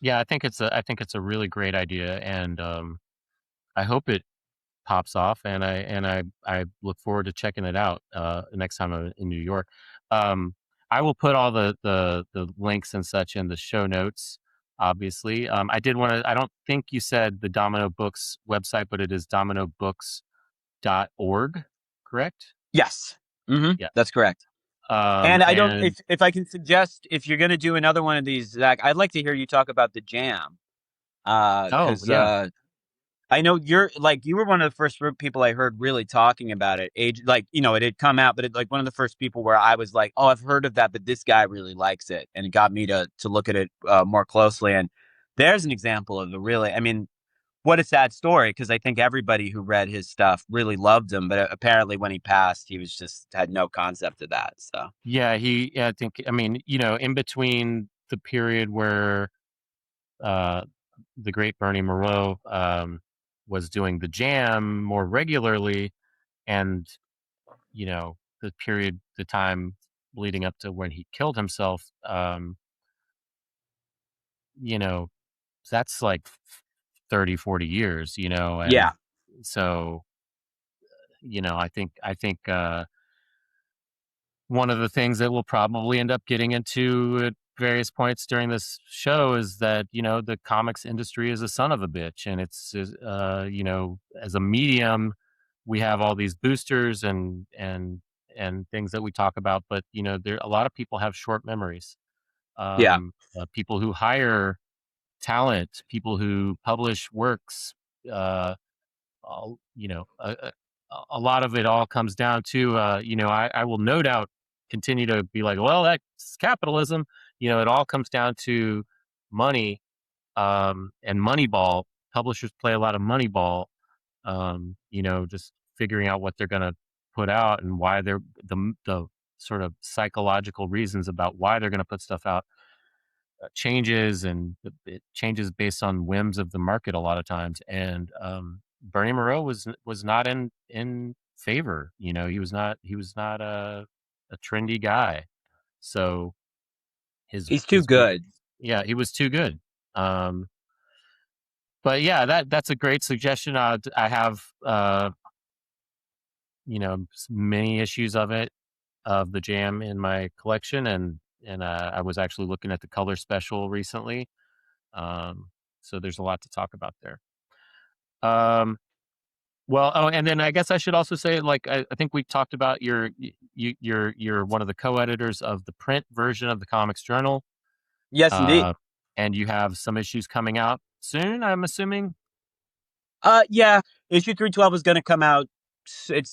Yeah, I think it's a really great idea, and I hope it pops off, and I look forward to checking it out next time I'm in New York. I will put all the links and such in the show notes, obviously. I did want to. I don't think you said the Domino Books website, but it is dominobooks.org, correct? Yes. Mm-hmm. Yeah, That's correct. And I don't, if I can suggest, if you're going to do another one of these, Zach, I'd like to hear you talk about the jam. Because I know you were one of the first people I heard really talking about it. It had come out, but one of the first people where I was like, oh, I've heard of that, but this guy really likes it. And it got me to look at it more closely. And there's an example of I mean, what a sad story, because I think everybody who read his stuff really loved him. But apparently when he passed, he was just had no concept of that. So, Yeah, I mean, in between the period where the great Bernie Moreau was doing the Jam more regularly, and the time leading up to when he killed himself, you know, that's like 30, 40 years, and yeah. so, I think one of the things that we'll probably end up getting into at various points during this show is that the comics industry is a son of a bitch, and it's as a medium, we have all these boosters and things that we talk about, but there a lot of people have short memories. Yeah. People who hire talent, people who publish works, uh, all, a lot of it all comes down to, I will no doubt continue to be like, well, that's capitalism. It all comes down to money, and Moneyball. Publishers play a lot of Moneyball, just figuring out what they're going to put out and why they're the sort of psychological reasons about why they're going to put stuff out changes, and it changes based on whims of the market a lot of times. And Bernie Moreau was not in favor. He was not a trendy guy. So He's too his work, good. yeah, he was too good. Um, but yeah, that's a great suggestion. I have many issues of the Jam in my collection, and I was actually looking at the color special recently. So there's a lot to talk about there. Well, oh, and then I guess I should also say, like, I think we talked about you're one of the co-editors of the print version of the Comics Journal, Yes, indeed. and you have some issues coming out soon, I'm assuming. Yeah, issue 312 is going to come out. It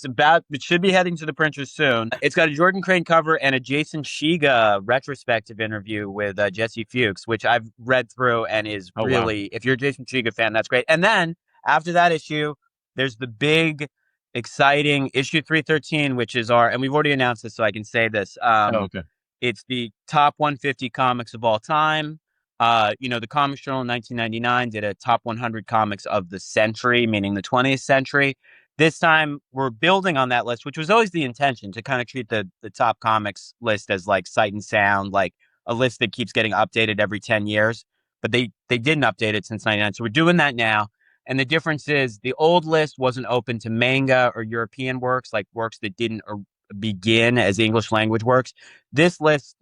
should be heading to the printers soon. It's got a Jordan Crane cover and a Jason Shiga retrospective interview with Jesse Fuchs, which I've read through and is Oh, wow. really, if you're a Jason Shiga fan, that's great. And then after that issue, there's the big, exciting issue 313, which is and we've already announced this, so I can say this. Okay. It's the top 150 comics of all time. The Comics Journal in 1999 did a top 100 comics of the century, meaning the 20th century. This time, we're building on that list, which was always the intention, to kind of treat the top comics list as like Sight and Sound, like a list that keeps getting updated every 10 years. But they didn't update it since 99. So we're doing that now. And the difference is the old list wasn't open to manga or European works, like works that didn't begin as English language works. This list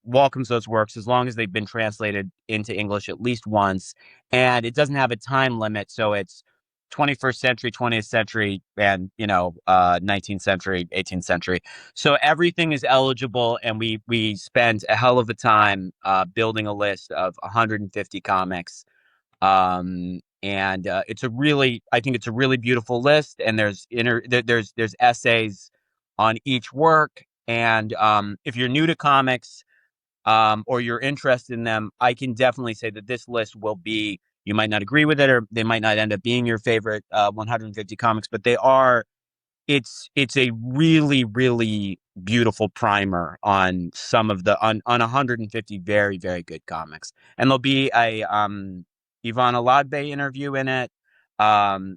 welcomes those works as long as they've been translated into English at least once. And it doesn't have a time limit. So it's 21st century, 20th century, and 19th century, 18th century. So everything is eligible, and we spent a hell of a time building a list of 150 comics. And I think it's a really beautiful list, and there's essays on each work. And if you're new to comics, or you're interested in them, I can definitely say that this list will be. You might not agree with it, or they might not end up being your favorite 150 comics, but they are. It's a really, really beautiful primer on some of on 150 very, very good comics, and there'll be a Ivana Ladbe interview in it,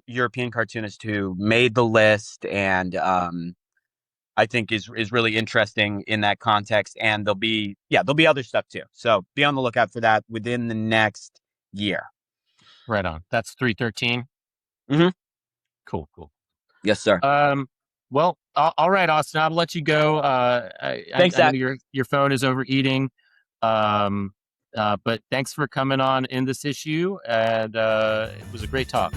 European cartoonist who made the list, and I think is really interesting in that context. And there'll be other stuff too. So be on the lookout for that within the next year. Right on. That's 313. Mm-hmm. Cool. Yes, sir. Well, all right, Austin, I'll let you go. Thanks, I know Zach. your phone is overeating. But thanks for coming on in this issue, and it was a great talk.